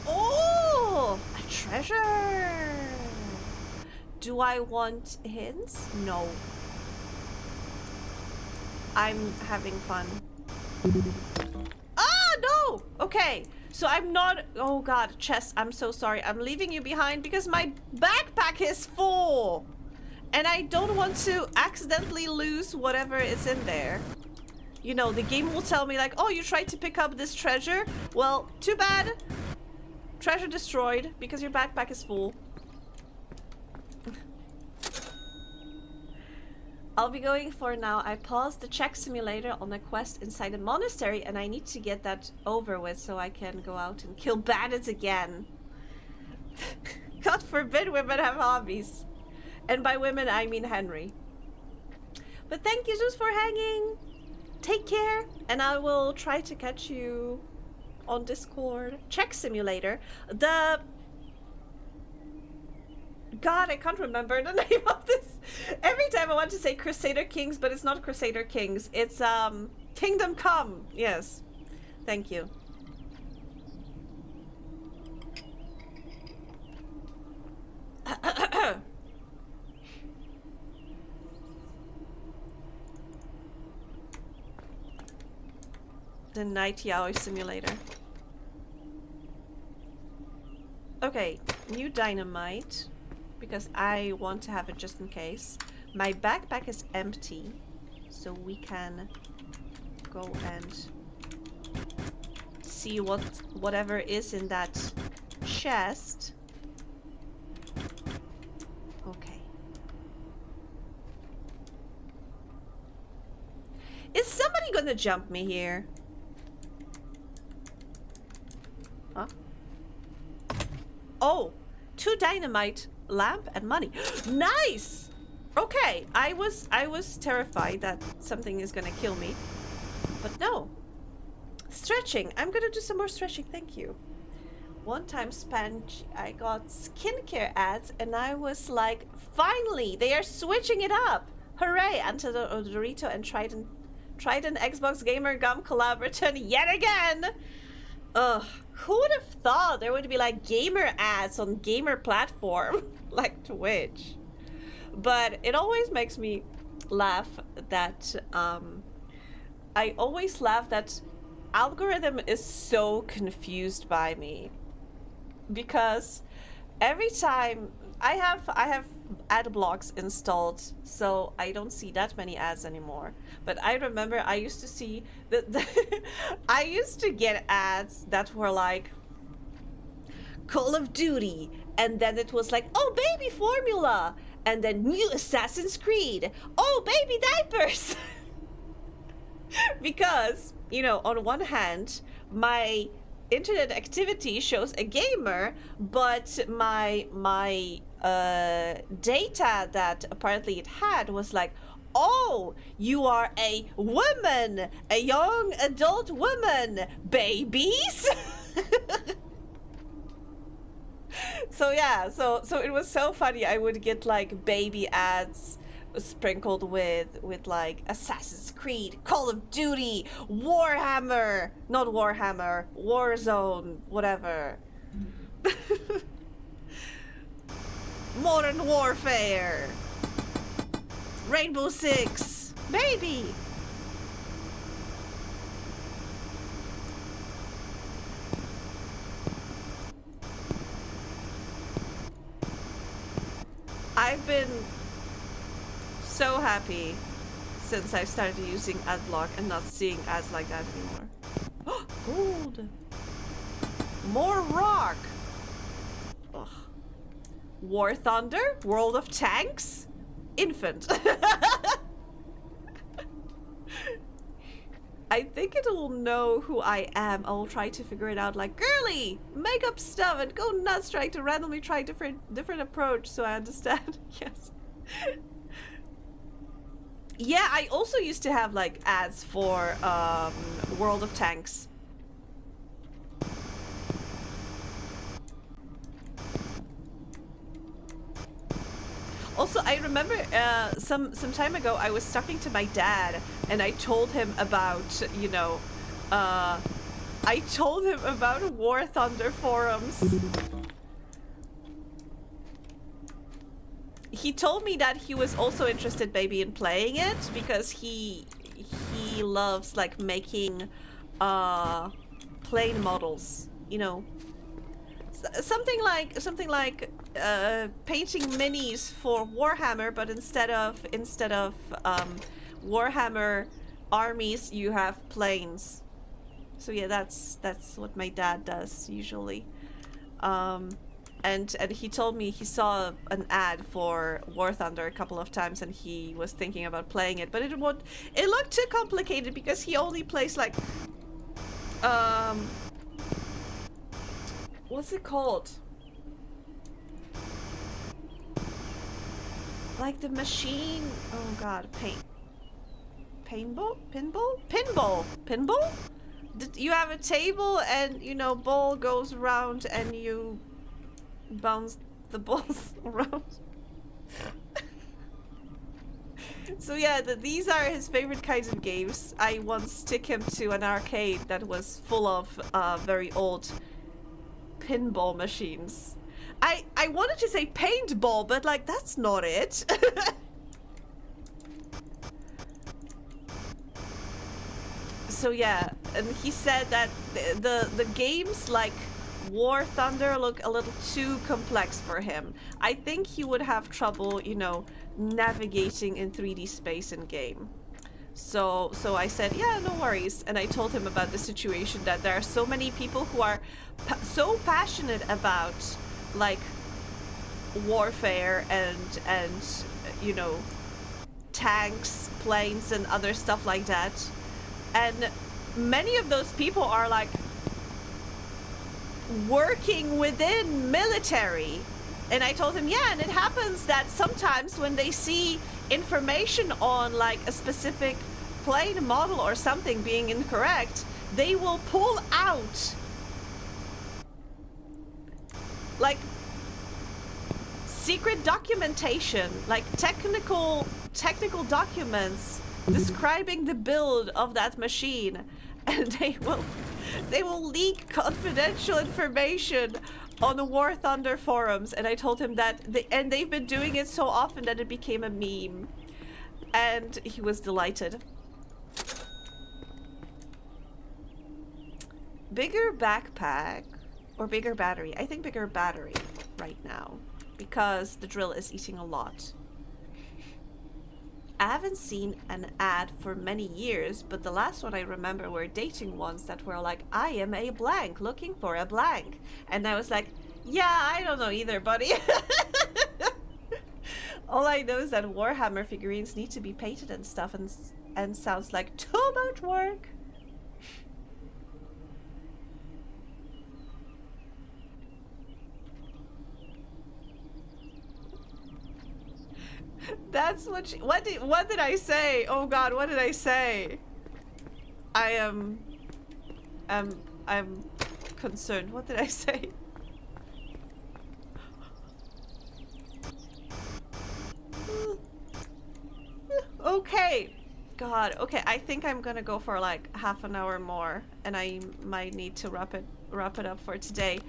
[SPEAKER 1] Oh! A treasure! Do I want hints? No. I'm having fun. Ah, no! Okay. So I'm not... Oh god, chest, I'm so sorry. I'm leaving you behind because my backpack is full. And I don't want to accidentally lose whatever is in there. You know, the game will tell me like, oh, you tried to pick up this treasure? Well, too bad. Treasure destroyed because your backpack is full. I'll be going for now. I paused the check simulator on a quest inside a monastery and I need to get that over with so I can go out and kill bandits again. God forbid women have hobbies. And by women, I mean Henry. But thank you just for hanging. Take care. And I will try to catch you on Discord. Check simulator. The... God, I can't remember the name of this. Every time I want to say Crusader Kings, but it's not Crusader Kings. It's Kingdom Come. Yes. Thank you. The Night Yaoi Simulator. Okay, new dynamite. Because I want to have it just in case. My backpack is empty, so we can go and see whatever is in that chest. Okay. Is somebody gonna jump me here? Huh? Oh, 2 dynamite. Lamp and money. Nice. Okay, I was terrified that something is gonna kill me, but no. Stretching. I'm gonna do some more stretching. Thank you. One time spent, I got skincare ads, and I was like, finally, they are switching it up. Hooray! Until the Dorito and Trident Xbox Gamer Gum collab return yet again. Ugh, who would have thought there would be like gamer ads on gamer platform like Twitch? But it always makes me laugh that I always laugh that algorithm is so confused by me, because every time I have ad blocks installed, so I don't see that many ads anymore. But I remember I used to see I used to get ads that were like Call of Duty, and then it was like, oh, baby formula, and then new Assassin's Creed, oh, baby diapers. Because, you know, on one hand, my internet activity shows a gamer, but my data that apparently it had was like, oh, you are a woman, a young adult woman, babies. So yeah, so it was so funny. I would get like baby ads sprinkled with like Assassin's Creed, Call of Duty, Warhammer, not Warhammer, Warzone, whatever. Modern Warfare, Rainbow Six, baby. I've been so happy since I started using adblock and not seeing ads like that anymore. Gold! More rock! Ugh. War Thunder? World of Tanks? Infant. I think it will know who I am. I will try to figure it out like, girly! Make up stuff and go nuts trying to randomly try different approach so I understand. Yes. Yeah, I also used to have like ads for World of Tanks. Also, I remember some time ago I was talking to my dad and I told him about, you know, I told him about War Thunder forums. He told me that he was also interested maybe in playing it because he loves like making plane models, you know. Something like painting minis for Warhammer, but instead of Warhammer armies, you have planes. So yeah, that's what my dad does usually. And he told me he saw an ad for War Thunder a couple of times, and he was thinking about playing it, but it looked too complicated because he only plays like what's it called? Like the machine. Oh god, pinball. You have a table, and you know, ball goes around, and you bounce the balls around. So yeah, these are his favorite kinds of games. I once took him to an arcade that was full of very old pinball machines. I wanted to say paintball, but like that's not it. So yeah, and he said that the games like War Thunder look a little too complex for him. I think he would have trouble, you know, navigating in 3D space in game. So I said, yeah, no worries. And I told him about the situation that there are so many people who are so passionate about like warfare and you know, tanks, planes and other stuff like that. And many of those people are like working within military. And I told him, yeah, and it happens that sometimes when they see information on like a specific plane model or something being incorrect, they will pull out like secret documentation, like technical documents describing the build of that machine, and they will leak confidential information on the War Thunder forums. And I told him that they've been doing it so often that it became a meme, and he was delighted. Bigger backpack or bigger battery? I think bigger battery right now because the drill is eating a lot. I haven't seen an ad for many years, but the last one I remember were dating ones that were like, I am a blank looking for a blank. And I was like, yeah, I don't know either, buddy. All I know is that Warhammer figurines need to be painted and stuff, and sounds like too much work. That's what what did I say? Oh god, what did I say? I'm concerned. What did I say? Okay. God, okay, I think I'm gonna go for like half an hour more, and I might need to wrap it up for today.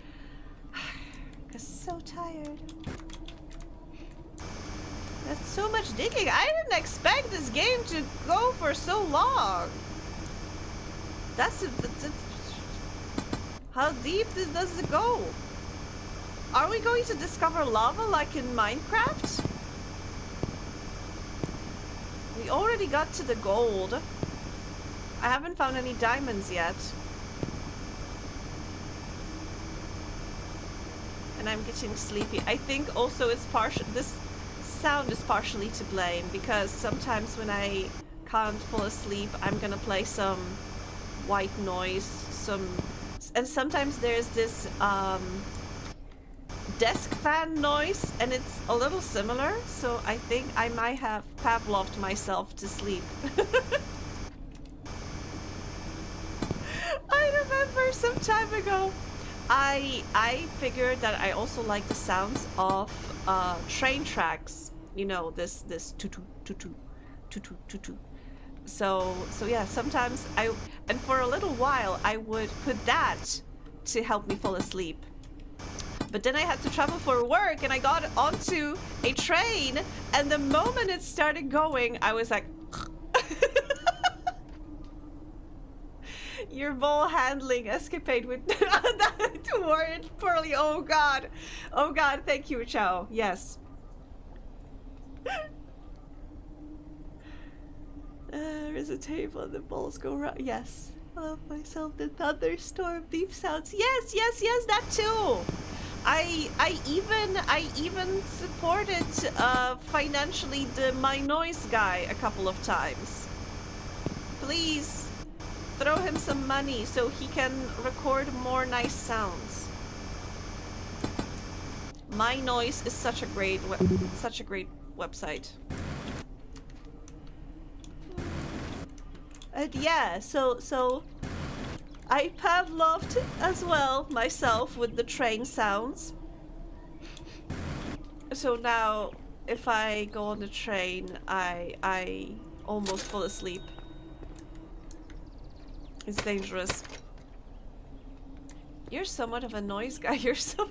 [SPEAKER 1] I'm so tired. That's so much digging. I didn't expect this game to go for so long. That's how deep does it go? Are we going to discover lava like in Minecraft? We already got to the gold. I haven't found any diamonds yet. And I'm getting sleepy. I think also it's this sound is partially to blame, because sometimes when I can't fall asleep, I'm gonna play some white noise, and sometimes there's this desk fan noise, and it's a little similar, so I think I might have Pavloved myself to sleep. I remember some time ago, I figured that I also like the sounds of train tracks. You know, this tutu tutu tutu tutu. So yeah, sometimes and for a little while I would put that to help me fall asleep. But then I had to travel for work, and I got onto a train, and the moment it started going, I was like, your ball handling escapade with to word poorly. Oh god, thank you, Chow. Yes. There is a table and the balls go round. Yes. I love myself. The thunderstorm, deep sounds. Yes, that too. I even supported financially my noise guy a couple of times. Please throw him some money so he can record more nice sounds. My Noise is such a great website. And yeah, so I Pavloved as well myself with the train sounds. So now if I go on the train, I almost fall asleep. It's dangerous. You're somewhat of a noise guy. You're so...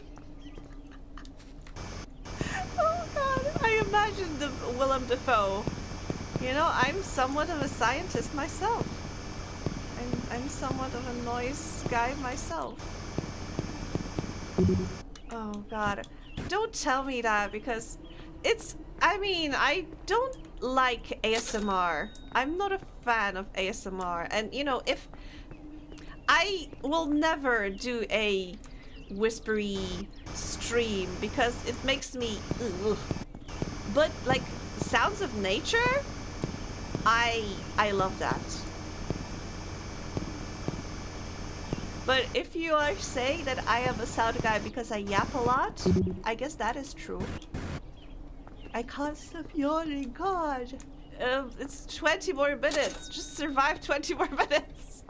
[SPEAKER 1] Oh god, I imagine the Willem Dafoe. You know, I'm somewhat of a scientist myself. I'm somewhat of a noise guy myself. Oh god. Don't tell me that, because I mean, I don't like ASMR. I'm not a fan of ASMR. And you know, if I will never do a whispery stream because it makes me ugh. But like sounds of nature, I love that. But if you are saying that I am a sound guy because I yap a lot, I guess that is true. I can't stop yawning, god. It's 20 more minutes. Just survive 20 more minutes.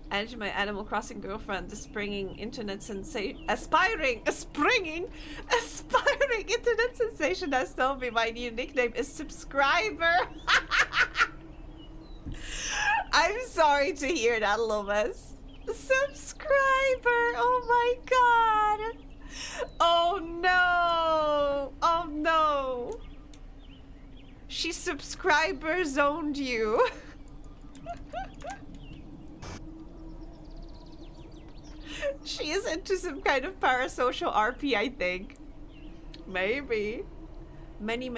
[SPEAKER 1] And my Animal Crossing girlfriend, the springing internet sensation, aspiring internet sensation, has told me my new nickname is Subscriber. I'm sorry to hear that, Lomas. Subscriber, oh my god. Oh no, oh no. She subscriber zoned you. She is into some kind of parasocial RP, I think. Maybe. Many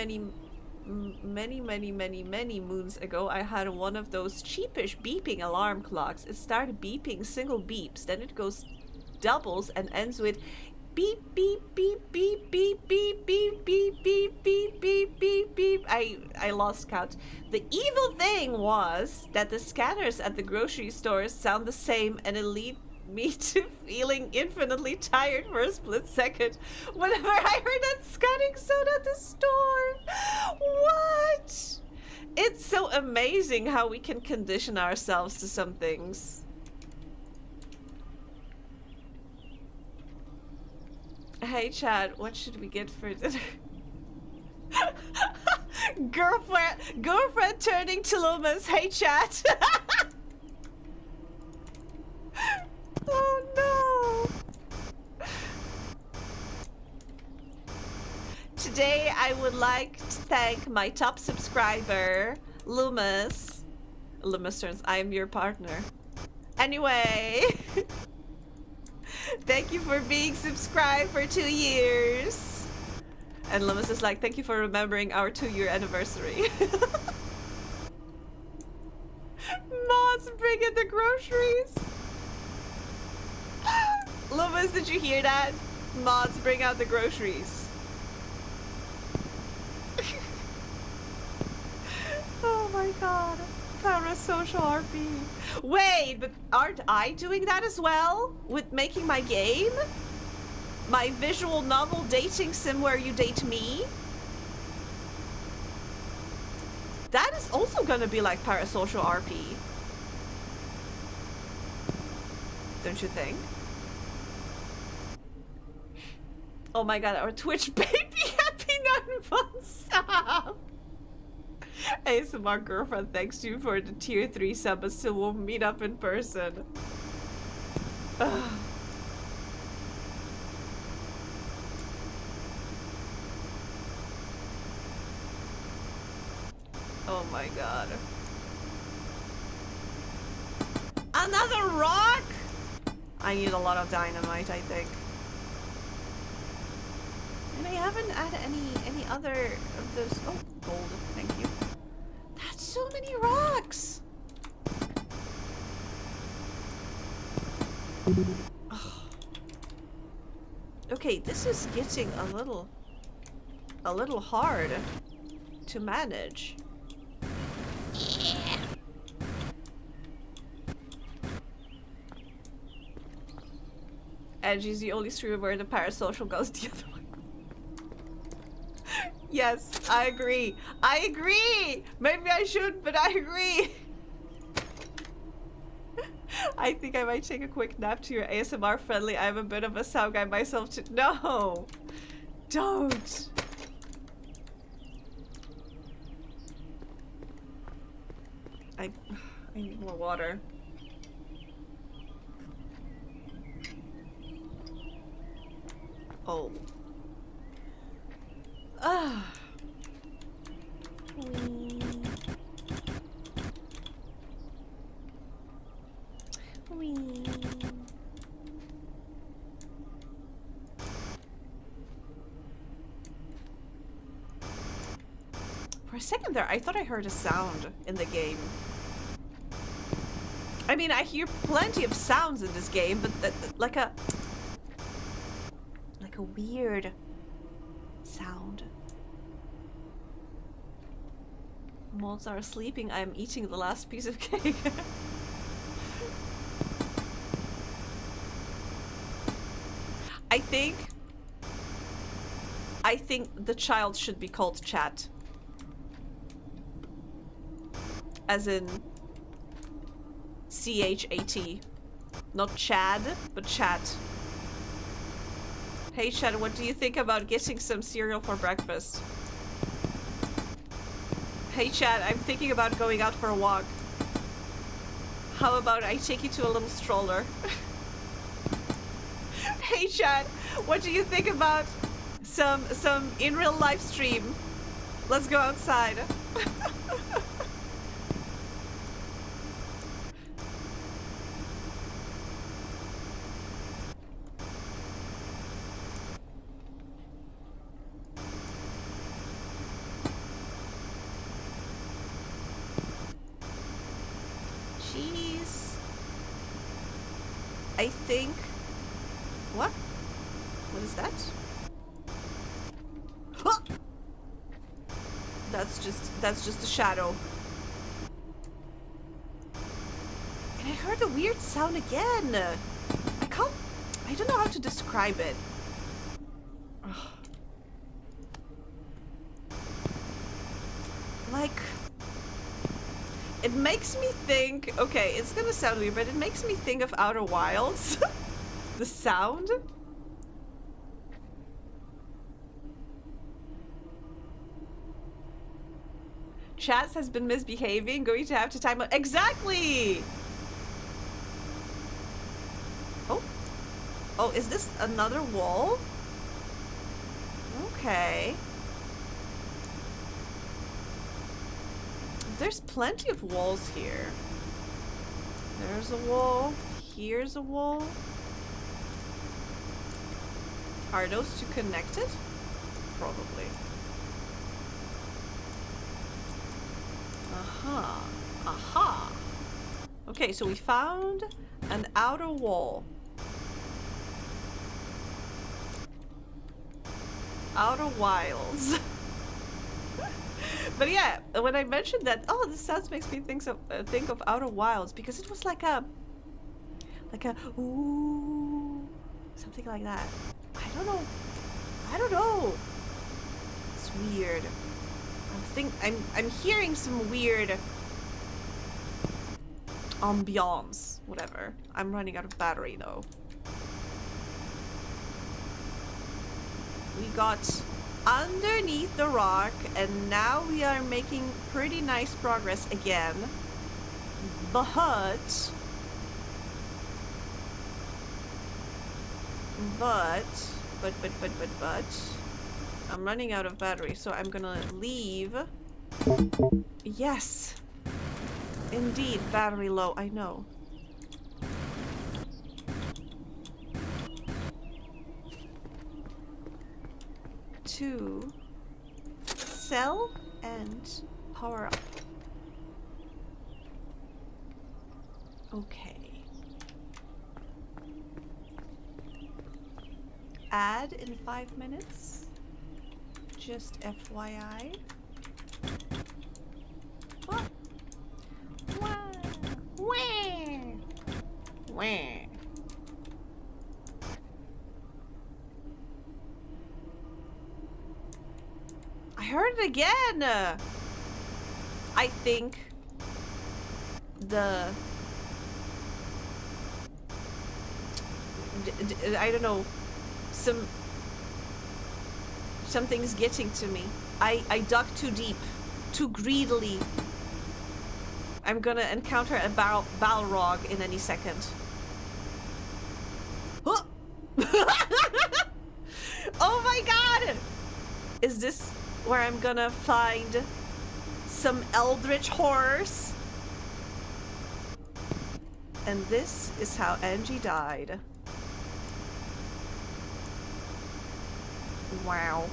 [SPEAKER 1] moons ago, I had one of those cheapish beeping alarm clocks. It started beeping single beeps, then it goes doubles and ends with beep beep beep beep beep beep beep beep beep beep beep beep beep. I lost count. The evil thing was that the scanners at the grocery stores sound the same, and it leads me to feeling infinitely tired for a split second whenever I heard that scanning sound at the store. What? It's so amazing how we can condition ourselves to some things. Hey Chad, what should we get for dinner? Girlfriend turning to Lumas. Hey Chad. Oh no! Today I would like to thank my top subscriber, Loomis. Loomis turns, I am your partner. Anyway, Thank you for being subscribed for 2 years. And Lemus is like, thank you for remembering our 2-year anniversary. Mods, bring in the groceries. Lemus, did you hear that? Mods, bring out the groceries. Oh my god. Parasocial RP. Wait, but aren't I doing that as well? With making my game? My visual novel dating sim where you date me? That is also gonna be like Parasocial RP. Don't you think? Oh my god, our Twitch baby, happy 9 months! Stop! ASMR girlfriend, thanks you for the tier 3 sub, but still we'll meet up in person. Ugh. Oh my god. Another rock? I need a lot of dynamite, I think. And I haven't added any other of those. Oh, gold, thank you. That's so many rocks. Ugh. Okay, this is getting a little hard to manage. Yeah. Edgy's the only streamer where the parasocial goes the other way. Yes, I agree. I agree! Maybe I shouldn't, but I agree. I think I might take a quick nap to your ASMR friendly. I'm a bit of a sound guy myself too. No! Don't! I need more water. Oh. Ah. Wee. Wee. For a second there, I thought I heard a sound in the game. I mean, I hear plenty of sounds in this game, but like a weird sound. Moles are sleeping. I'm eating the last piece of cake. I think the child should be called Chat. As in C-H-A-T. Not Chad, but Chat. Hey Chad, what do you think about getting some cereal for breakfast? Hey Chad, I'm thinking about going out for a walk. How about I take you to a little stroller? Hey Chad, what do you think about some in real live stream? Let's go outside. I think... What? What is that? Huh! That's just a shadow. And I heard a weird sound again. I don't know how to describe it. Ugh. Like... It makes me think, okay, it's gonna sound weird, but it makes me think of Outer Wilds. The sound. Chaz has been misbehaving, going to have to time out. Exactly! Oh. Oh, is this another wall? Okay. There's plenty of walls here. There's a wall. Here's a wall. Are those two connected? Probably. Aha. Aha. Okay, so we found an outer wall. Outer wilds. But yeah, when I mentioned that, oh, this sounds makes me think of Outer Wilds, because it was like a ooh, something like that. I don't know. I don't know. It's weird. I'm hearing some weird ambiance, whatever. I'm running out of battery though. We got underneath the rock, and now we are making pretty nice progress again. But I'm running out of battery, so I'm gonna leave. Yes, indeed, battery low. I know. To sell and power up. Okay. Add in 5 minutes. Just FYI. What? Wah. Wah. Wah. I heard it again. I think the I don't know, something's getting to me. I dug too deep, too greedily. I'm gonna encounter a Balrog in any second. Oh! Oh my god! Is this where I'm gonna find some eldritch horrors? And this is how Angie died. Wow.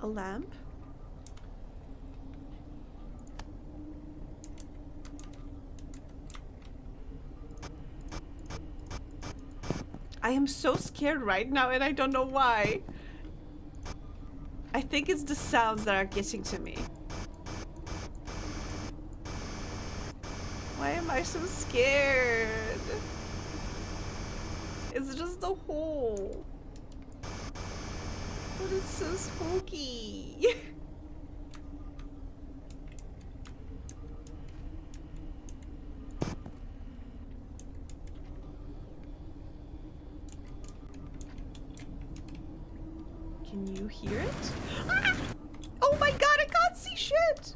[SPEAKER 1] A lamp? I am so scared right now, and I don't know why. I think it's the sounds that are getting to me. Why am I so scared? It's just the hole. But it's so spooky. Can you hear it? Ah! Oh my god, I can't see shit!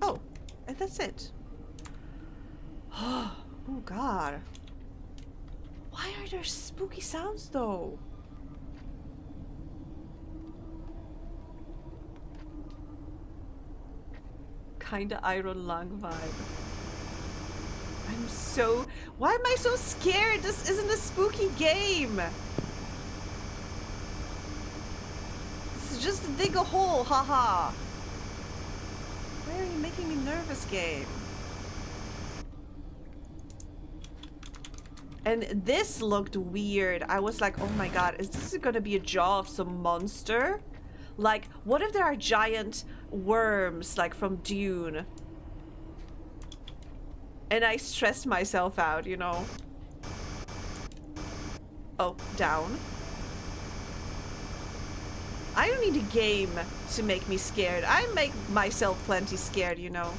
[SPEAKER 1] Oh, and that's it. Oh god. Why are there spooky sounds though? Kinda Iron Lung vibe. I'm so... Why am I so scared? This isn't a spooky game. This is just to dig a hole, haha. Why are you making me nervous, game? And this looked weird. I was like, oh my god, is this gonna be a jaw of some monster? Like, what if there are giant worms, like from Dune? And I stressed myself out, you know? Oh, down. I don't need a game to make me scared. I make myself plenty scared, you know?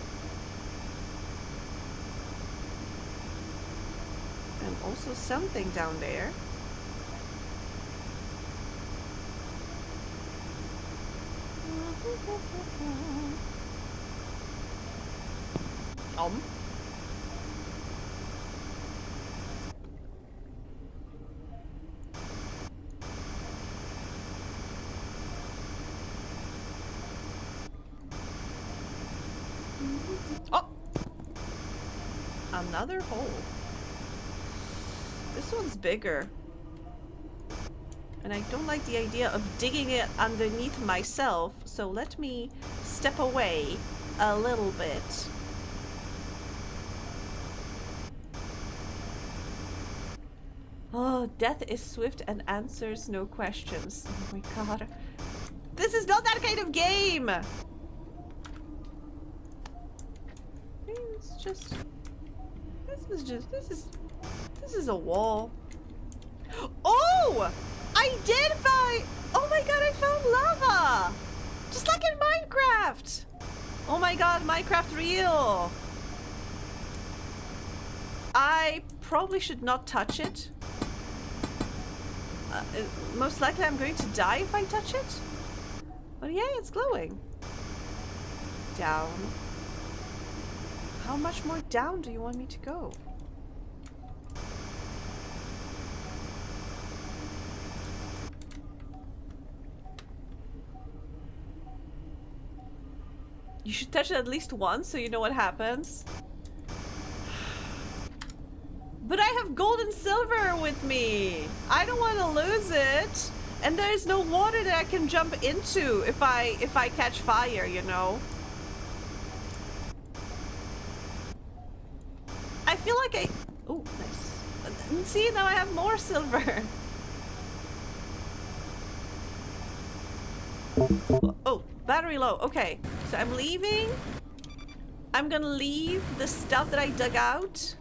[SPEAKER 1] And also something down there. another hole. This one's bigger. And I don't like the idea of digging it underneath myself, so let me step away a little bit. Oh, death is swift and answers no questions. Oh my god. This is not that kind of game! It's just... This is a wall. Oh! I did find... Oh my god, I found lava! Just like in Minecraft! Oh my god, Minecraft real! I probably should not touch it. Most likely I'm going to die if I touch it. But yeah, it's glowing. Down. How much more down do you want me to go? You should touch it at least once so you know what happens. But I have gold and silver with me. I don't want to lose it. And there's no water that I can jump into if I catch fire, you know. I feel like I... Oh, nice. See, now I have more silver. Oh, battery low. Okay, so I'm leaving. I'm gonna leave the stuff that I dug out.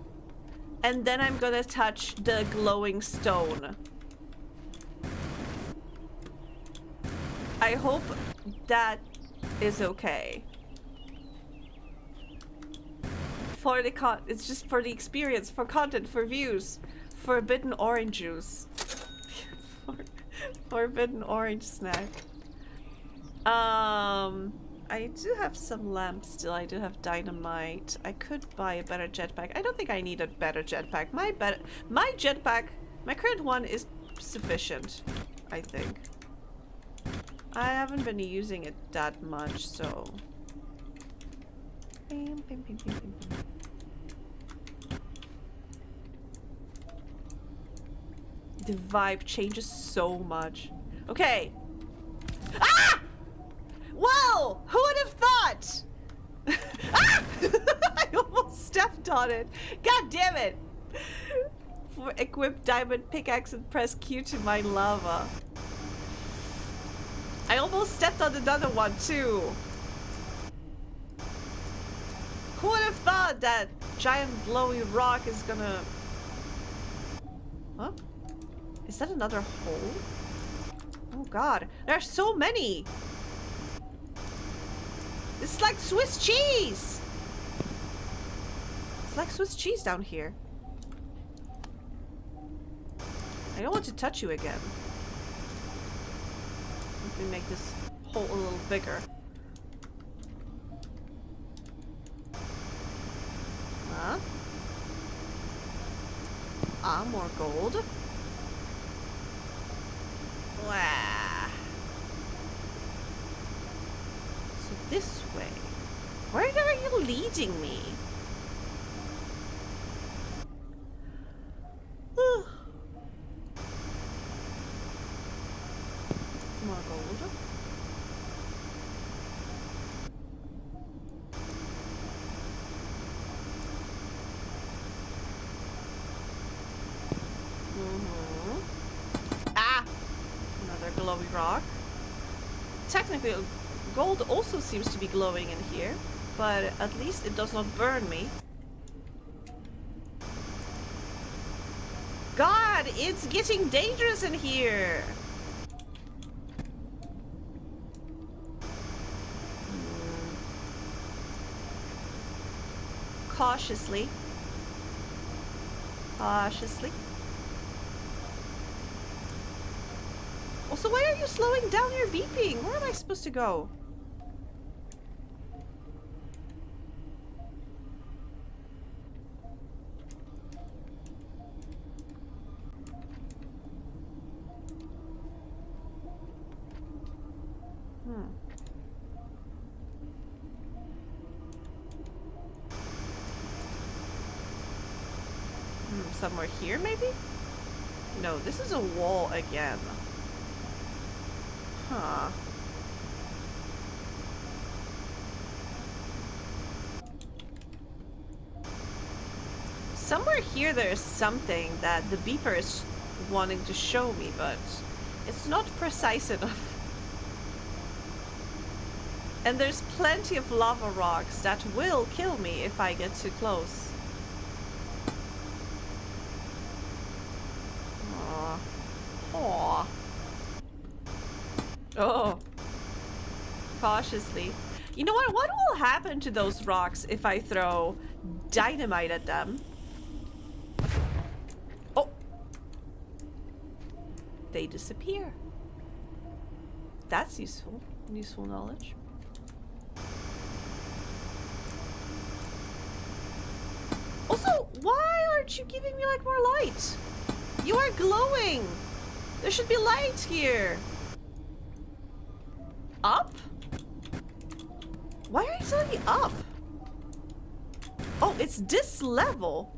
[SPEAKER 1] And then I'm gonna touch the glowing stone. I hope that is okay. For the it's just for the experience, for content, for views. Forbidden orange juice. Forbidden orange snack. I do have some lamps still. I do have dynamite. I could buy a better jetpack. I don't think I need a better jetpack. My jetpack, my current one is sufficient, I think. I haven't been using it that much, so... Bam, bam, bam, bam, bam, bam. The vibe changes so much. Okay. Ah! Whoa! Who would have thought? Ah! I almost stepped on it. God damn it! For equip diamond pickaxe and press Q to mine lava. I almost stepped on another one too. Who would have thought that giant glowy rock is gonna... Huh? Is that another hole? Oh god, there are so many! It's like Swiss cheese! It's like Swiss cheese down here. I don't want to touch you again. Let me make this hole a little bigger. Huh? Ah, more gold. Wow. So this way. Where are you leading me? More gold. Ah! Another glowy rock. Technically, gold also seems to be glowing in here, but at least it does not burn me. God, it's getting dangerous in here! Cautiously. Cautiously. Also, why are you slowing down your beeping? Where am I supposed to go? Somewhere here, maybe? No, this is a wall again. Huh. Somewhere here there's something that the beeper is wanting to show me, but it's not precise enough. And there's plenty of lava rocks that will kill me if I get too close. Aww. Aww. Oh. Cautiously. You know what? What will happen to those rocks if I throw dynamite at them? Oh. They disappear. That's useful. Useful knowledge. Also, why aren't you giving me like more light? You are glowing. There should be light here. Up? Why are you telling me up? Oh, it's this level.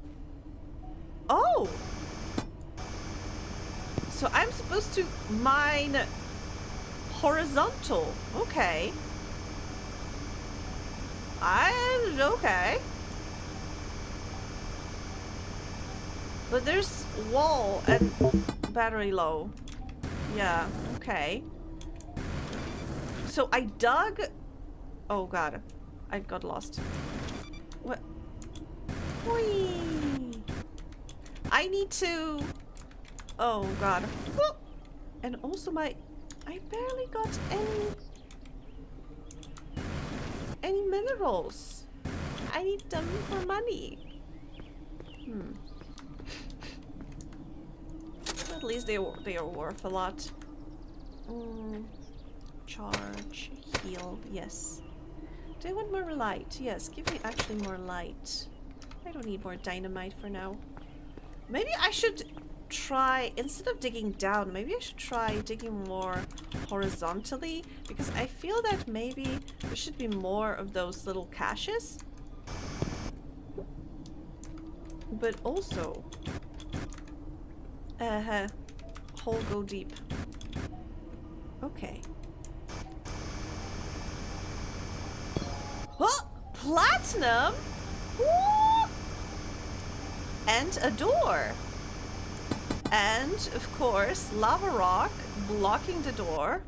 [SPEAKER 1] Oh. So I'm supposed to mine horizontal. Okay. Okay. But there's wall and battery low. Yeah, okay. So I dug... Oh god, I got lost. What? Whee! I need to... Oh god. Whoop! And also I barely got any minerals. I need them for money. At least they are worth a lot. Charge, heal, yes. Do I want more light? Yes, give me actually more light. I don't need more dynamite for now. Maybe I should try, instead of digging down, maybe I should try digging more horizontally, because I feel that maybe there should be more of those little caches. But also, hole go deep. Okay. Oh, platinum! Woo! And a door. And, of course, lava rock blocking the door.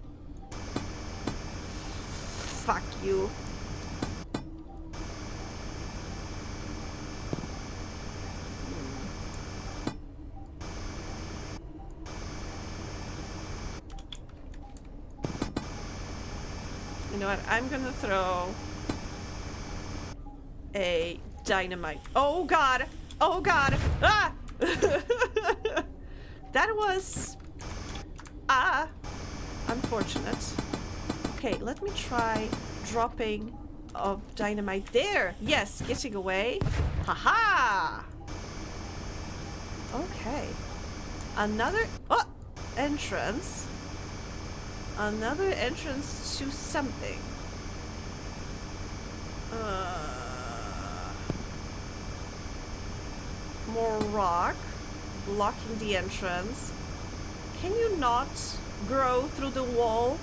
[SPEAKER 1] Fuck you. You know what? I'm gonna throw a dynamite. Oh god! Oh god! Ah! That was unfortunate. Okay, let me try dropping of dynamite there. Yes, getting away. Haha! Okay. Another entrance. Another entrance to something. More rock blocking the entrance. Can you not grow through the wall?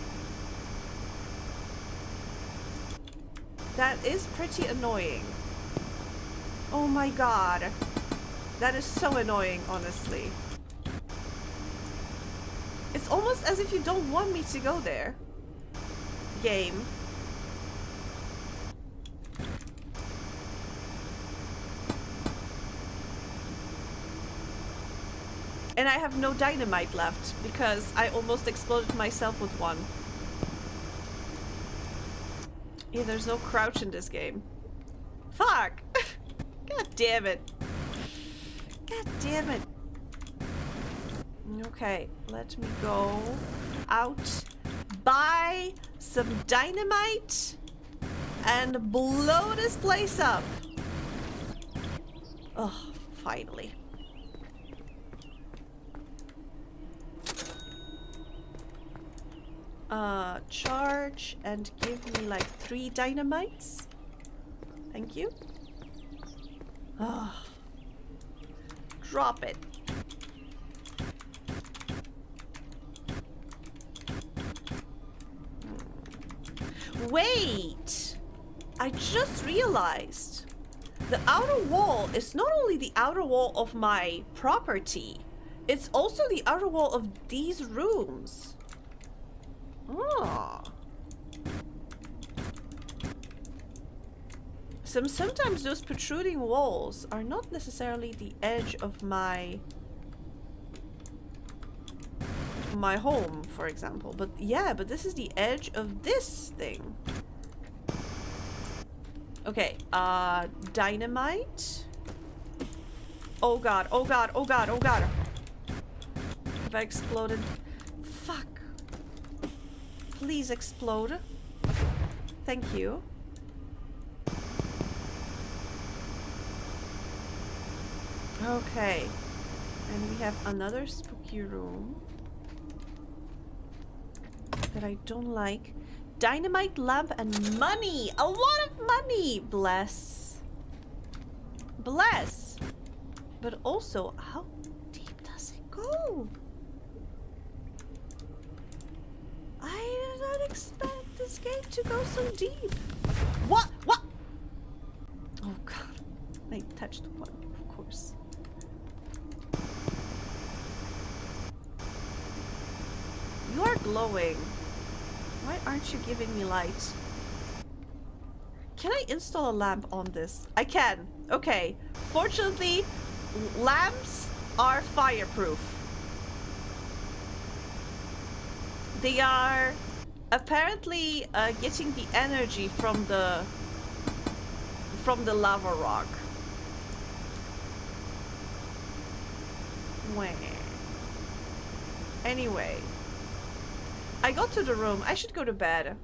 [SPEAKER 1] That is pretty annoying. Oh my god. That is so annoying, honestly. It's almost as if you don't want me to go there. Game. And I have no dynamite left because I almost exploded myself with one. Yeah, there's no crouch in this game. Fuck! God damn it. God damn it. Okay, let me go out, buy some dynamite, and blow this place up. Oh, finally. Charge and give me like 3 dynamites. Thank you. drop it. Wait! I just realized the outer wall is not only the outer wall of my property, it's also the outer wall of these rooms. Oh. Sometimes those protruding walls are not necessarily the edge of my home, for example. But yeah, but this is the edge of this thing. Okay, dynamite. Oh god, oh god, oh god, oh god. Have I exploded? Fuck. Please explode. Thank you. Okay. And we have another spooky room that I don't like. Dynamite lamp and money! A lot of money! Bless. Bless. But also, how deep does it go? I did not expect this game to go so deep. What? What? Oh god. I touched one, of course. You are glowing. Why aren't you giving me light? Can I install a lamp on this? I can. Okay. Fortunately, lamps are fireproof. They are apparently getting the energy from the lava rock. Wah. Anyway. I got to the room. I should go to bed.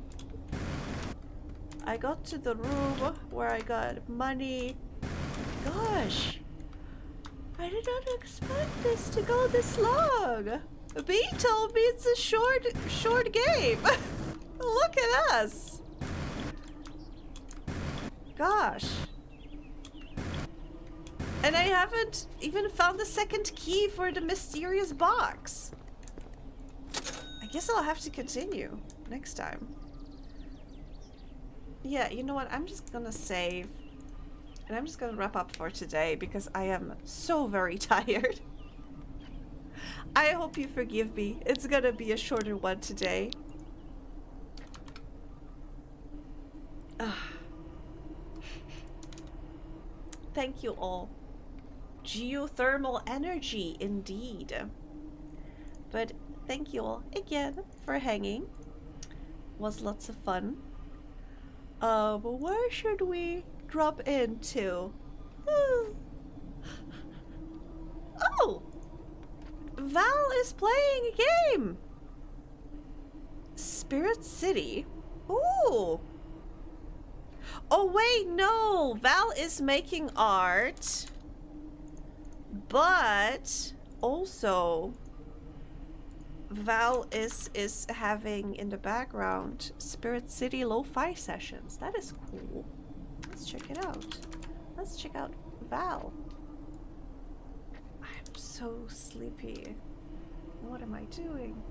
[SPEAKER 1] I got to the room where I got money. Gosh. I did not expect this to go this long. B told me it's a short game. Look at us. Gosh. And I haven't even found the second key for the mysterious box. I guess I'll have to continue next time. Yeah, you know what? I'm just gonna save. And I'm just gonna wrap up for today because I am so very tired. I hope you forgive me. It's gonna be a shorter one today. Thank you all. Geothermal energy, indeed. But thank you all again for hanging. Was lots of fun. Where should we drop into? Oh! Val is playing a game! Spirit City? Ooh! Oh wait, no! Val is making art. But also Val is having in the background Spirit City lo-fi sessions. That is cool. Let's check it out. Let's check out Val. I'm so sleepy. What am I doing?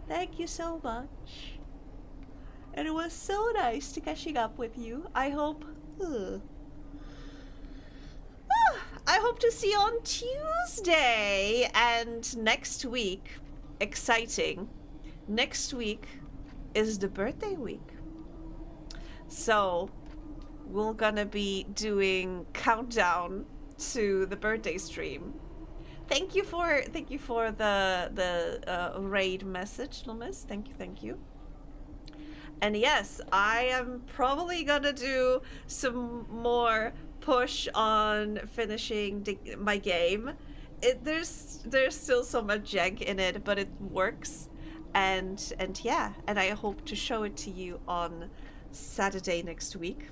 [SPEAKER 1] Thank you so much. And it was so nice to catching up with you. I hope I hope to see you on Tuesday and next week. Exciting. Next week is the birthday week. So we're gonna be doing countdown to the birthday stream. Thank you for the raid message, Lumis. Thank you. And yes, I am probably gonna do some more push on finishing my game. There's still so much jank in it, but it works. And yeah, and I hope to show it to you on Saturday next week.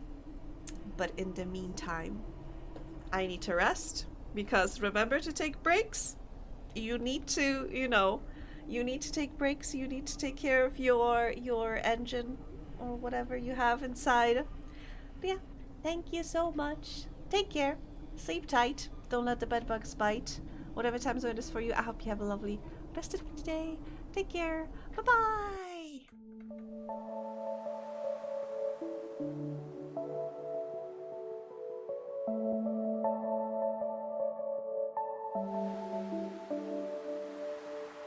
[SPEAKER 1] But in the meantime, I need to rest, because remember to take breaks. You need to, you need to take breaks. You need to take care of your engine or whatever you have inside. But yeah, thank you so much. Take care. Sleep tight. Don't let the bed bugs bite. Whatever time zone it is for you, I hope you have a lovely rest of the day. Take care. Bye-bye.